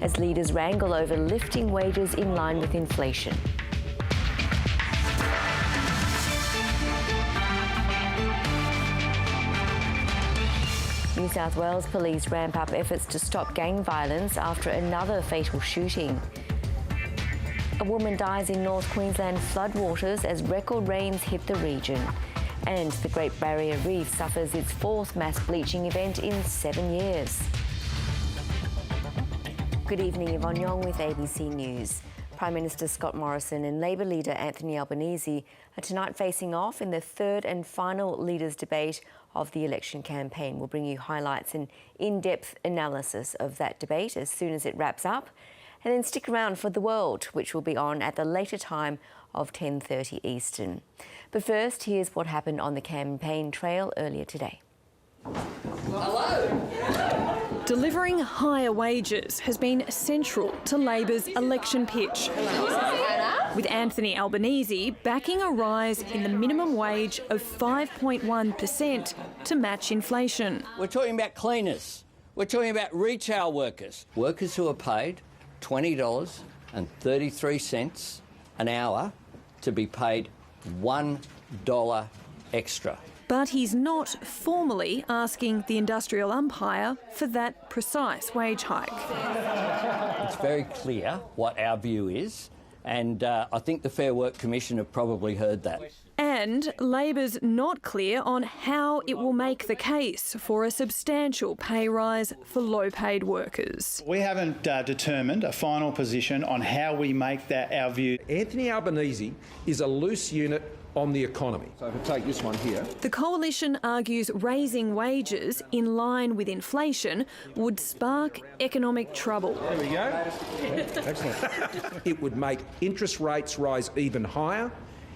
as leaders wrangle over lifting wages in line with inflation. New South Wales police ramp up efforts to stop gang violence after another fatal shooting. A woman dies in North Queensland floodwaters as record rains hit the region. And the Great Barrier Reef suffers its fourth mass bleaching event in 7 years. Good evening, Yvonne Yong with ABC News. Prime Minister Scott Morrison and Labor leader Anthony Albanese are tonight facing off in the third and final leaders' debate of the election campaign. We'll bring you highlights and in-depth analysis of that debate as soon as it wraps up. And then stick around for The World, which will be on at the later time of 10:30 Eastern. But first, here's what happened on the campaign trail earlier today. Hello. Delivering higher wages has been central to Labor's election pitch, with Anthony Albanese backing a rise in the minimum wage of 5.1% to match inflation. We're talking about cleaners. We're talking about retail workers. Workers who are paid $20.33 an hour to be paid $1 extra. But he's not formally asking the industrial umpire for that precise wage hike. It's very clear what our view is, and I think the Fair Work Commission have probably heard that. And Labor's not clear on how it will make the case for a substantial pay rise for low-paid workers. We haven't determined a final position on how we make that our view. Anthony Albanese is a loose unit on the economy. So if I take this one here. The coalition argues raising wages in line with inflation would spark economic trouble. There we go. Excellent. It would make interest rates rise even higher.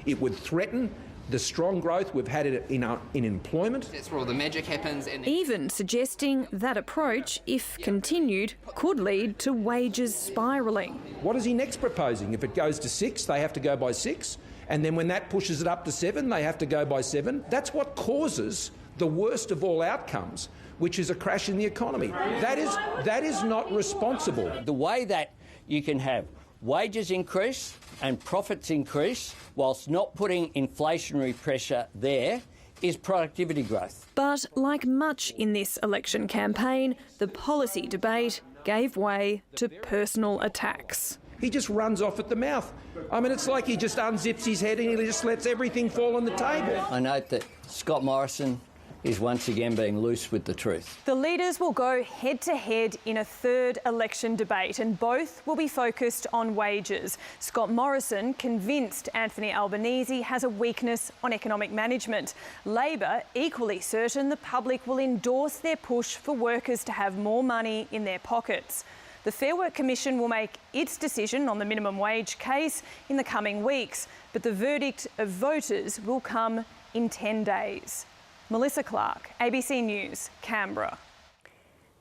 It would threaten the strong growth we've had in employment. That's where all the magic happens. Even suggesting that approach, if continued, could lead to wages spiralling. What is he next proposing? If it goes to 6, they have to go by 6. And then when that pushes it up to 7, they have to go by 7. That's what causes the worst of all outcomes, which is a crash in the economy. That is not responsible. The way that you can have wages increase and profits increase whilst not putting inflationary pressure there is productivity growth. But like much in this election campaign, the policy debate gave way to personal attacks. He just runs off at the mouth. I mean, it's like he just unzips his head and he just lets everything fall on the table. I note that Scott Morrison is once again being loose with the truth. The leaders will go head-to-head in a third election debate, and both will be focused on wages. Scott Morrison convinced Anthony Albanese has a weakness on economic management. Labor equally certain the public will endorse their push for workers to have more money in their pockets. The Fair Work Commission will make its decision on the minimum wage case in the coming weeks, but the verdict of voters will come in 10 days. Melissa Clark, ABC News, Canberra.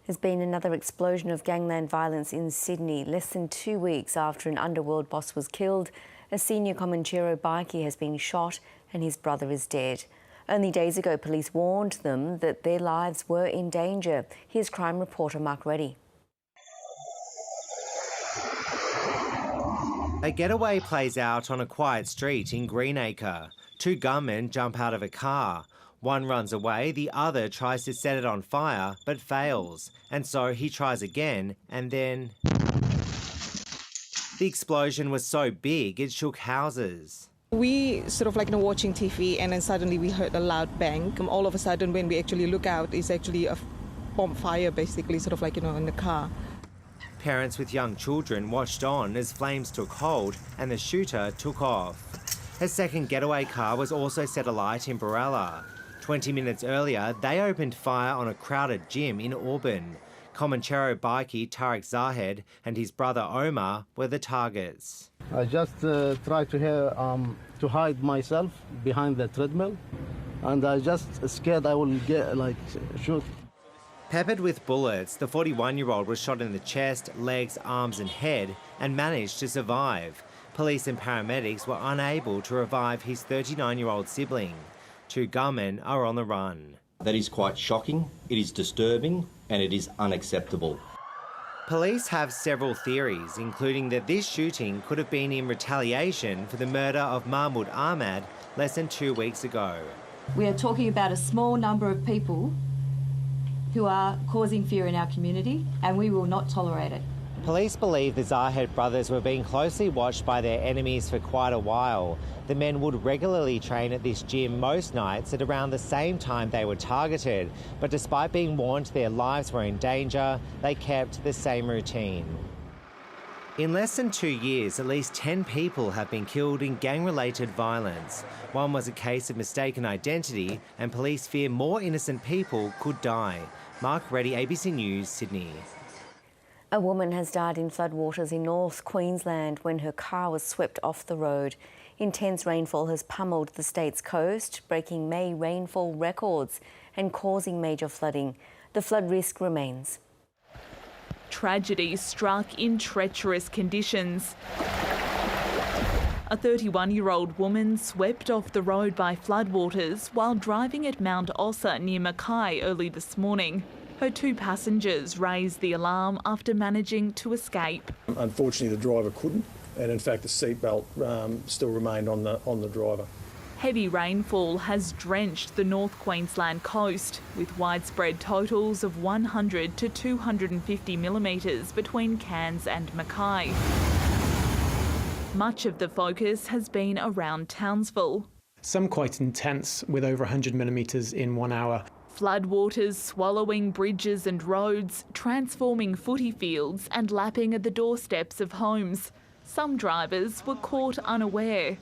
There's been another explosion of gangland violence in Sydney. Less than 2 weeks after an underworld boss was killed, a senior Comanchero bikie has been shot and his brother is dead. Only days ago, police warned them that their lives were in danger. Here's crime reporter Mark Reddy. A getaway plays out on a quiet street in Greenacre. Two gunmen jump out of a car. One runs away, the other tries to set it on fire, but fails. And so he tries again, and then... The explosion was so big, it shook houses. We sort of watching TV, and then suddenly we heard a loud bang. All of a sudden, when we actually look out, it's actually a bomb fire, basically, in the car. Parents with young children watched on as flames took hold and the shooter took off. A second getaway car was also set alight in Barella. 20 minutes earlier, they opened fire on a crowded gym in Auburn. Comanchero bikie Tariq Zahed and his brother Omar were the targets. I just tried to hide myself behind the treadmill, and I just scared I will get shoot. Peppered with bullets, the 41-year-old was shot in the chest, legs, arms and head and managed to survive. Police and paramedics were unable to revive his 39-year-old sibling. Two gunmen are on the run. That is quite shocking, it is disturbing and it is unacceptable. Police have several theories, including that this shooting could have been in retaliation for the murder of Mahmoud Ahmad less than 2 weeks ago. We are talking about a small number of people who are causing fear in our community, and we will not tolerate it. Police believe the Zahed brothers were being closely watched by their enemies for quite a while. The men would regularly train at this gym most nights at around the same time they were targeted, but despite being warned their lives were in danger, they kept the same routine. In less than 2 years, at least 10 people have been killed in gang-related violence. One was a case of mistaken identity, and police fear more innocent people could die. Mark Reddy, ABC News, Sydney. A woman has died in floodwaters in North Queensland when her car was swept off the road. Intense rainfall has pummeled the state's coast, breaking May rainfall records and causing major flooding. The flood risk remains. Tragedy struck in treacherous conditions. A 31-year-old woman swept off the road by floodwaters while driving at Mount Ossa near Mackay early this morning. Her 2 passengers raised the alarm after managing to escape. Unfortunately, the driver couldn't, and in fact the seatbelt still remained on the driver. Heavy rainfall has drenched the North Queensland coast, with widespread totals of 100 to 250 millimetres between Cairns and Mackay. Much of the focus has been around Townsville. Some quite intense, with over 100 millimetres in 1 hour. Floodwaters swallowing bridges and roads, transforming footy fields and lapping at the doorsteps of homes. Some drivers were caught unaware.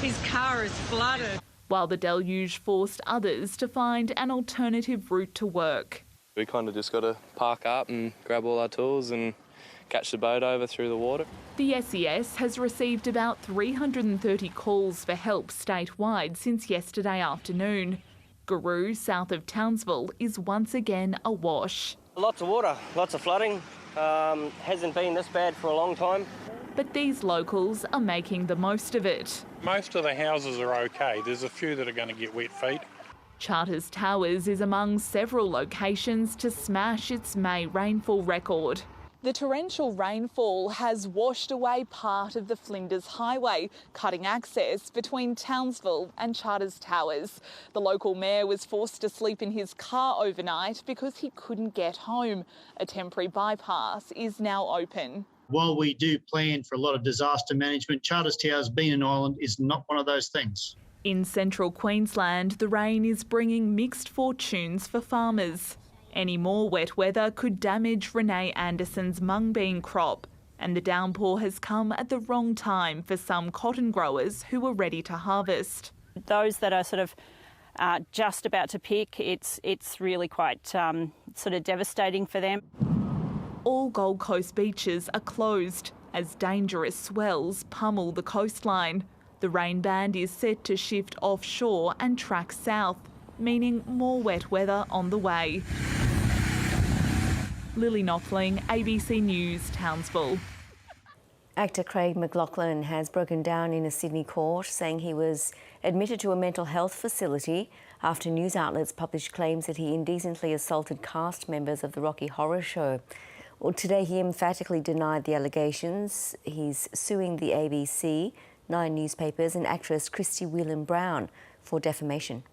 His car is flooded. While the deluge forced others to find an alternative route to work. We kind of just got to park up and grab all our tools and catch the boat over through the water. The SES has received about 330 calls for help statewide since yesterday afternoon. Garoo, south of Townsville, is once again awash. Lots of water, lots of flooding. Hasn't been this bad for a long time. But these locals are making the most of it. Most of the houses are okay. There's a few that are going to get wet feet. Charters Towers is among several locations to smash its May rainfall record. The torrential rainfall has washed away part of the Flinders Highway, cutting access between Townsville and Charters Towers. The local mayor was forced to sleep in his car overnight because he couldn't get home. A temporary bypass is now open. While we do plan for a lot of disaster management, Charters Towers being an island is not one of those things. In central Queensland, the rain is bringing mixed fortunes for farmers. Any more wet weather could damage Renee Anderson's mung bean crop, and the downpour has come at the wrong time for some cotton growers who are ready to harvest. Those that are sort of just about to pick, it's really quite sort of devastating for them. All Gold Coast beaches are closed as dangerous swells pummel the coastline. The rain band is set to shift offshore and track south, meaning more wet weather on the way. Lily Knopfling, ABC News, Townsville. Actor Craig McLachlan has broken down in a Sydney court, saying he was admitted to a mental health facility after news outlets published claims that he indecently assaulted cast members of the Rocky Horror Show. Well, today he emphatically denied the allegations. He's suing the ABC, 9 newspapers and actress Christy Whelan-Brown for defamation.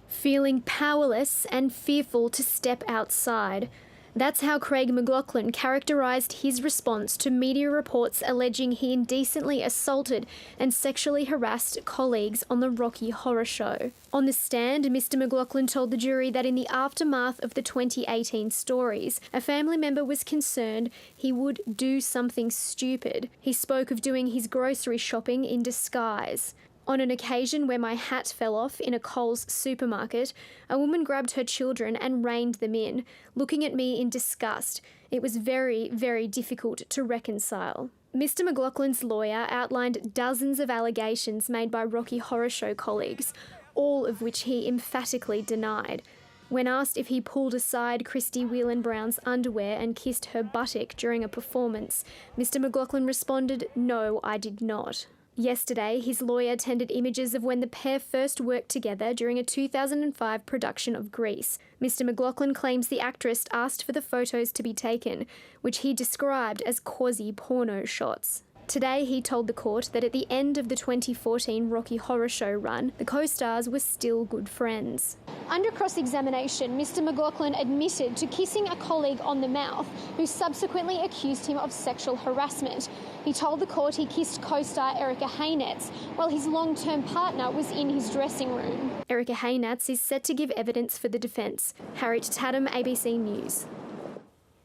Feeling powerless and fearful to step outside. That's how Craig McLachlan characterised his response to media reports alleging he indecently assaulted and sexually harassed colleagues on the Rocky Horror Show. On the stand, Mr. McLachlan told the jury that in the aftermath of the 2018 stories, a family member was concerned he would do something stupid. He spoke of doing his grocery shopping in disguise. On an occasion where my hat fell off in a Coles supermarket, a woman grabbed her children and reined them in, looking at me in disgust. It was very, very difficult to reconcile. Mr. McLachlan's lawyer outlined dozens of allegations made by Rocky Horror Show colleagues, all of which he emphatically denied. When asked if he pulled aside Christy Whelan-Brown's underwear and kissed her buttock during a performance, Mr. McLachlan responded, "No, I did not." Yesterday, his lawyer tendered images of when the pair first worked together during a 2005 production of Grease. Mr. McLaughlin claims the actress asked for the photos to be taken, which he described as quasi-porno shots. Today, he told the court that at the end of the 2014 Rocky Horror Show run, the co-stars were still good friends. Under cross-examination, Mr. McLaughlin admitted to kissing a colleague on the mouth, who subsequently accused him of sexual harassment. He told the court he kissed co-star Erica Haynetz while his long-term partner was in his dressing room. Erica Haynetz is set to give evidence for the defence. Harriet Tatum, ABC News.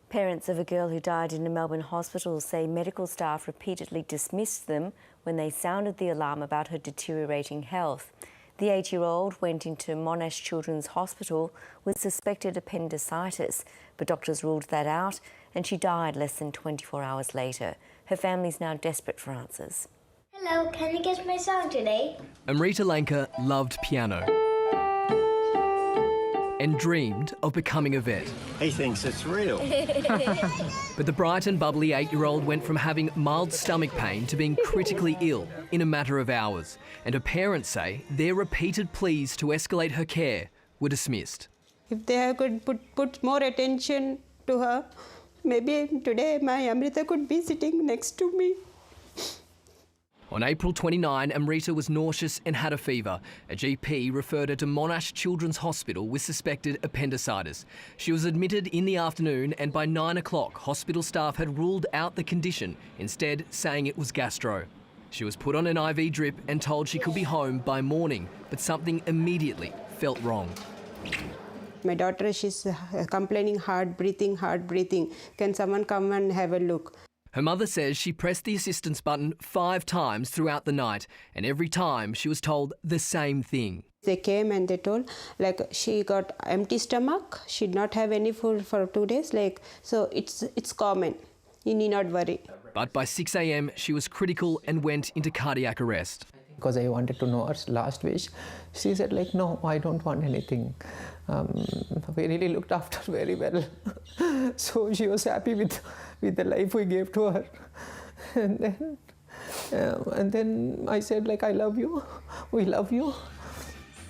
Parents of a girl who died in a Melbourne hospital say medical staff repeatedly dismissed them when they sounded the alarm about her deteriorating health. The 8-year-old went into Monash Children's Hospital with suspected appendicitis, but doctors ruled that out and she died less than 24 hours later. Her family's now desperate for answers. Hello, can you guess my song today? Amrita Lanka loved piano and dreamed of becoming a vet. He thinks it's real. But the bright and bubbly 8-year-old went from having mild stomach pain to being critically ill in a matter of hours. And her parents say their repeated pleas to escalate her care were dismissed. If they could put more attention to her, maybe today my Amrita could be sitting next to me. On April 29, Amrita was nauseous and had a fever. A GP referred her to Monash Children's Hospital with suspected appendicitis. She was admitted in the afternoon and by 9 o'clock, hospital staff had ruled out the condition, instead saying it was gastro. She was put on an IV drip and told she could be home by morning, but something immediately felt wrong. My daughter, she's complaining hard breathing. Can someone come and have a look? Her mother says she pressed the assistance button 5 times throughout the night, and every time she was told the same thing. They came and they told, like, she got empty stomach, she did not have any food for 2 days, so it's common. You need not worry. But by 6 a.m, she was critical and went into cardiac arrest. Because I wanted to know her last wish, she said, no, I don't want anything. We really looked after her very well. So she was happy with the life we gave to her. And then I said, I love you, we love you.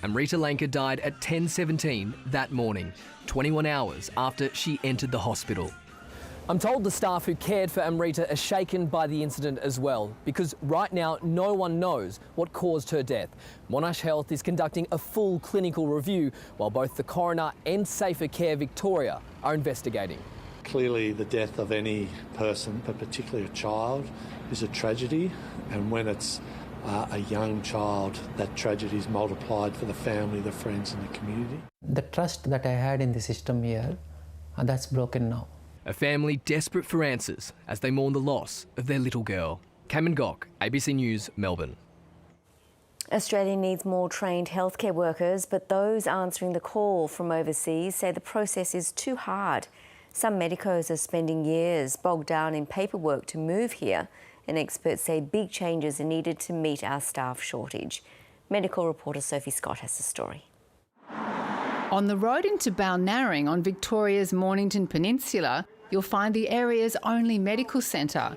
Amrita Lanka died at 10:17 that morning, 21 hours after she entered the hospital. I'm told the staff who cared for Amrita are shaken by the incident as well, because right now no one knows what caused her death. Monash Health is conducting a full clinical review, while both the coroner and Safer Care Victoria are investigating. Clearly the death of any person, but particularly a child, is a tragedy, and when it's a young child, that tragedy is multiplied for the family, the friends and the community. The trust that I had in the system here, that's broken now. A family desperate for answers as they mourn the loss of their little girl. Cameron Gock, ABC News, Melbourne. Australia needs more trained healthcare workers, but those answering the call from overseas say the process is too hard. Some medicos are spending years bogged down in paperwork to move here, and experts say big changes are needed to meet our staff shortage. Medical reporter Sophie Scott has the story. On the road into Balnarring on Victoria's Mornington Peninsula, you'll find the area's only medical centre.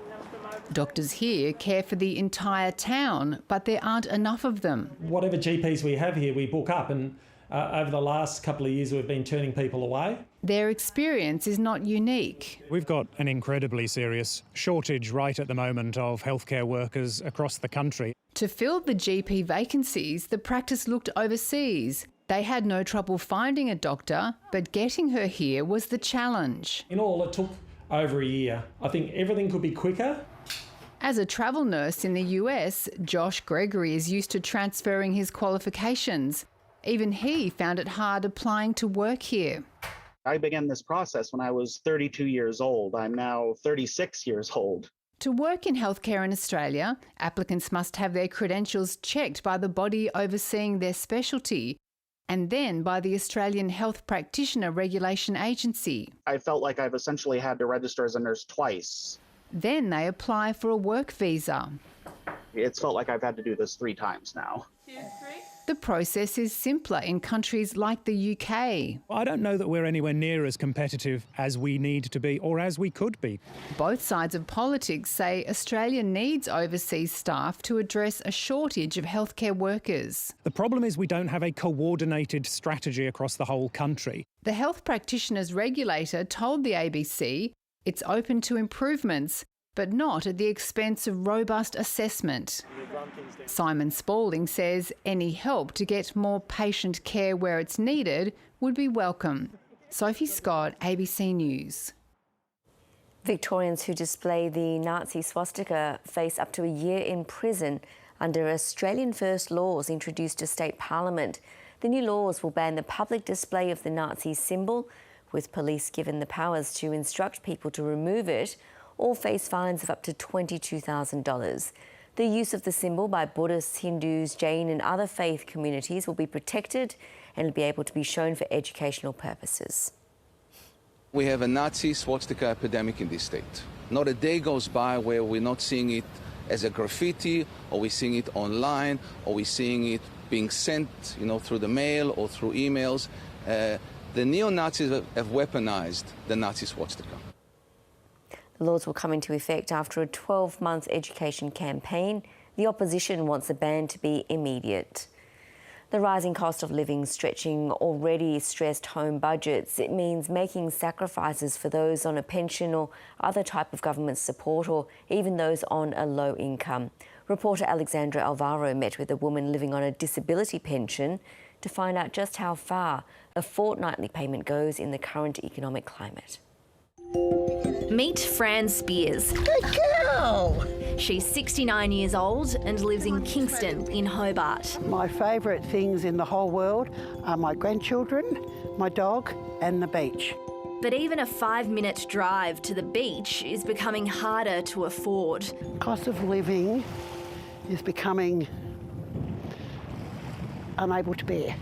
Doctors here care for the entire town, but there aren't enough of them. Whatever GPs we have here, we book up, and over the last couple of years we've been turning people away. Their experience is not unique. We've got an incredibly serious shortage right at the moment of healthcare workers across the country. To fill the GP vacancies, the practice looked overseas. They had no trouble finding a doctor, but getting her here was the challenge. In all, it took over a year. I think everything could be quicker. As a travel nurse in the US, Josh Gregory is used to transferring his qualifications. Even he found it hard applying to work here. I began this process when I was 32 years old. I'm now 36 years old. To work in healthcare in Australia, applicants must have their credentials checked by the body overseeing their specialty, and then by the Australian Health Practitioner Regulation Agency. I felt like I've essentially had to register as a nurse twice. Then they apply for a work visa. It's felt like I've had to do this 3 times now. The The process is simpler in countries like the UK. I don't know that we're anywhere near as competitive as we need to be or as we could be. Both sides of politics say Australia needs overseas staff to address a shortage of healthcare workers. The problem is we don't have a coordinated strategy across the whole country. The health practitioners regulator told the ABC it's open to improvements, but not at the expense of robust assessment. Simon Spalding says any help to get more patient care where it's needed would be welcome. Sophie Scott, ABC News. Victorians who display the Nazi swastika face up to a year in prison under Australian First laws introduced to state parliament. The new laws will ban the public display of the Nazi symbol, with police given the powers to instruct people to remove it or face fines of up to $22,000. The use of the symbol by Buddhists, Hindus, Jain and other faith communities will be protected and will be able to be shown for educational purposes. We have a Nazi swastika epidemic in this state. Not a day goes by where we're not seeing it as a graffiti, or we're seeing it online, or we're seeing it being sent, through the mail or through emails. The neo-Nazis have weaponized the Nazi swastika. The laws will come into effect after a 12-month education campaign. The opposition wants the ban to be immediate. The rising cost of living stretching already stressed home budgets. It means making sacrifices for those on a pension or other type of government support, or even those on a low income. Reporter Alexandra Alvaro met with a woman living on a disability pension to find out just how far a fortnightly payment goes in the current economic climate. Meet Fran Spears. Good girl! She's 69 years old and lives in Kingston in Hobart. My favourite things in the whole world are my grandchildren, my dog and the beach. But even a 5-minute drive to the beach is becoming harder to afford. Cost of living is becoming unable to bear.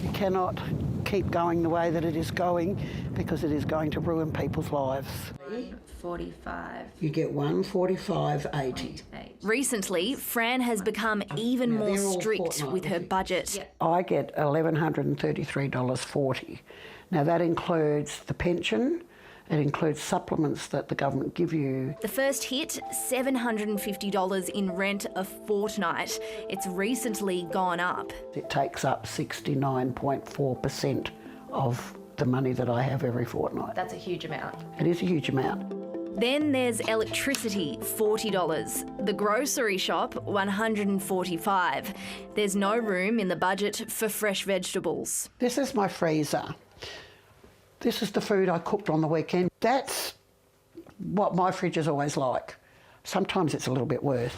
You cannot keep going the way that it is going because it is going to ruin people's lives. 45. You get 145.80. Recently, Fran has become even more strict with her budget. I get $1,133.40. Now that includes the pension, it includes supplements that the government give you. The first hit, $750 in rent a fortnight. It's recently gone up. It takes up 69.4% of the money that I have every fortnight. That's a huge amount. It is a huge amount. Then there's electricity, $40. The grocery shop, $145. There's no room in the budget for fresh vegetables. This is my freezer. This is the food I cooked on the weekend. That's what my fridge is always like. Sometimes it's a little bit worse.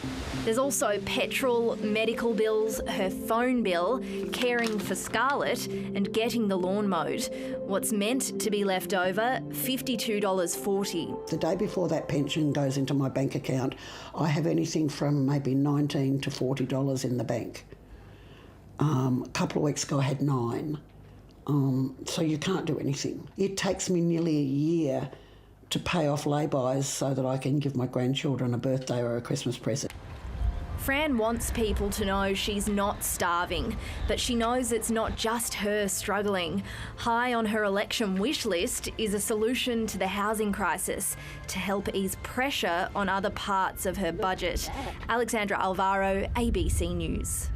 There's also petrol, medical bills, her phone bill, caring for Scarlett and getting the lawn mowed. What's meant to be left over, $52.40. The day before that pension goes into my bank account, I have anything from maybe $19 to $40 in the bank. A couple of weeks ago I had $9. So you can't do anything. It takes me nearly a year to pay off lay-bys so that I can give my grandchildren a birthday or a Christmas present. Fran wants people to know she's not starving, but she knows it's not just her struggling. High on her election wish list is a solution to the housing crisis to help ease pressure on other parts of her budget. Alexandra Alvaro, ABC News.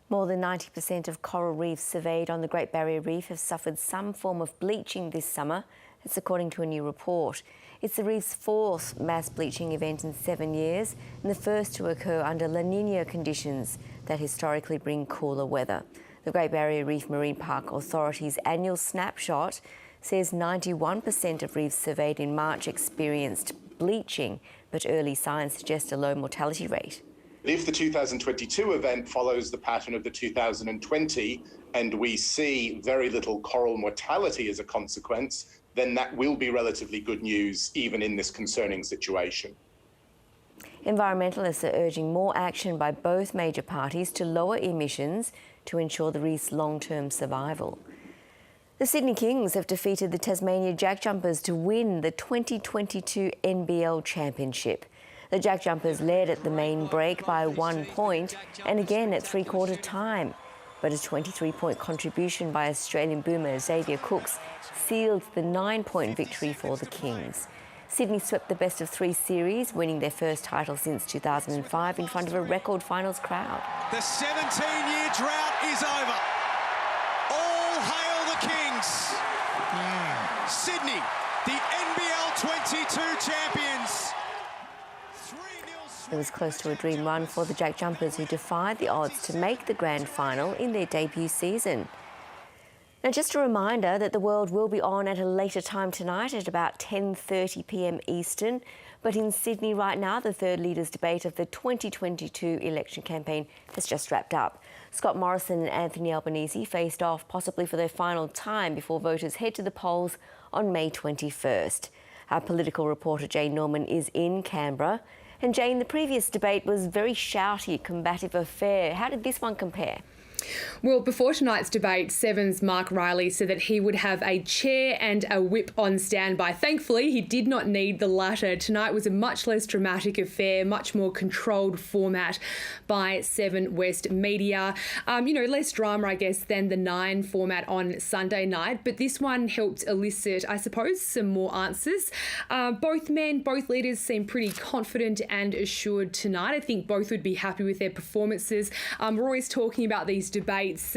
More than 90% of coral reefs surveyed on the Great Barrier Reef have suffered some form of bleaching this summer. It's according to a new report. It's the reef's fourth mass bleaching event in 7 years and the first to occur under La Niña conditions that historically bring cooler weather. The Great Barrier Reef Marine Park Authority's annual snapshot says 91% of reefs surveyed in March experienced bleaching, but early signs suggest a low mortality rate. If the 2022 event follows the pattern of the 2020 and we see very little coral mortality as a consequence, then that will be relatively good news even in this concerning situation. Environmentalists are urging more action by both major parties to lower emissions to ensure the reef's long-term survival. The Sydney Kings have defeated the Tasmania Jack Jumpers to win the 2022 NBL Championship. The Jack Jumpers led at the main break by 1 point and again at three-quarter time. But a 23-point contribution by Australian boomer Xavier Cooks sealed the 9-point victory for the Kings. Sydney swept the best-of-3 series, winning their first title since 2005 in front of a record finals crowd. The 17-year drought is over. All hail the Kings. Sydney, the NBL 22 champions. It was close to a dream run for the Jack Jumpers, who defied the odds to make the grand final in their debut season. Now, just a reminder that the world will be on at a later time tonight at about 10:30 p.m. Eastern. But in Sydney right now, the third leaders' debate of the 2022 election campaign has just wrapped up. Scott Morrison and Anthony Albanese faced off possibly for their final time before voters head to the polls on May 21st. Our political reporter Jane Norman is in Canberra. And Jane, the previous debate was very shouty, combative affair. How did this one compare? Well, before tonight's debate, Seven's Mark Riley said that he would have a chair and a whip on standby. Thankfully, he did not need the latter. Tonight was a much less dramatic affair, much more controlled format by Seven West Media. Less drama, I guess, than the 9 format on Sunday night. But this one helped elicit, I suppose, some more answers. Both leaders seem pretty confident and assured tonight. I think both would be happy with their performances. We're always talking about these debates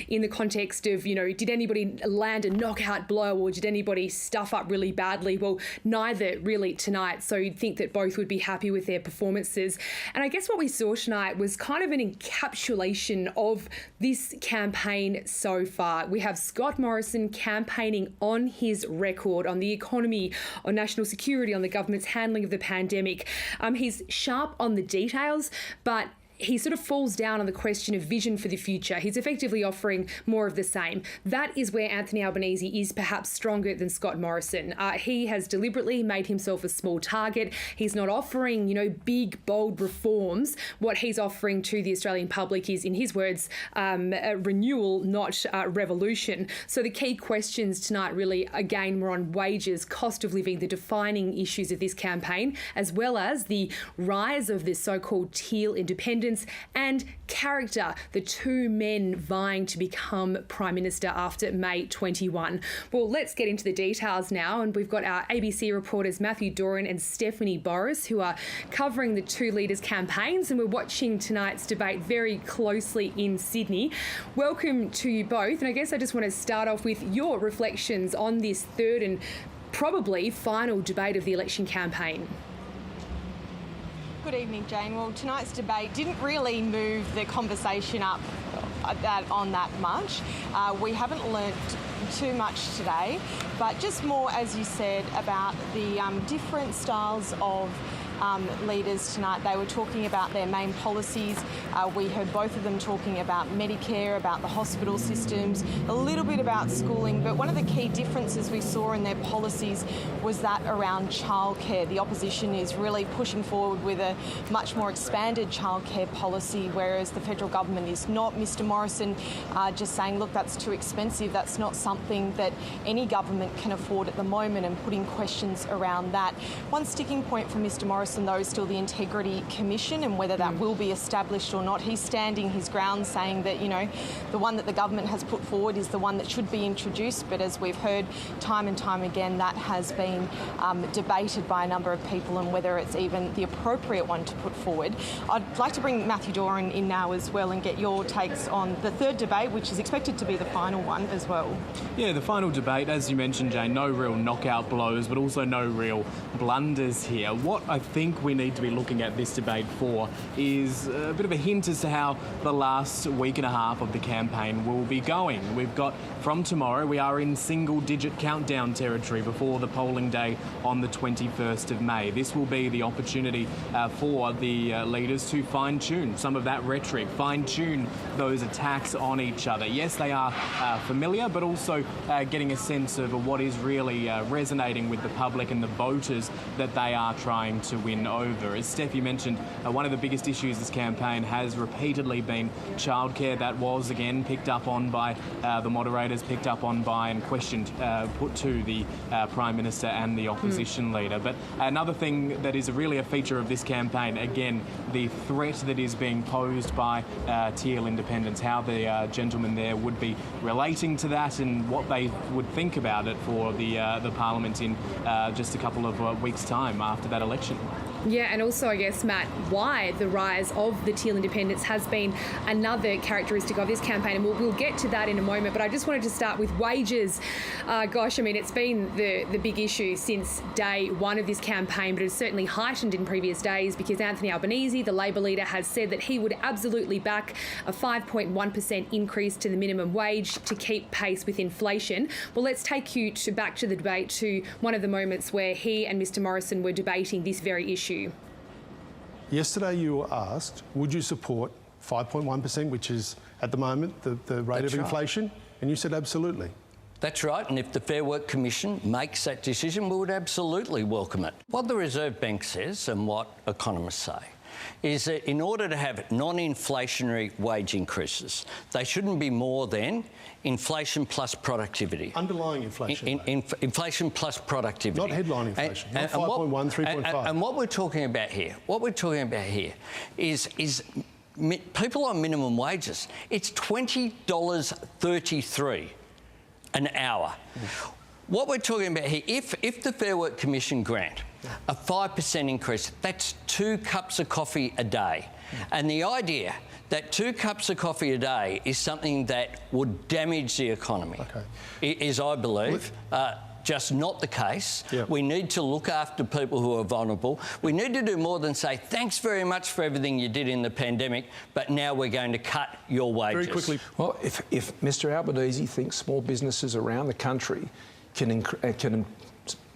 in the context of, did anybody land a knockout blow or did anybody stuff up really badly? Well, neither really tonight. So you'd think that both would be happy with their performances. And I guess what we saw tonight was kind of an encapsulation of this campaign so far. We have Scott Morrison campaigning on his record, on the economy, on national security, on the government's handling of the pandemic. He's sharp on the details, but he sort of falls down on the question of vision for the future. He's effectively offering more of the same. That is where Anthony Albanese is perhaps stronger than Scott Morrison. He has deliberately made himself a small target. He's not offering, big, bold reforms. What he's offering to the Australian public is, in his words, a renewal, not revolution. So the key questions tonight really, again, were on wages, cost of living, the defining issues of this campaign, as well as the rise of this so-called teal independence and character, the two men vying to become Prime Minister after May 21. Well, let's get into the details now, and we've got our ABC reporters Matthew Doran and Stephanie Boris, who are covering the two leaders' campaigns, and we're watching tonight's debate very closely in Sydney. Welcome to you both, and I guess I just want to start off with your reflections on this third and probably final debate of the election campaign. Good evening, Jane. Well, tonight's debate didn't really move the conversation up on that much. We haven't learnt too much today, but just more, as you said, about the different styles of leaders tonight. They were talking about their main policies. We heard both of them talking about Medicare, about the hospital systems, a little bit about schooling, but one of the key differences we saw in their policies was that around childcare. The opposition is really pushing forward with a much more expanded childcare policy, whereas the federal government is not. Mr Morrison just saying, look, that's too expensive. That's not something that any government can afford at the moment, and putting questions around that. One sticking point for Mr Morrison, though, is still the Integrity Commission and whether that will be established or not. He's standing his ground, saying that, the one that the government has put forward is the one that should be introduced. But as we've heard time and time again, that has been debated by a number of people, and whether it's even the appropriate one to put forward. I'd like to bring Matthew Doran in now as well and get your takes on the third debate, which is expected to be the final one as well. Yeah, the final debate, as you mentioned, Jane, no real knockout blows, but also no real blunders here. What I think we need to be looking at this debate for is a bit of a hint as to how the last week and a half of the campaign will be going. We've got, from tomorrow, we are in single-digit countdown territory before the polling day on the 21st of May. This will be the opportunity for the leaders to fine-tune some of that rhetoric, fine-tune those attacks on each other. Yes, they are familiar, but also getting a sense of what is really resonating with the public and the voters that they are trying to win over. As Steffi mentioned, one of the biggest issues this campaign has repeatedly been childcare. That was, again, picked up on by the moderators, picked up on by and questioned, put to the Prime Minister and the opposition leader. But another thing that is really a feature of this campaign, again, the threat that is being posed by Teal independents, how the gentlemen there would be relating to that and what they would think about it for the Parliament in just a couple of weeks' time after that election. Yeah, and also, I guess, Matt, why the rise of the Teal independents has been another characteristic of this campaign, and we'll get to that in a moment, but I just wanted to start with wages. Gosh, I mean, it's been the big issue since day one of this campaign, but it's certainly heightened in previous days because Anthony Albanese, the Labor leader, has said that he would absolutely back a 5.1% increase to the minimum wage to keep pace with inflation. Well, let's take you back to the debate, to one of the moments where he and Mr Morrison were debating this very issue. Yesterday you were asked, would you support 5.1%, which is at the moment the rate of inflation? And you said absolutely. That's right, and if the Fair Work Commission makes that decision, we would absolutely welcome it. What the Reserve Bank says and what economists say is that in order to have non-inflationary wage increases, they shouldn't be more than inflation plus productivity. Underlying inflation. Inflation plus productivity. Not headline inflation, not 5.1, 3.5. And what we're talking about here, is people on minimum wages. It's $20.33 an hour. What we're talking about here, if the Fair Work Commission grant a 5% increase, that's 2 cups of coffee a day. And the idea that 2 cups of coffee a day is something that would damage the economy is, I believe, just not the case. Yep. We need to look after people who are vulnerable. We need to do more than say, thanks very much for everything you did in the pandemic, but now we're going to cut your wages. Very quickly. Well, if Mr Albanese thinks small businesses around the country can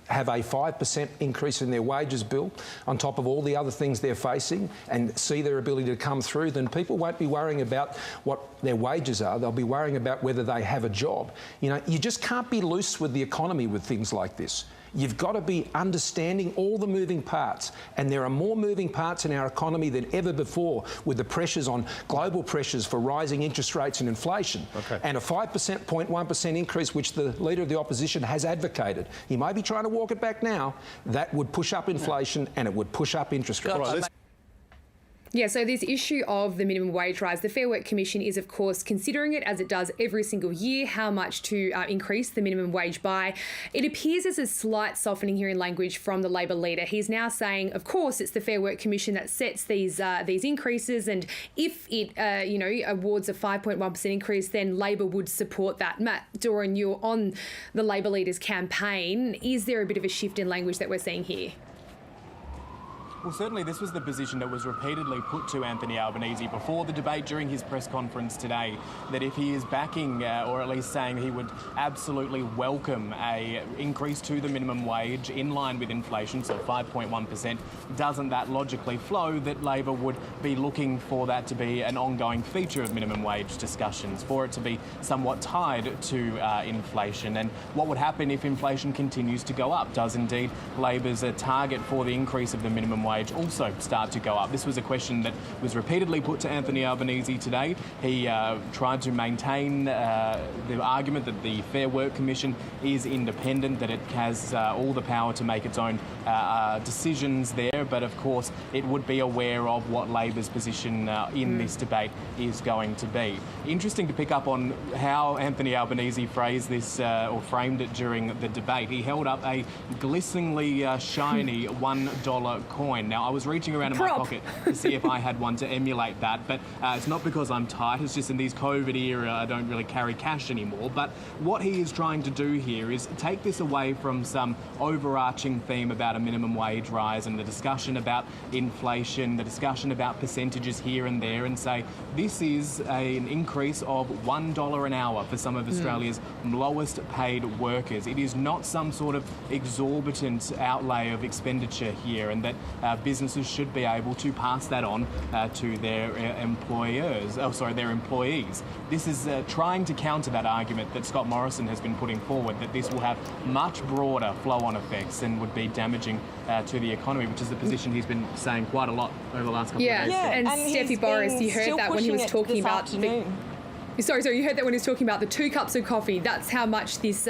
have a 5% increase in their wages bill on top of all the other things they're facing and see their ability to come through, then people won't be worrying about what their wages are. They'll be worrying about whether they have a job. You know, you just can't be loose with the economy with things like this. You've got to be understanding all the moving parts, and there are more moving parts in our economy than ever before with the pressures on global pressures for rising interest rates and inflation. And a 5.1% increase, which the Leader of the Opposition has advocated. He may be trying to walk it back now. That would push up inflation and it would push up interest rates. Yeah, so this issue of the minimum wage rise, the Fair Work Commission is, of course, considering it, as it does every single year, how much to increase the minimum wage by. It appears as a slight softening here in language from the Labor leader. He's now saying, of course, it's the Fair Work Commission that sets these increases, and if it, awards a 5.1% increase, then Labor would support that. Matt Doran, you're on the Labor leader's campaign. Is there a bit of a shift in language that we're seeing here? Well, certainly this was the position that was repeatedly put to Anthony Albanese before the debate during his press conference today, that if he is backing or at least saying he would absolutely welcome a increase to the minimum wage in line with inflation, so 5.1%, doesn't that logically flow that Labor would be looking for that to be an ongoing feature of minimum wage discussions, for it to be somewhat tied to inflation? And what would happen if inflation continues to go up? Does indeed Labor's target for the increase of the minimum wage also start to go up? This was a question that was repeatedly put to Anthony Albanese today. He tried to maintain the argument that the Fair Work Commission is independent, that it has all the power to make its own decisions there, but of course it would be aware of what Labor's position in this debate is going to be. Interesting to pick up on how Anthony Albanese phrased this or framed it during the debate. He held up a glisteningly shiny $1 coin. Now, I was reaching around in my pocket to see if I had one to emulate that, but it's not because I'm tight. It's just in these COVID era, I don't really carry cash anymore. But what he is trying to do here is take this away from some overarching theme about a minimum wage rise and the discussion about inflation, the discussion about percentages here and there, and say this is an increase of $1 an hour for some of Australia's lowest paid workers. It is not some sort of exorbitant outlay of expenditure here, and that businesses should be able to pass that on to their their employees. This is trying to counter that argument that Scott Morrison has been putting forward, that this will have much broader flow-on effects and would be damaging to the economy, which is the position he's been saying quite a lot over the last couple of days. Yeah, and Steffi Boris, you heard that when he was talking about Sorry, you heard that when he was talking about the 2 cups of coffee. That's how much this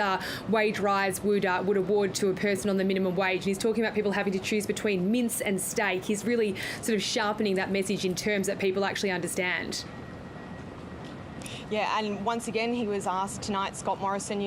wage rise would award to a person on the minimum wage. And he's talking about people having to choose between mince and steak. He's really sort of sharpening that message in terms that people actually understand. Yeah, and once again, he was asked tonight, Scott Morrison,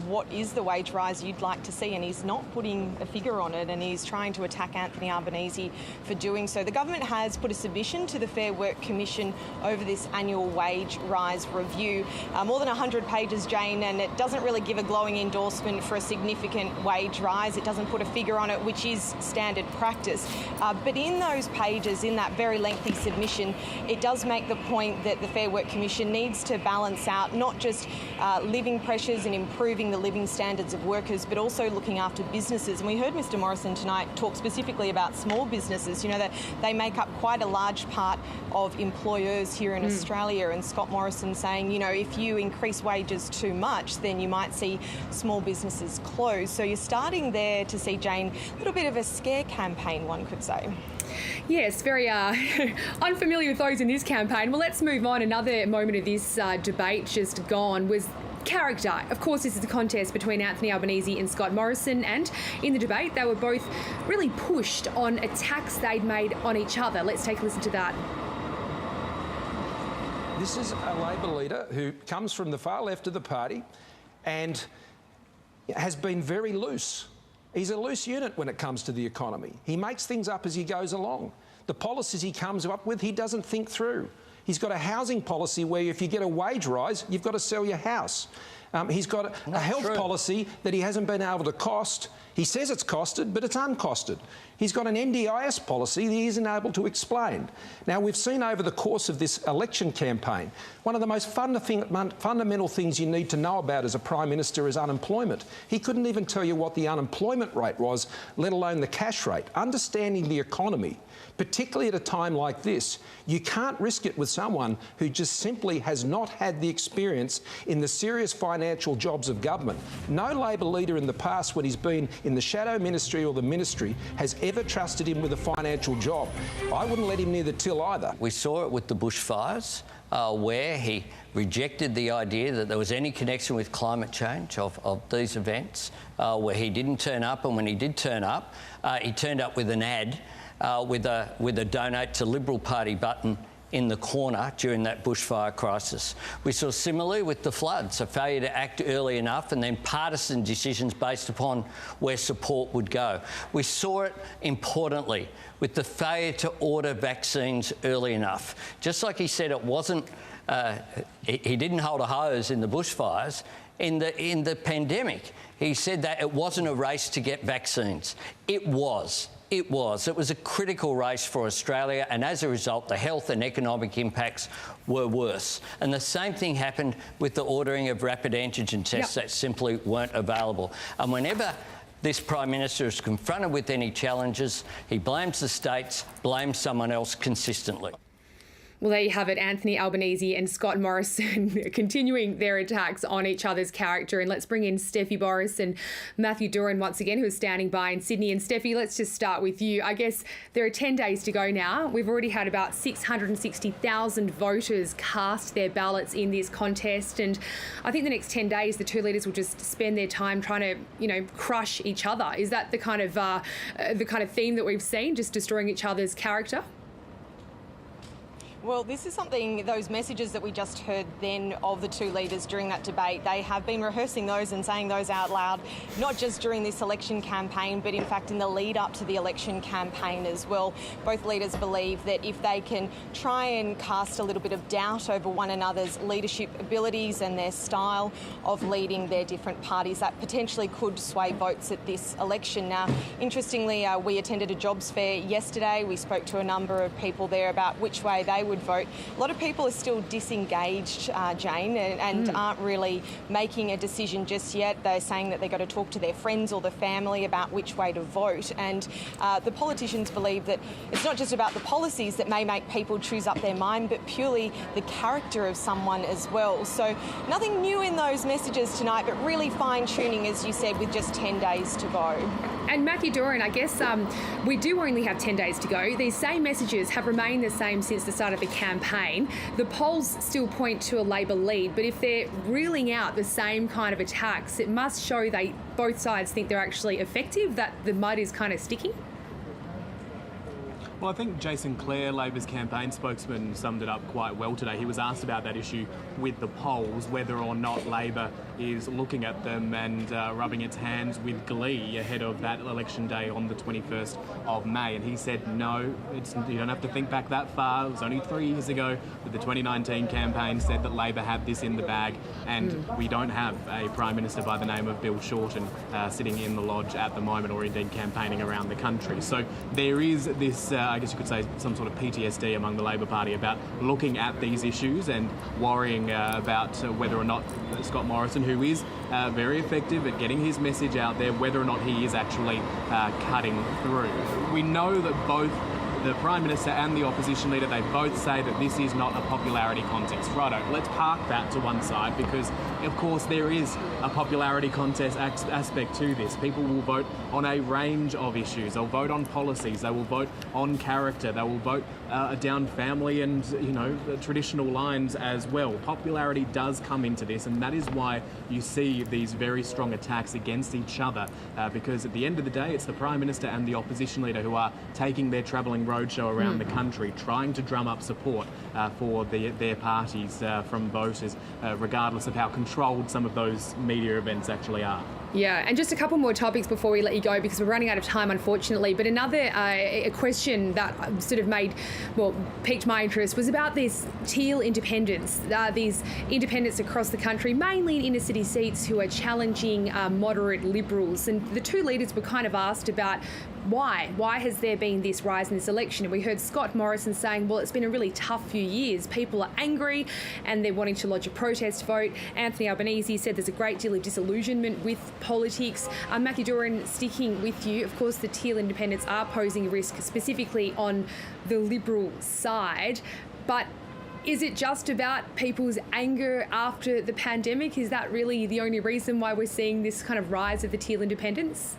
what is the wage rise you'd like to see? And he's not putting a figure on it, and he's trying to attack Anthony Albanese for doing so. The government has put a submission to the Fair Work Commission over this annual wage rise review. More than 100 pages, Jane, and it doesn't really give a glowing endorsement for a significant wage rise. It doesn't put a figure on it, which is standard practice. But in those pages, in that very lengthy submission, it does make the point that the Fair Work Commission needs to balance out not just living pressures and improving the living standards of workers, but also looking after businesses. And we heard Mr Morrison tonight talk specifically about small businesses. That they make up quite a large part of employers here in Australia. And Scott Morrison saying, if you increase wages too much, then you might see small businesses close. So you're starting there to see, Jane, a little bit of a scare campaign, one could say. Yes, very unfamiliar with those in this campaign. Well, let's move on. Another moment of this debate just gone was character. Of course, this is a contest between Anthony Albanese and Scott Morrison, and in the debate, they were both really pushed on attacks they'd made on each other. Let's take a listen to that. This is a Labor leader who comes from the far left of the party and has been very loose. He's a loose unit when it comes to the economy. He makes things up as he goes along. The policies he comes up with, he doesn't think through. He's got a housing policy where if you get a wage rise, you've got to sell your house. He's got a health policy that he hasn't been able to cost. He says it's costed, but it's uncosted. He's got an NDIS policy that he isn't able to explain. Now, we've seen over the course of this election campaign, one of the most fundamental things you need to know about as a Prime Minister is unemployment. He couldn't even tell you what the unemployment rate was, let alone the cash rate. Understanding the economy, particularly at a time like this, you can't risk it with someone who just simply has not had the experience in the serious financial jobs of government. No Labor leader in the past, when he's been in the shadow ministry or the ministry, has ever trusted him with a financial job. I wouldn't let him near the till either. We saw it with the bushfires, where he rejected the idea that there was any connection with climate change of these events, where he didn't turn up, and when he did turn up, he turned up with an ad with a donate to Liberal Party button in the corner during that bushfire crisis. We saw similarly with the floods, a failure to act early enough and then partisan decisions based upon where support would go. We saw it, importantly, with the failure to order vaccines early enough. Just like he said it wasn't, he didn't hold a hose in the bushfires, in the pandemic, he said that it wasn't a race to get vaccines. It was. It was. It was a critical race for Australia, and as a result, the health and economic impacts were worse. And the same thing happened with the ordering of rapid antigen tests that simply weren't available. And whenever this Prime Minister is confronted with any challenges, he blames the states, blames someone else consistently. Well, there you have it, Anthony Albanese and Scott Morrison continuing their attacks on each other's character. And let's bring in Steffi Boris and Matthew Doran once again, who are standing by in Sydney. And Steffi, let's just start with you. I guess there are 10 days to go now. We've already had about 660,000 voters cast their ballots in this contest. And I think the next 10 days, the two leaders will just spend their time trying to, crush each other. Is that the kind of theme that we've seen, just destroying each other's character? Well, this is something, those messages that we just heard then of the two leaders during that debate, they have been rehearsing those and saying those out loud, not just during this election campaign, but in fact in the lead up to the election campaign as well. Both leaders believe that if they can try and cast a little bit of doubt over one another's leadership abilities and their style of leading their different parties, that potentially could sway votes at this election. Now, interestingly, we attended a jobs fair yesterday. We spoke to a number of people there about which way they would vote. A lot of people are still disengaged, Jane, and aren't really making a decision just yet. They're saying that they've got to talk to their friends or the family about which way to vote. And the politicians believe that it's not just about the policies that may make people choose up their mind, but purely the character of someone as well. So nothing new in those messages tonight, but really fine-tuning, as you said, with just 10 days to go. And Matthew Doran, I guess we do only have 10 days to go. These same messages have remained the same since the start of the campaign. The polls still point to a Labor lead, but if they're reeling out the same kind of attacks, it must show both sides think they're actually effective, that the mud is kind of sticky. Well, I think Jason Clare, Labor's campaign spokesman, summed it up quite well today. He was asked about that issue with the polls, whether or not Labor is looking at them and rubbing its hands with glee ahead of that election day on the 21st of May. And he said, no, you don't have to think back that far. It was only 3 years ago that the 2019 campaign said that Labor had this in the bag, and we don't have a Prime Minister by the name of Bill Shorten sitting in the lodge at the moment, or indeed campaigning around the country. So there is this, I guess you could say, some sort of PTSD among the Labor Party about looking at these issues and worrying about whether or not Scott Morrison, who is very effective at getting his message out there, whether or not he is actually cutting through. We know that both the Prime Minister and the opposition leader, they both say that this is not a popularity contest. Righto, let's park that to one side, because of course there is a popularity contest aspect to this. People will vote on a range of issues. They'll vote on policies, they will vote on character, they will vote down family and, you know, traditional lines as well. Popularity does come into this, and that is why you see these very strong attacks against each other, because at the end of the day it's the Prime Minister and the opposition leader who are taking their travelling roadshow around the country, trying to drum up support for their parties from voters, regardless of how controlled some of those media events actually are. Yeah, and just a couple more topics before we let you go, because we're running out of time, unfortunately. But another a question that sort of piqued my interest was about these teal independents, these independents across the country, mainly in inner city seats, who are challenging moderate Liberals. And the two leaders were kind of asked about why has there been this rise in this election? And we heard Scott Morrison saying, well, it's been a really tough few years. People are angry and they're wanting to lodge a protest vote. Anthony Albanese said there's a great deal of disillusionment with politics. Matthew Doran, sticking with you, of course the Teal independents are posing a risk specifically on the Liberal side, but is it just about people's anger after the pandemic? Is that really the only reason why we're seeing this kind of rise of the Teal independents?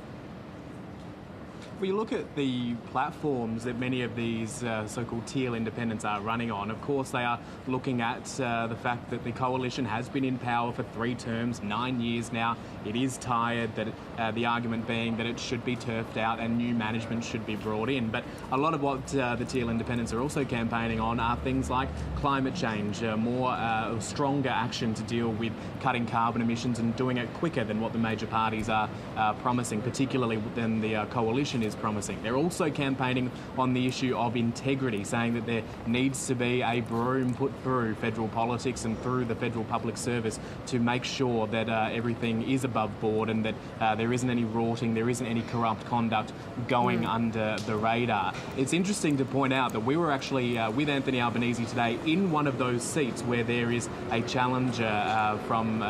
If we look at the platforms that many of these so-called Teal independents are running on, of course they are looking at the fact that the coalition has been in power for 3 terms, 9 years now. It is tired, that the argument being that it should be turfed out and new management should be brought in. But a lot of what the Teal independents are also campaigning on are things like climate change, stronger action to deal with cutting carbon emissions and doing it quicker than what the major parties are promising, particularly than the coalition is promising. They're also campaigning on the issue of integrity, saying that there needs to be a broom put through federal politics and through the federal public service to make sure that everything is above board and that there isn't any rorting, there isn't any corrupt conduct going under the radar. It's interesting to point out that we were actually with Anthony Albanese today in one of those seats where there is a challenger from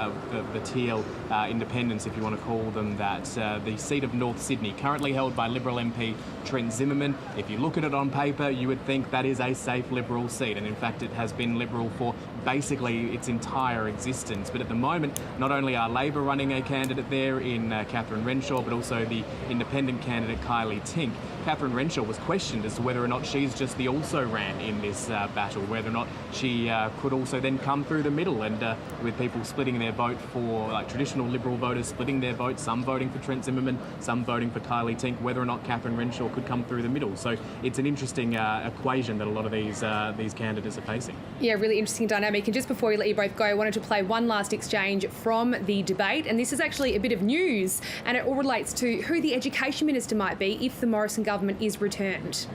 the Teal independents, if you want to call them that, the seat of North Sydney, currently held by Liberal MP Trent Zimmerman. If you look at it on paper, you would think that is a safe Liberal seat, and in fact it has been Liberal for basically its entire existence. But at the moment, not only are Labor running a candidate there in Catherine Renshaw, but also the independent candidate Kylie Tink. Catherine Renshaw was questioned as to whether or not she's just the also-ran in this battle, whether or not she could also then come through the middle, and with people splitting their vote for, like traditional Liberal voters splitting their vote, some voting for Trent Zimmerman, some voting for Kylie Tink, whether or not Catherine Renshaw could come through the middle. So it's an interesting equation that a lot of these candidates are facing. Yeah, really interesting dynamic. And just before we let you both go, I wanted to play one last exchange from the debate, and this is actually a bit of news, and it all relates to who the Education Minister might be if the Morrison government is returned.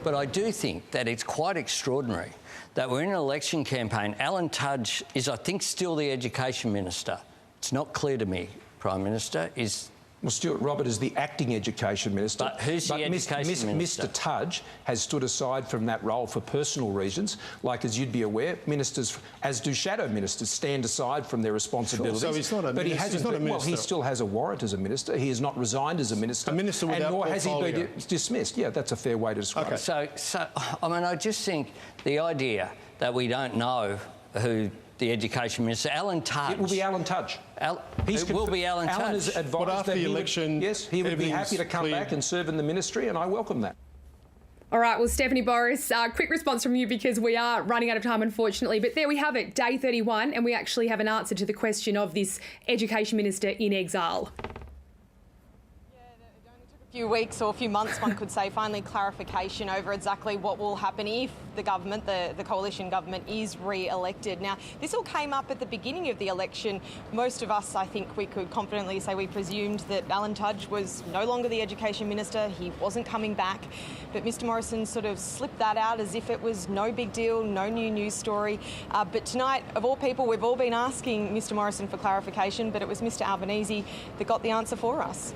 But I do think that it's quite extraordinary that we're in an election campaign. Alan Tudge is, I think, still the Education Minister. It's not clear to me, Prime Minister, is Well, Stuart Robert is the acting education minister. But who's the education minister? Mr Tudge has stood aside from that role for personal reasons. Like, as you'd be aware, ministers, as do shadow ministers, stand aside from their responsibilities. Sure, so he's not a but minister. He's not a minister. Well, he still has a warrant as a minister. He has not resigned as a minister. A minister without and nor has he portfolio. been dismissed. Yeah, that's a fair way to describe it. So, I mean, I just think the idea that we don't know who the education minister, Alan Tudge. It will be Alan Tudge. It will be Alan Tudge. Alan has advised after that the election, yes, he would be happy to come back and serve in the ministry, and I welcome that. All right, well, Stephanie Boris, quick response from you because we are running out of time, unfortunately. But there we have it, day 31, and we actually have an answer to the question of this education minister in exile. Few weeks or a few months, one could say, finally clarification over exactly what will happen if the government, the coalition government, is re-elected. Now, this all came up at the beginning of the election. Most of us, I think we could confidently say we presumed that Alan Tudge was no longer the education minister, he wasn't coming back, but Mr Morrison sort of slipped that out as if it was no big deal, no new news story. But tonight, of all people, we've all been asking Mr Morrison for clarification, but it was Mr Albanese that got the answer for us.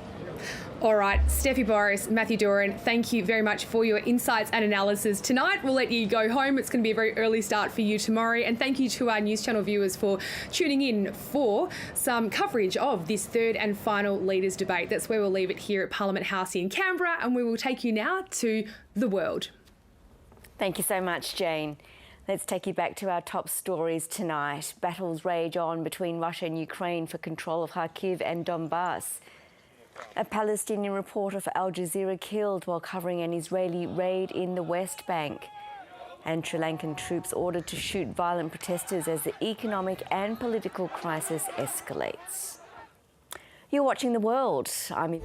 All right, Steffi Boris, Matthew Doran, thank you very much for your insights and analysis tonight. We'll let you go home. It's going to be a very early start for you tomorrow. And thank you to our News Channel viewers for tuning in for some coverage of this third and final Leaders Debate. That's where we'll leave it here at Parliament House in Canberra. And we will take you now to the world. Thank you so much, Jane. Let's take you back to our top stories tonight. Battles rage on between Russia and Ukraine for control of Kharkiv and Donbass. A Palestinian reporter for Al Jazeera killed while covering an Israeli raid in the West Bank. And Sri Lankan troops ordered to shoot violent protesters as the economic and political crisis escalates. You're watching The World. I'm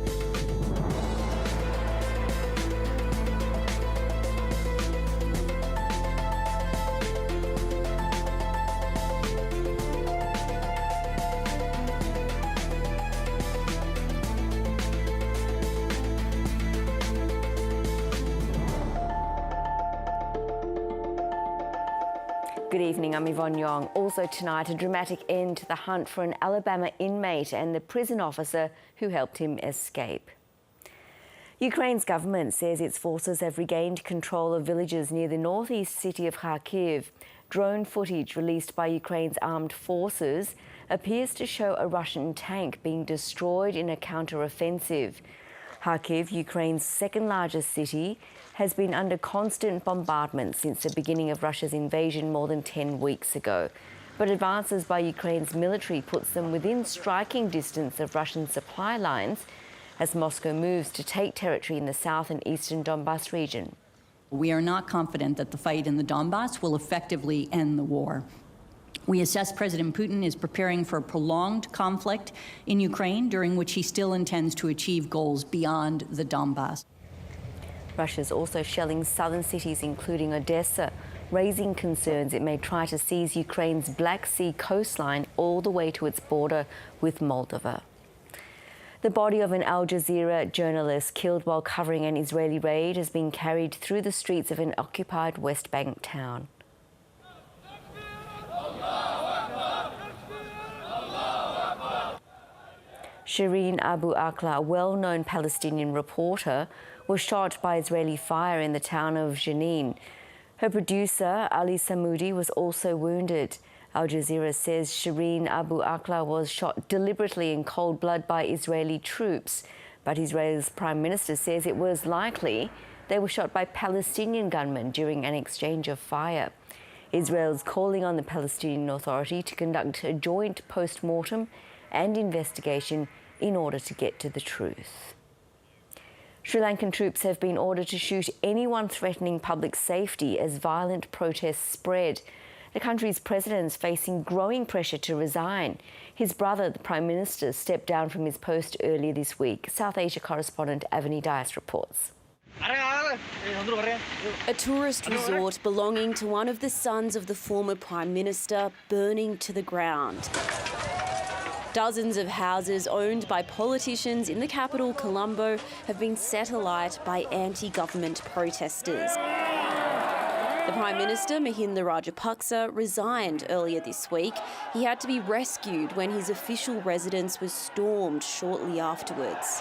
Good evening, I'm Yvonne Yong. Also tonight, a dramatic end to the hunt for an Alabama inmate and the prison officer who helped him escape. Ukraine's government says its forces have regained control of villages near the northeast city of Kharkiv. Drone footage released by Ukraine's armed forces appears to show a Russian tank being destroyed in a counter-offensive. Kharkiv, Ukraine's second largest city, has been under constant bombardment since the beginning of Russia's invasion more than 10 weeks ago. But advances by Ukraine's military puts them within striking distance of Russian supply lines as Moscow moves to take territory in the south and eastern Donbass region. We are not confident that the fight in the Donbass will effectively end the war. We assess President Putin is preparing for a prolonged conflict in Ukraine, during which he still intends to achieve goals beyond the Donbass. Russia's also shelling southern cities, including Odessa, raising concerns it may try to seize Ukraine's Black Sea coastline all the way to its border with Moldova. The body of an Al Jazeera journalist killed while covering an Israeli raid has been carried through the streets of an occupied West Bank town. Shireen Abu Akleh, a well-known Palestinian reporter, was shot by Israeli fire in the town of Jenin. Her producer, Ali Samoudi, was also wounded. Al Jazeera says Shireen Abu Akleh was shot deliberately in cold blood by Israeli troops, but Israel's Prime Minister says it was likely they were shot by Palestinian gunmen during an exchange of fire. Israel's calling on the Palestinian Authority to conduct a joint post-mortem and investigation in order to get to the truth. Sri Lankan troops have been ordered to shoot anyone threatening public safety as violent protests spread. The country's president is facing growing pressure to resign. His brother, the Prime Minister, stepped down from his post earlier this week. South Asia correspondent Avani Dias reports. A tourist resort belonging to one of the sons of the former Prime Minister burning to the ground. Dozens of houses owned by politicians in the capital, Colombo, have been set alight by anti-government protesters. The Prime Minister, Mahinda Rajapaksa, resigned earlier this week. He had to be rescued when his official residence was stormed shortly afterwards.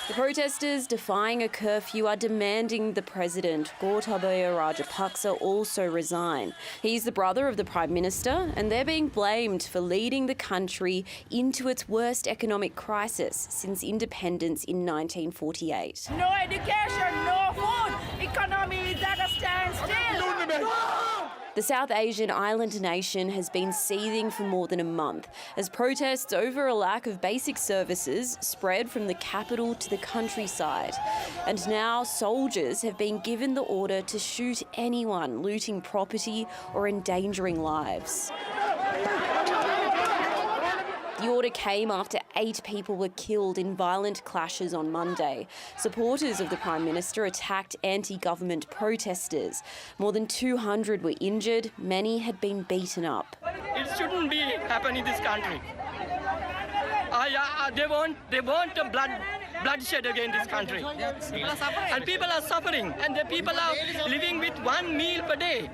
The protesters defying a curfew are demanding the President, Gotabaya Rajapaksa, also resign. He's the brother of the Prime Minister, and they're being blamed for leading the country into its worst economic crisis since independence in 1948. No education, no food, economy is at a standstill. The South Asian island nation has been seething for more than a month as protests over a lack of basic services spread from the capital to the countryside. And now soldiers have been given the order to shoot anyone looting property or endangering lives. The order came after 8 people were killed in violent clashes on Monday. Supporters of the Prime Minister attacked anti-government protesters. More than 200 were injured, many had been beaten up. It shouldn't be happening in this country. They want bloodshed again in this country. And people are suffering, and the people are living with 1 meal per day.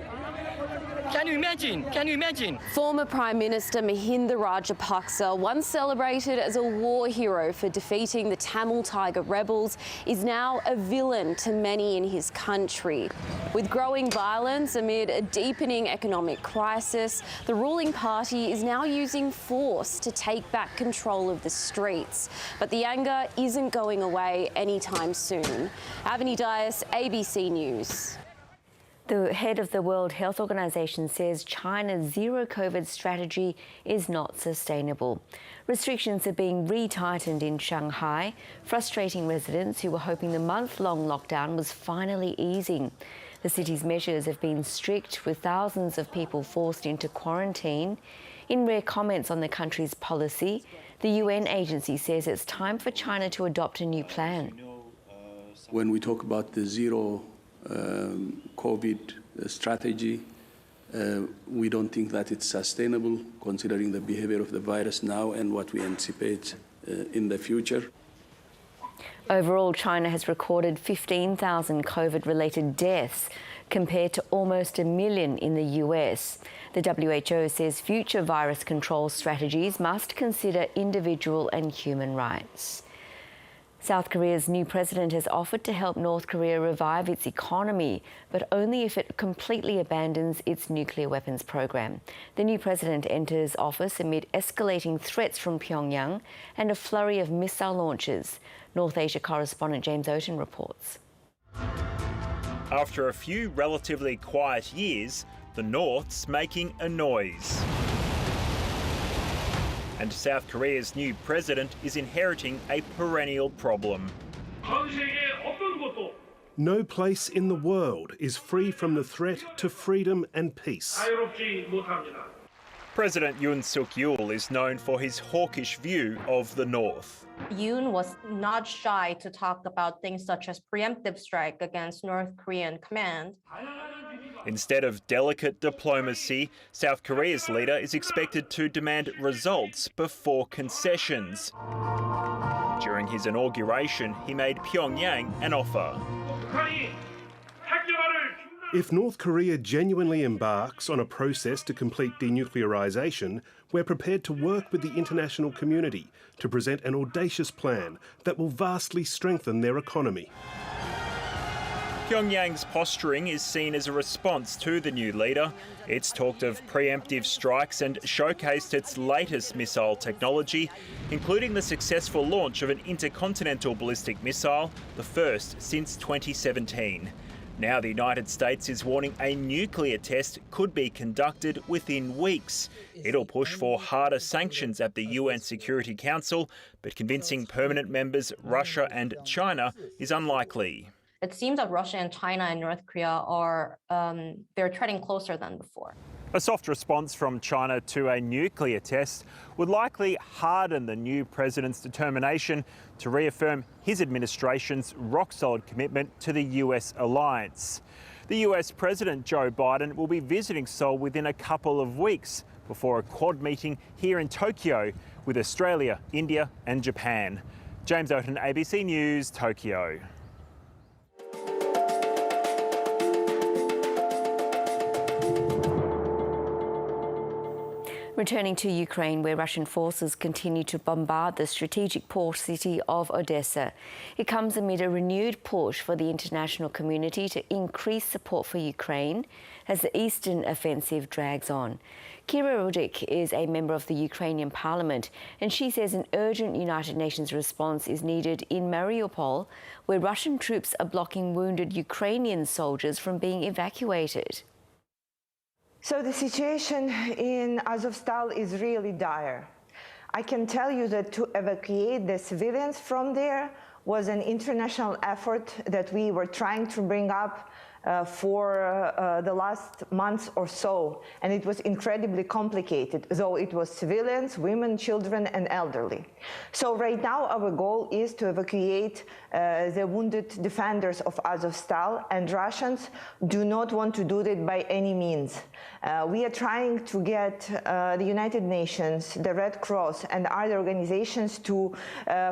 Can you imagine? Can you imagine? Former Prime Minister Mahinda Rajapaksa, once celebrated as a war hero for defeating the Tamil Tiger rebels, is now a villain to many in his country. With growing violence amid a deepening economic crisis, the ruling party is now using force to take back control of the streets. But the anger isn't going away anytime soon. Avani Dias, ABC News. The head of the World Health Organization says China's zero-COVID strategy is not sustainable. Restrictions are being re-tightened in Shanghai, frustrating residents who were hoping the month-long lockdown was finally easing. The city's measures have been strict, with thousands of people forced into quarantine. In rare comments on the country's policy, the UN agency says it's time for China to adopt a new plan. When we talk about the zero COVID strategy, we don't think that it's sustainable considering the behavior of the virus now and what we anticipate in the future. Overall, China has recorded 15,000 COVID-related deaths compared to almost 1 million in the US. The WHO says future virus control strategies must consider individual and human rights. South Korea's new president has offered to help North Korea revive its economy, but only if it completely abandons its nuclear weapons program. The new president enters office amid escalating threats from Pyongyang and a flurry of missile launches. North Asia correspondent James Oaten reports. After a few relatively quiet years, the North's making a noise. And South Korea's new president is inheriting a perennial problem. No place in the world is free from the threat to freedom and peace. President Yoon Suk-yeol is known for his hawkish view of the North. Yoon was not shy to talk about things such as preemptive strike against North Korean command. Instead of delicate diplomacy, South Korea's leader is expected to demand results before concessions. During his inauguration, he made Pyongyang an offer. If North Korea genuinely embarks on a process to complete denuclearisation, we're prepared to work with the international community to present an audacious plan that will vastly strengthen their economy. Pyongyang's posturing is seen as a response to the new leader. It's talked of preemptive strikes and showcased its latest missile technology, including the successful launch of an intercontinental ballistic missile, the first since 2017. Now the United States is warning a nuclear test could be conducted within weeks. It'll push for harder sanctions at the UN Security Council, but convincing permanent members Russia and China is unlikely. It seems that Russia and China and North Korea are they're treading closer than before. A soft response from China to a nuclear test would likely harden the new president's determination to reaffirm his administration's rock-solid commitment to the US alliance. The US President Joe Biden will be visiting Seoul within a couple of weeks before a Quad meeting here in Tokyo with Australia, India and Japan. James Oaten, ABC News, Tokyo. Returning to Ukraine, where Russian forces continue to bombard the strategic port city of Odessa. It comes amid a renewed push for the international community to increase support for Ukraine as the eastern offensive drags on. Kira Rudik is a member of the Ukrainian parliament, and she says an urgent United Nations response is needed in Mariupol, where Russian troops are blocking wounded Ukrainian soldiers from being evacuated. So the situation in Azovstal is really dire. I can tell you that to evacuate the civilians from there was an international effort that we were trying to bring up for the last months or so, and it was incredibly complicated, though it was civilians, women, children, and elderly. So right now our goal is to evacuate the wounded defenders of Azovstal, and Russians do not want to do that by any means. We are trying to get the United Nations, the Red Cross, and other organizations to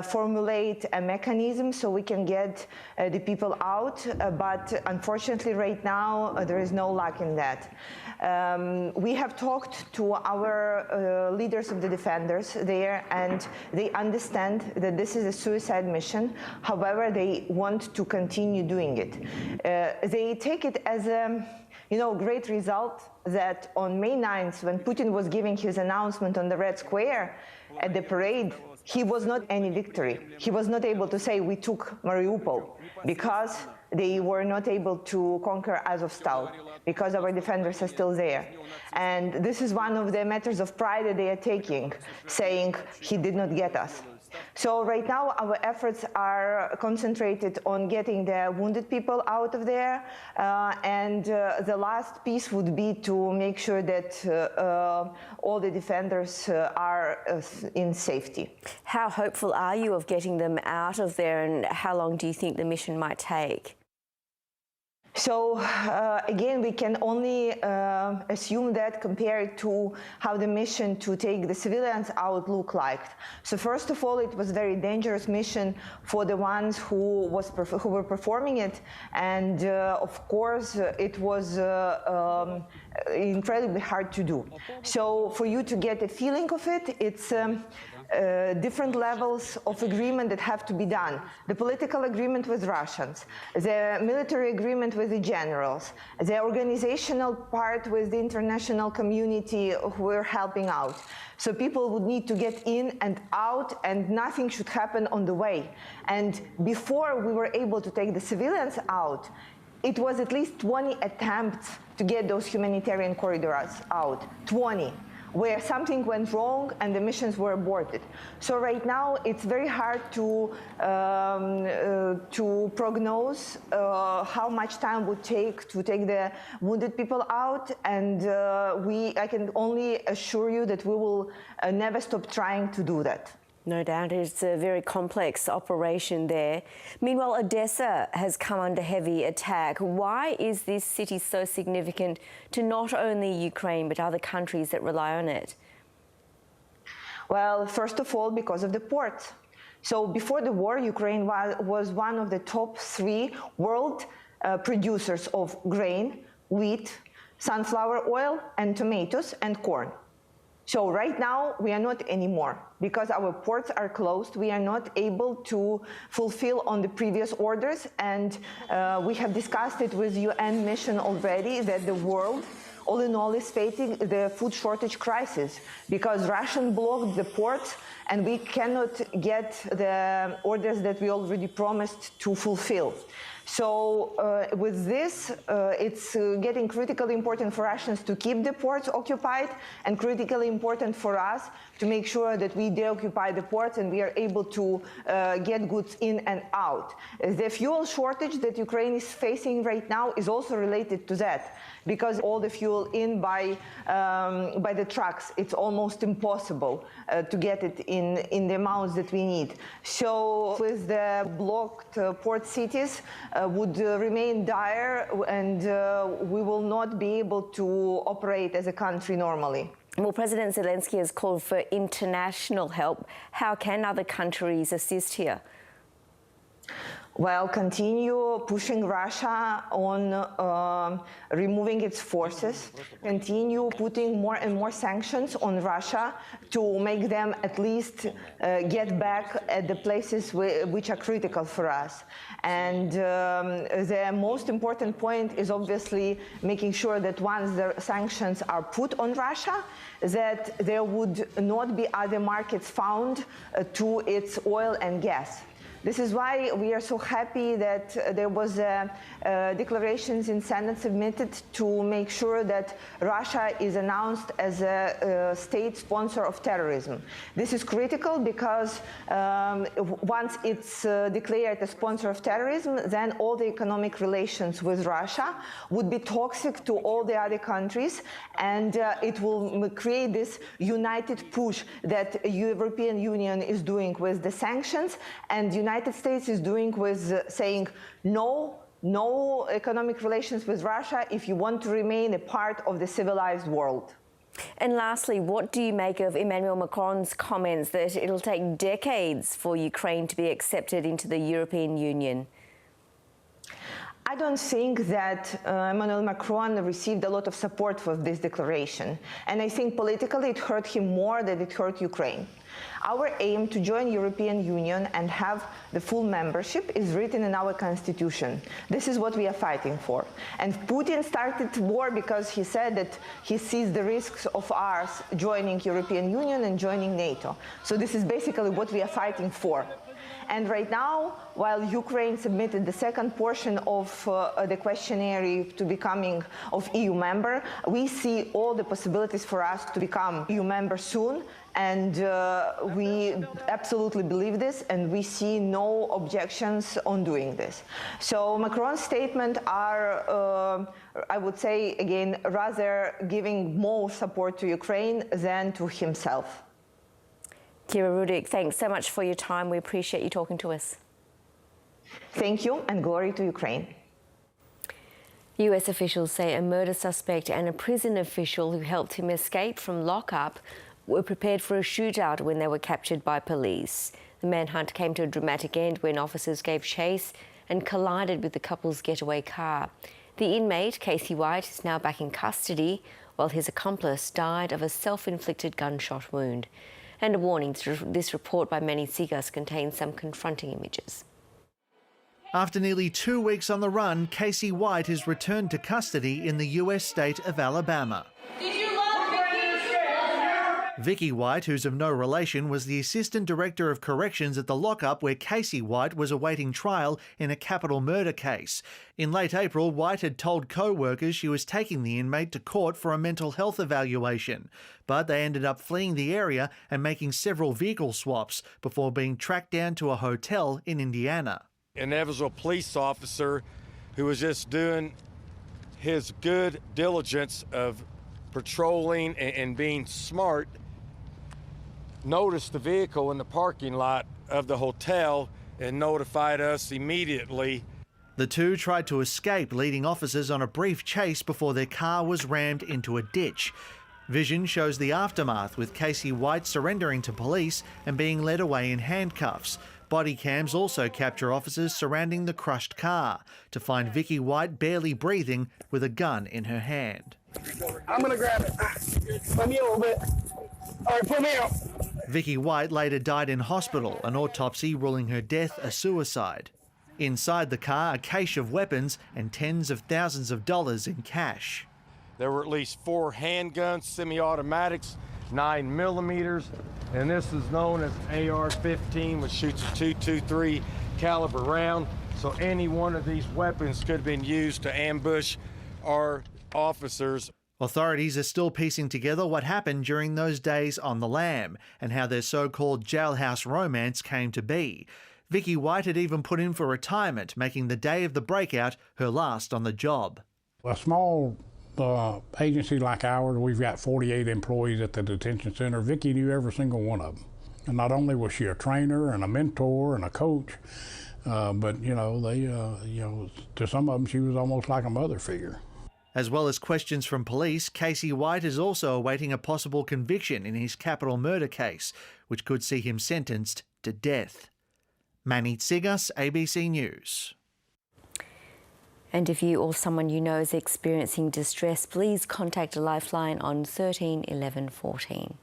formulate a mechanism so we can get the people out, but unfortunately right now there is no luck in that. We have talked to our leaders of the defenders there, and they understand that this is a suicide mission. However, they want to continue doing it. They take it as a great result that on May 9th, when Putin was giving his announcement on the Red Square at the parade, he was not any victory. He was not able to say we took Mariupol because they were not able to conquer Azovstal, because our defenders are still there. And this is one of the matters of pride that they are taking, saying he did not get us. So right now our efforts are concentrated on getting the wounded people out of there, and the last piece would be to make sure that all the defenders are in safety. How hopeful are you of getting them out of there, and how long do you think the mission might take? So again, we can only assume that compared to how the mission to take the civilians out looked like. So first of all, it was a very dangerous mission for the ones who were performing it, and of course it was incredibly hard to do. So for you to get a feeling of it, it's different levels of agreement that have to be done. The political agreement with Russians, the military agreement with the generals, the organizational part with the international community who are helping out. So people would need to get in and out, and nothing should happen on the way. And before we were able to take the civilians out, it was at least 20 attempts to get those humanitarian corridors out, 20. Where something went wrong and the missions were aborted. So right now it's very hard to prognose how much time would take to take the wounded people out, and I can only assure you that we will never stop trying to do that. No doubt, it's a very complex operation there. Meanwhile, Odessa has come under heavy attack. Why is this city so significant to not only Ukraine but other countries that rely on it? Well, first of all, because of the port. So before the war, Ukraine was one of the top 3 world producers of grain, wheat, sunflower oil, and tomatoes and corn. So right now we are not anymore, because our ports are closed. We are not able to fulfill on the previous orders, and we have discussed it with UN mission already that the world all in all is facing the food shortage crisis, because Russian blocked the ports and we cannot get the orders that we already promised to fulfill. So with this, it's getting critically important for Russians to keep the ports occupied, and critically important for us to make sure that we deoccupy the ports and we are able to get goods in and out. The fuel shortage that Ukraine is facing right now is also related to that, because all the fuel in by the trucks, it's almost impossible to get it in the amounts that we need. So with the blocked port cities, would remain dire, and we will not be able to operate as a country normally. Well, President Zelensky has called for international help. How can other countries assist here? while continue pushing Russia on removing its forces, continue putting more and more sanctions on Russia to make them at least get back at the places which are critical for us. And the most important point is obviously making sure that once the sanctions are put on Russia, that there would not be other markets found to its oil and gas. This is why we are so happy that there was declarations in Senate submitted to make sure that Russia is announced as a state sponsor of terrorism. This is critical because once it's declared a sponsor of terrorism, then all the economic relations with Russia would be toxic to all the other countries, and it will create this united push that the European Union is doing with the sanctions, and the United States is doing with saying no economic relations with Russia if you want to remain a part of the civilized world. And lastly, what do you make of Emmanuel Macron's comments that it'll take decades for Ukraine to be accepted into the European Union? I don't think that Emmanuel Macron received a lot of support for this declaration. And I think politically it hurt him more than it hurt Ukraine. Our aim to join European Union and have the full membership is written in our constitution. This is what we are fighting for. And Putin started war because he said that he sees the risks of ours joining European Union and joining NATO. So this is basically what we are fighting for. And right now, while Ukraine submitted the second portion of the questionnaire to becoming of EU member, we see all the possibilities for us to become EU member soon. And we absolutely believe this, and we see no objections on doing this. So Macron's statement are, I would say, again, rather giving more support to Ukraine than to himself. Kira Rudik, thanks so much for your time. We appreciate you talking to us. Thank you, and glory to Ukraine. US officials say a murder suspect and a prison official who helped him escape from lockup were prepared for a shootout when they were captured by police. The manhunt came to a dramatic end when officers gave chase and collided with the couple's getaway car. The inmate, Casey White, is now back in custody, while his accomplice died of a self-inflicted gunshot wound. And a warning, this report by Manny Sigas contains some confronting images. After nearly 2 weeks on the run, Casey White is returned to custody in the US state of Alabama. Did you love Vicky White, who's of no relation, was the Assistant Director of Corrections at the lockup where Casey White was awaiting trial in a capital murder case. In late April, White had told co-workers she was taking the inmate to court for a mental health evaluation, but they ended up fleeing the area and making several vehicle swaps before being tracked down to a hotel in Indiana. And there was a police officer who was just doing his good diligence of patrolling and being smart, noticed the vehicle in the parking lot of the hotel and notified us immediately. The two tried to escape, leading officers on a brief chase before their car was rammed into a ditch. Vision shows the aftermath, with Casey White surrendering to police and being led away in handcuffs. Body cams also capture officers surrounding the crushed car to find Vicky White barely breathing with a gun in her hand. I'm gonna grab it. Let me a little bit. All right, pull me out. Vicky White later died in hospital, an autopsy ruling her death a suicide. Inside the car, a cache of weapons and tens of thousands of dollars in cash. There were at least 4 handguns, semi-automatics, 9mm, and this is known as AR-15, which shoots a .223 caliber round. So any one of these weapons could have been used to ambush our officers. Authorities are still piecing together what happened during those days on the lam and how their so-called jailhouse romance came to be. Vicky White had even put in for retirement, making the day of the breakout her last on the job. A small agency like ours, we've got 48 employees at the detention center. Vicky knew every single one of them. And not only was she a trainer and a mentor and a coach, but to some of them she was almost like a mother figure. As well as questions from police, Casey White is also awaiting a possible conviction in his capital murder case, which could see him sentenced to death. Manny Tsigas, ABC News. And if you or someone you know is experiencing distress, please contact a lifeline on 13 11 14.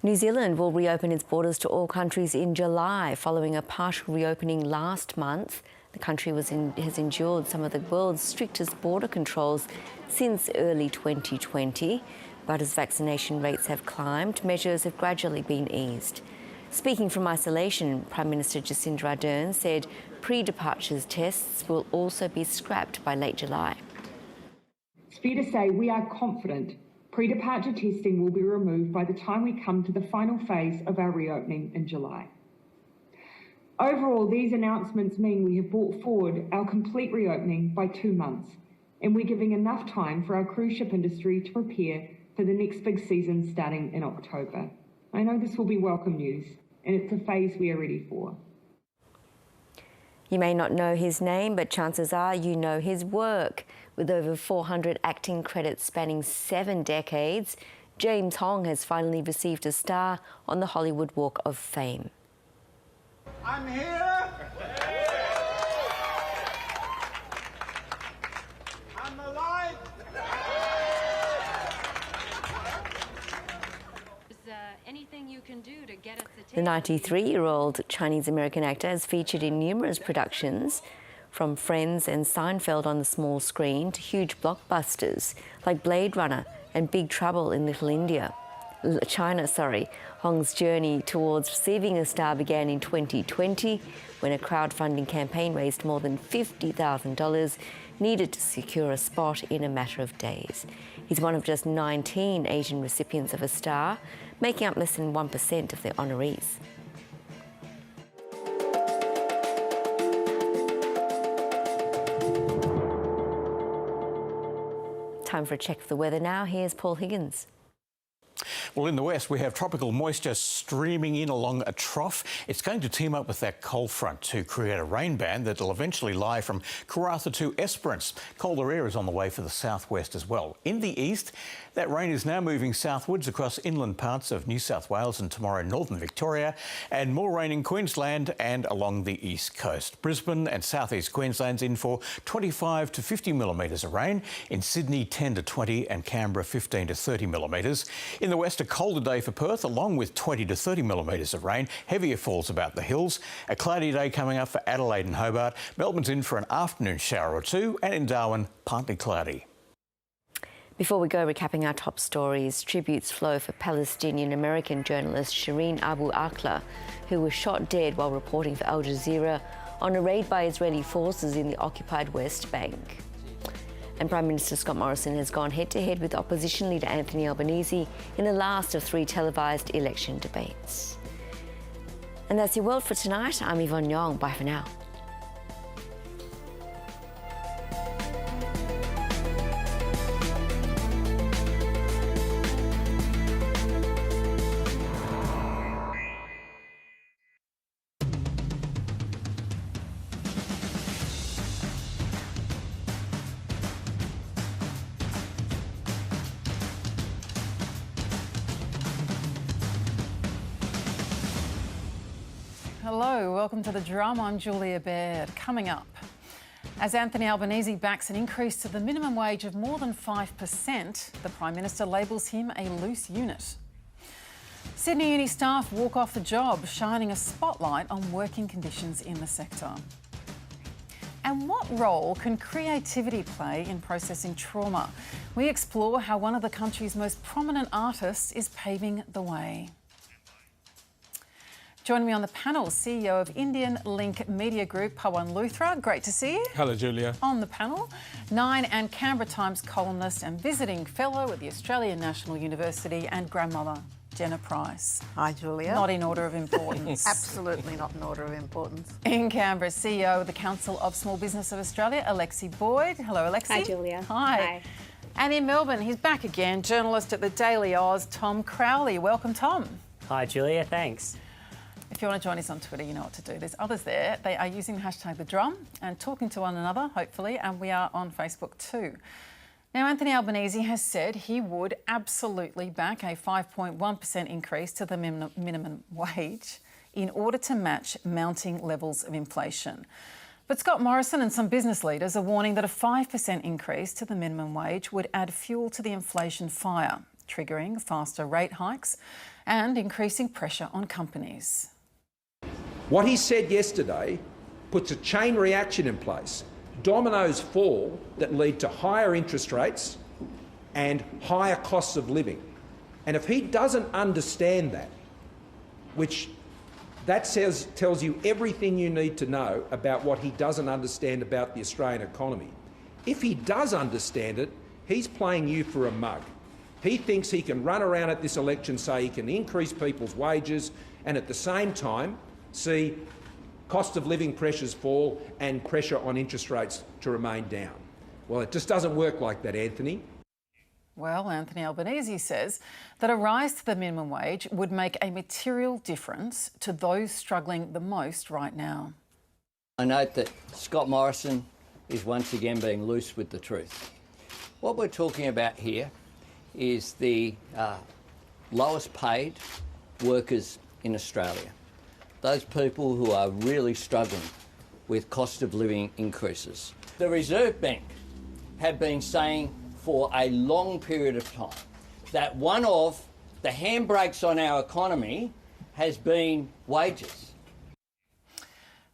New Zealand will reopen its borders to all countries in July following a partial reopening last month. The country has endured some of the world's strictest border controls since early 2020, but as vaccination rates have climbed, measures have gradually been eased. Speaking from isolation, Prime Minister Jacinda Ardern said pre-departure tests will also be scrapped by late July. It's fair to say we are confident pre-departure testing will be removed by the time we come to the final phase of our reopening in July. Overall, these announcements mean we have brought forward our complete reopening by 2 months, and we're giving enough time for our cruise ship industry to prepare for the next big season starting in October. I know this will be welcome news, and it's a phase we are ready for. You may not know his name, but chances are you know his work. With over 400 acting credits spanning 7 decades, James Hong has finally received a star on the Hollywood Walk of Fame. I'm here. I'm alive. Is anything you can do to get us The 93-year-old Chinese-American actor has featured in numerous productions, from Friends and Seinfeld on the small screen to huge blockbusters like Blade Runner and Big Trouble in China. Hong's journey towards receiving a star began in 2020 when a crowdfunding campaign raised more than $50,000 needed to secure a spot in a matter of days. He's one of just 19 Asian recipients of a star, making up less than 1% of the honorees. Time for a check of the weather now. Here's Paul Higgins. Well, in the west, we have tropical moisture streaming in along a trough. It's going to team up with that cold front to create a rain band that will eventually lie from Karratha to Esperance. Colder air is on the way for the southwest as well. In the east, that rain is now moving southwards across inland parts of New South Wales and tomorrow northern Victoria, and more rain in Queensland and along the east coast. Brisbane and southeast Queensland's in for 25 to 50 millimetres of rain. In Sydney, 10 to 20 and Canberra, 15 to 30 millimetres. In the west, a colder day for Perth, along with 20 to 30 millimetres of rain. Heavier falls about the hills. A cloudy day coming up for Adelaide and Hobart. Melbourne's in for an afternoon shower or two, and in Darwin, partly cloudy. Before we go, recapping our top stories, tributes flow for Palestinian-American journalist Shireen Abu Akleh, who was shot dead while reporting for Al Jazeera on a raid by Israeli forces in the occupied West Bank. And Prime Minister Scott Morrison has gone head-to-head with opposition leader Anthony Albanese in the last of 3 televised election debates. And that's your world for tonight. I'm Yvonne Yong. Bye for now. Hello, welcome to The Drum. I'm Julia Baird. Coming up, as Anthony Albanese backs an increase to the minimum wage of more than 5%, the Prime Minister labels him a loose unit. Sydney Uni staff walk off the job, shining a spotlight on working conditions in the sector. And what role can creativity play in processing trauma? We explore how one of the country's most prominent artists is paving the way. Joining me on the panel, CEO of Indian Link Media Group, Pawan Luthra. Great to see you. Hello, Julia. On the panel, Nine and Canberra Times columnist and visiting fellow at the Australian National University and grandmother, Jenna Price. Hi, Julia. Not in order of importance. Absolutely not in order of importance. In Canberra, CEO of the Council of Small Business of Australia, Alexi Boyd. Hello, Alexi. Hi, Julia. Hi. And in Melbourne, he's back again, journalist at the Daily Oz, Tom Crowley. Welcome, Tom. Hi, Julia. Thanks. If you want to join us on Twitter, you know what to do. There's others there. They are using the hashtag #TheDrum and talking to one another, hopefully, and we are on Facebook too. Now, Anthony Albanese has said he would absolutely back a 5.1% increase to the minimum wage in order to match mounting levels of inflation. But Scott Morrison and some business leaders are warning that a 5% increase to the minimum wage would add fuel to the inflation fire, triggering faster rate hikes and increasing pressure on companies. What he said yesterday puts a chain reaction in place. Dominoes fall that lead to higher interest rates and higher costs of living. And if he doesn't understand that, which that tells you everything you need to know about what he doesn't understand about the Australian economy. If he does understand it, he's playing you for a mug. He thinks he can run around at this election, say he can increase people's wages and at the same time see cost of living pressures fall and pressure on interest rates to remain down. Well, it just doesn't work like that, Anthony. Well, Anthony Albanese says that a rise to the minimum wage would make a material difference to those struggling the most right now. I note that Scott Morrison is once again being loose with the truth. What we're talking about here is the lowest paid workers in Australia. Those people who are really struggling with cost of living increases. The Reserve Bank have been saying for a long period of time that one of the handbrakes on our economy has been wages.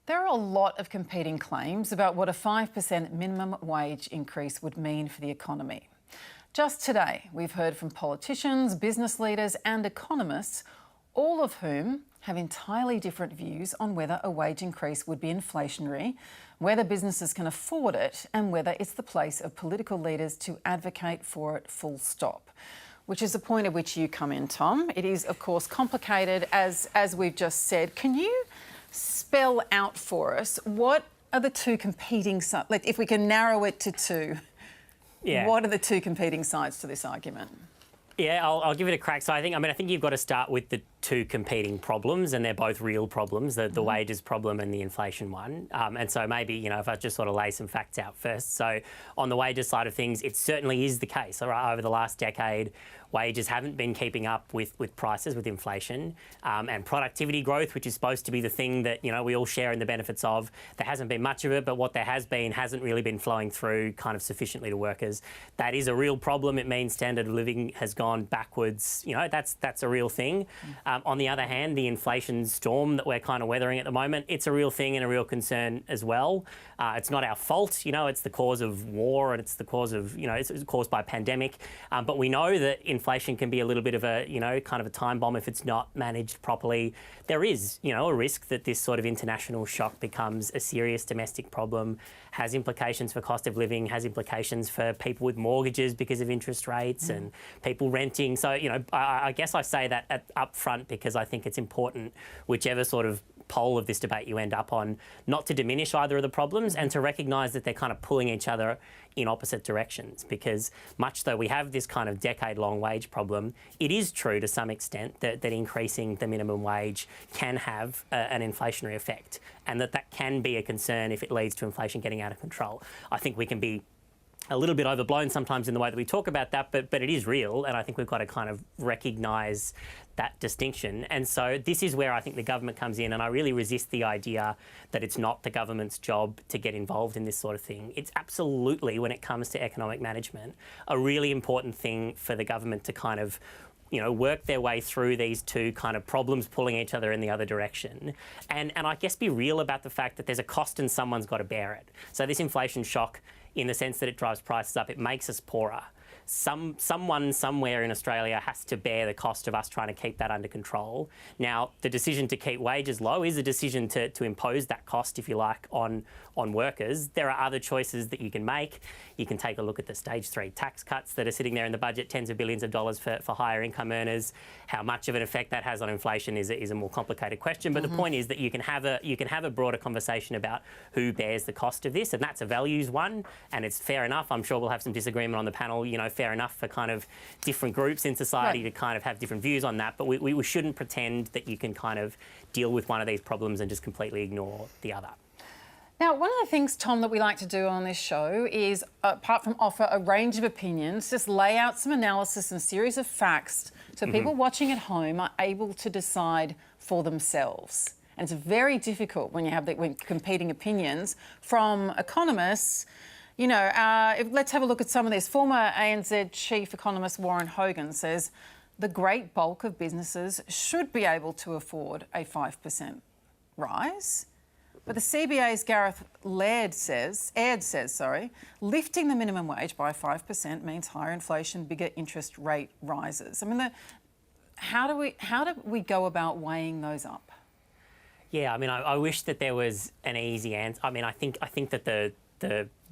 There are a lot of competing claims about what a 5% minimum wage increase would mean for the economy. Just today, we've heard from politicians, business leaders and economists, all of whom have entirely different views on whether a wage increase would be inflationary, whether businesses can afford it, and whether it's the place of political leaders to advocate for it full stop. Which is the point at which you come in, Tom. It is, of course, complicated, as we've just said. Can you spell out for us what are the two competing sides? Like, if we can narrow it to two, what are the two competing sides to this argument? Yeah, I'll give it a crack. So I think you've got to start with the two competing problems, and they're both real problems, the wages problem and the inflation one. And so maybe, if I just sort of lay some facts out first. So on the wages side of things, it certainly is the case. Over the last decade, wages haven't been keeping up with prices, with inflation, and productivity growth, which is supposed to be the thing that, we all share in the benefits of. There hasn't been much of it, but what there has been hasn't really been flowing through kind of sufficiently to workers. That is a real problem. It means standard of living has gone backwards. That's a real thing. On the other hand, the inflation storm that we're kind of weathering at the moment, it's a real thing and a real concern as well. It's not our fault, it's the cause of war and it's the cause of, it's caused by a pandemic. But we know that inflation can be a little bit of a, kind of a time bomb if it's not managed properly. There is, a risk that this sort of international shock becomes a serious domestic problem, has implications for cost of living, has implications for people with mortgages because of interest rates and people renting. So, I guess I say that up front because I think it's important, whichever sort of pole of this debate you end up on, not to diminish either of the problems and to recognise that they're kind of pulling each other in opposite directions. Because much though we have this kind of decade-long wage problem, it is true to some extent that increasing the minimum wage can have an inflationary effect, and that can be a concern if it leads to inflation getting out of control. I think we can be a little bit overblown sometimes in the way that we talk about that, but it is real, and I think we've got to kind of recognise that distinction. And so this is where I think the government comes in, and I really resist the idea that it's not the government's job to get involved in this sort of thing. It's absolutely, when it comes to economic management, a really important thing for the government to kind of work their way through these two kind of problems pulling each other in the other direction. And I guess be real about the fact that there's a cost and someone's got to bear it. So this inflation shock, in the sense that it drives prices up, it makes us poorer. Someone somewhere in Australia has to bear the cost of us trying to keep that under control. Now, the decision to keep wages low is a decision to impose that cost, if you like, on workers. There are other choices that you can make. You can take a look at the stage 3 tax cuts that are sitting there in the budget, tens of billions of dollars for higher income earners. How much of an effect that has on inflation is a more complicated question. But the point is that you can have a broader conversation about who bears the cost of this, and that's a values one, and it's fair enough. I'm sure we'll have some disagreement on the panel, fair enough for kind of different groups in society to kind of have different views on that, but we shouldn't pretend that you can kind of deal with one of these problems and just completely ignore the other. Now, one of the things, Tom, that we like to do on this show is, apart from offer a range of opinions, just lay out some analysis and a series of facts so people watching at home are able to decide for themselves. And it's very difficult when you have when competing opinions from economists. You know, let's have a look at some of this. Former ANZ Chief Economist Warren Hogan says the great bulk of businesses should be able to afford a 5% rise. But the CBA's Gareth Aird says, lifting the minimum wage by 5% means higher inflation, bigger interest rate rises. I mean, how do we go about weighing those up? Yeah, I mean, I wish that there was an easy answer. I mean, I think that the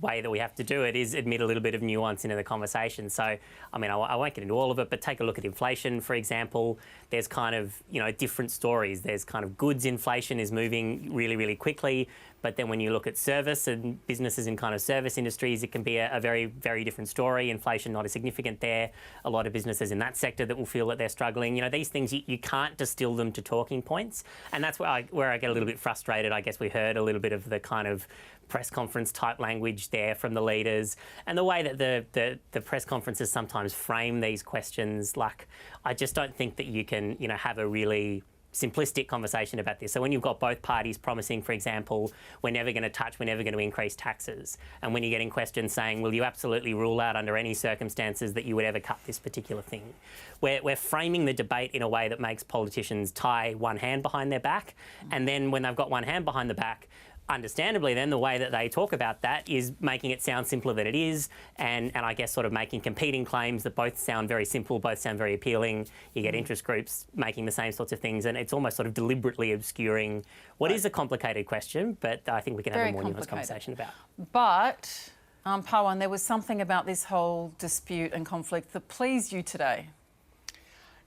way that we have to do it is admit a little bit of nuance into the conversation. So, I mean, I won't get into all of it, but take a look at inflation, for example. There's kind of, you know, different stories. There's kind of goods inflation is moving really, really quickly. But then when you look at service and businesses in kind of service industries, it can be a very, very different story. Inflation not as significant there. A lot of businesses in that sector that will feel that they're struggling. You know, these things, you can't distill them to talking points. And that's where I get a little bit frustrated. I guess we heard a little bit of the kind of press conference type language there from the leaders, and the way that the press conferences sometimes frame these questions. Like, I just don't think that you can, you know, have a really simplistic conversation about this. So when you've got both parties promising, for example, we're never going to increase taxes, and when you're getting questions saying, will you absolutely rule out under any circumstances that you would ever cut this particular thing? We're framing the debate in a way that makes politicians tie one hand behind their back, and then when they've got one hand behind the back, understandably, then the way that they talk about that is making it sound simpler than it is, and I guess sort of making competing claims that both sound very simple, both sound very appealing. You get interest groups making the same sorts of things, and it's almost sort of deliberately obscuring what is a complicated question, but I think we can have a more nuanced conversation about. But, Pawan, there was something about this whole dispute and conflict that pleased you today.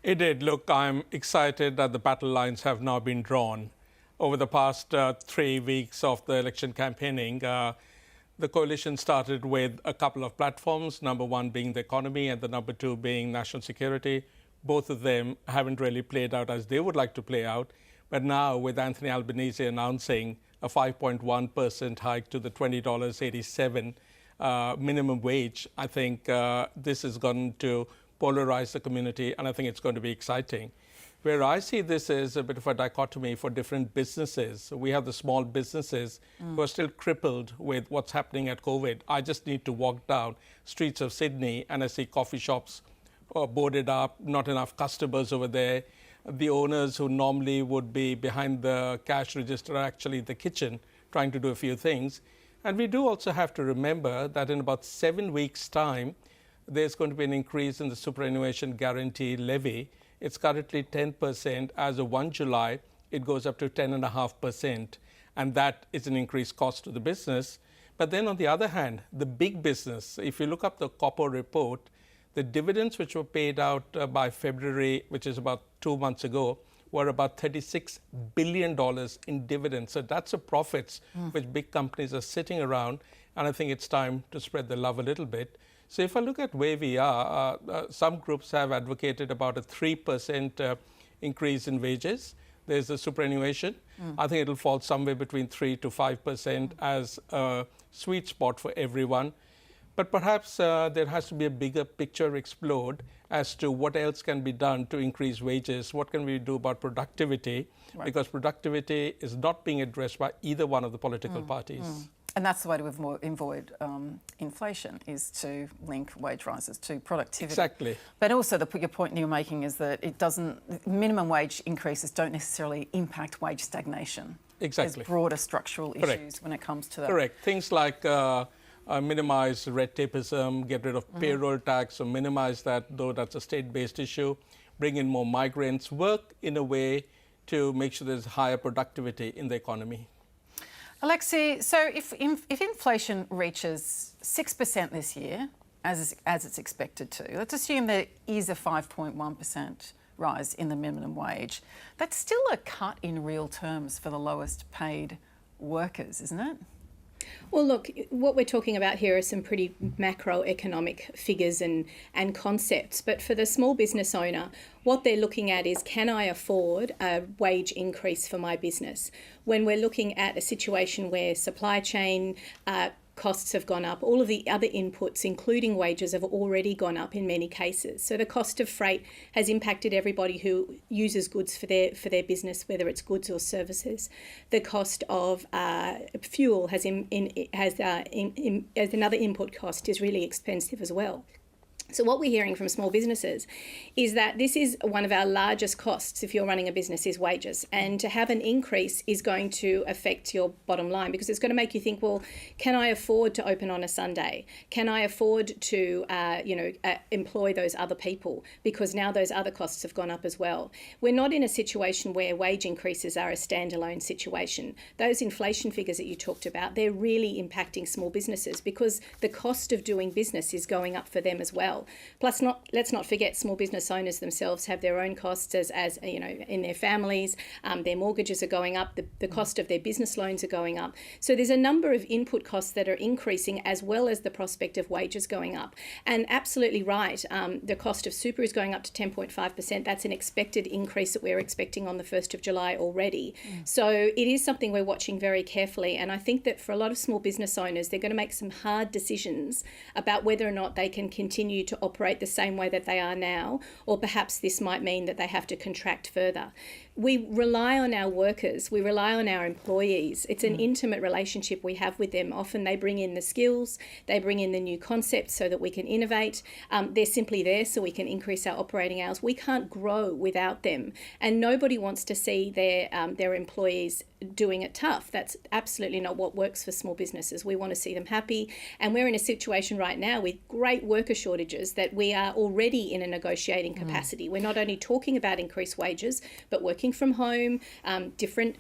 It did. Look, I'm excited that the battle lines have now been drawn. Over the past 3 weeks of the election campaigning, the coalition started with a couple of platforms, number one being the economy and the number two being national security. Both of them haven't really played out as they would like to play out. But now, with Anthony Albanese announcing a 5.1% hike to the $20.87 minimum wage, I think this is going to polarize the community, and I think it's going to be exciting. Where I see this is a bit of a dichotomy for different businesses. So we have the small businesses who are still crippled with what's happening at COVID. I just need to walk down streets of Sydney and I see coffee shops boarded up, not enough customers over there. The owners who normally would be behind the cash register are actually in the kitchen trying to do a few things. And we do also have to remember that in about 7 weeks' time, there's going to be an increase in the superannuation guarantee levy. It's currently 10%. As of 1 July, it goes up to 10.5%. And that is an increased cost to the business. But then on the other hand, the big business, if you look up the COPO report, the dividends which were paid out by February, which is about 2 months ago, were about $36 billion in dividends. So that's the profits which big companies are sitting around. And I think it's time to spread the love a little bit. So if I look at where we are, some groups have advocated about a 3% increase in wages. There's the superannuation. I think it'll fall somewhere between 3 to 5% as a sweet spot for everyone. But perhaps there has to be a bigger picture explored as to what else can be done to increase wages. What can we do about productivity? Right. Because productivity is not being addressed by either one of the political parties. And that's the way to avoid inflation, is to link wage rises to productivity. Exactly. But also your point you're making is that minimum wage increases don't necessarily impact wage stagnation. Exactly. There's broader structural issues when it comes to that. Correct. Things like minimize red tapeism, get rid of payroll tax, or minimize that, though that's a state-based issue, bring in more migrants, work in a way to make sure there's higher productivity in the economy. Alexei, so if inflation reaches 6% this year, as it's expected to, let's assume there is a 5.1% rise in the minimum wage. That's still a cut in real terms for the lowest paid workers, isn't it? Well, look, what we're talking about here are some pretty macroeconomic figures and concepts. But for the small business owner, what they're looking at is, can I afford a wage increase for my business? When we're looking at a situation where supply chain costs have gone up. All of the other inputs, including wages, have already gone up in many cases. So the cost of freight has impacted everybody who uses goods for their business, whether it's goods or services. The cost of fuel as another input cost is really expensive as well. So what we're hearing from small businesses is that this is one of our largest costs if you're running a business, is wages. And to have an increase is going to affect your bottom line, because it's going to make you think, well, can I afford to open on a Sunday? Can I afford to employ those other people? Because now those other costs have gone up as well. We're not in a situation where wage increases are a standalone situation. Those inflation figures that you talked about, they're really impacting small businesses because the cost of doing business is going up for them as well. Plus, let's not forget, small business owners themselves have their own costs as you know, in their families. Their mortgages are going up. The cost of their business loans are going up. So there's a number of input costs that are increasing, as well as the prospect of wages going up. And absolutely right, the cost of super is going up to 10.5%. That's an expected increase that we're expecting on the 1st of July already. So it is something we're watching very carefully. And I think that for a lot of small business owners, they're going to make some hard decisions about whether or not they can continue to operate the same way that they are now, or perhaps this might mean that they have to contract further. We rely on our workers, we rely on our employees. It's an intimate relationship we have with them. Often they bring in the skills, they bring in the new concepts so that we can innovate. They're simply there so we can increase our operating hours. We can't grow without them, and nobody wants to see their employees doing it tough. That's absolutely not what works for small businesses. We want to see them happy, and we're in a situation right now with great worker shortages that we are already in a negotiating capacity. We're not only talking about increased wages, but working from home, different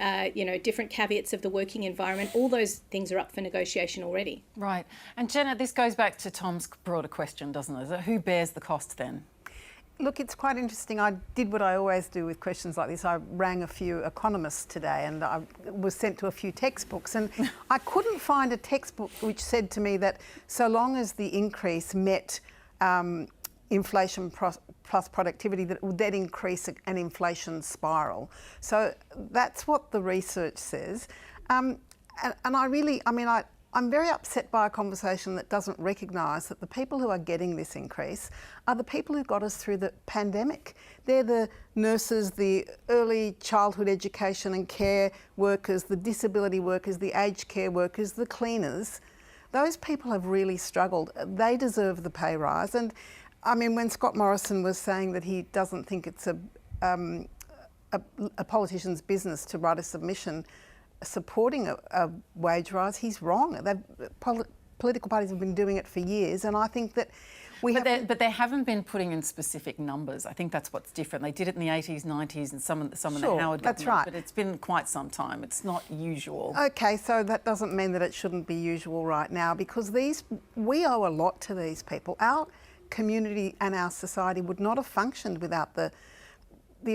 caveats of the working environment. All those things are up for negotiation already. Right. And Jenna, this goes back to Tom's broader question, doesn't it? Who bears the cost then? Look, it's quite interesting. I did what I always do with questions like this. I rang a few economists today and I was sent to a few textbooks, and I couldn't find a textbook which said to me that so long as the increase met inflation plus productivity, that it would then increase an inflation spiral. So that's what the research says. And I'm very upset by a conversation that doesn't recognise that the people who are getting this increase are the people who got us through the pandemic. They're the nurses, the early childhood education and care workers, the disability workers, the aged care workers, the cleaners. Those people have really struggled. They deserve the pay rise. And I mean, when Scott Morrison was saying that he doesn't think it's a politician's business to write a submission supporting a wage rise, he's wrong. Political parties have been doing it for years, and I think that but they haven't been putting in specific numbers. I think that's what's different. They did it in the 80s, 90s, and some in the Howard government. That's right. But it's been quite some time. It's not usual. Okay, so that doesn't mean that it shouldn't be usual right now, because we owe a lot to these people. Our community and our society would not have functioned without the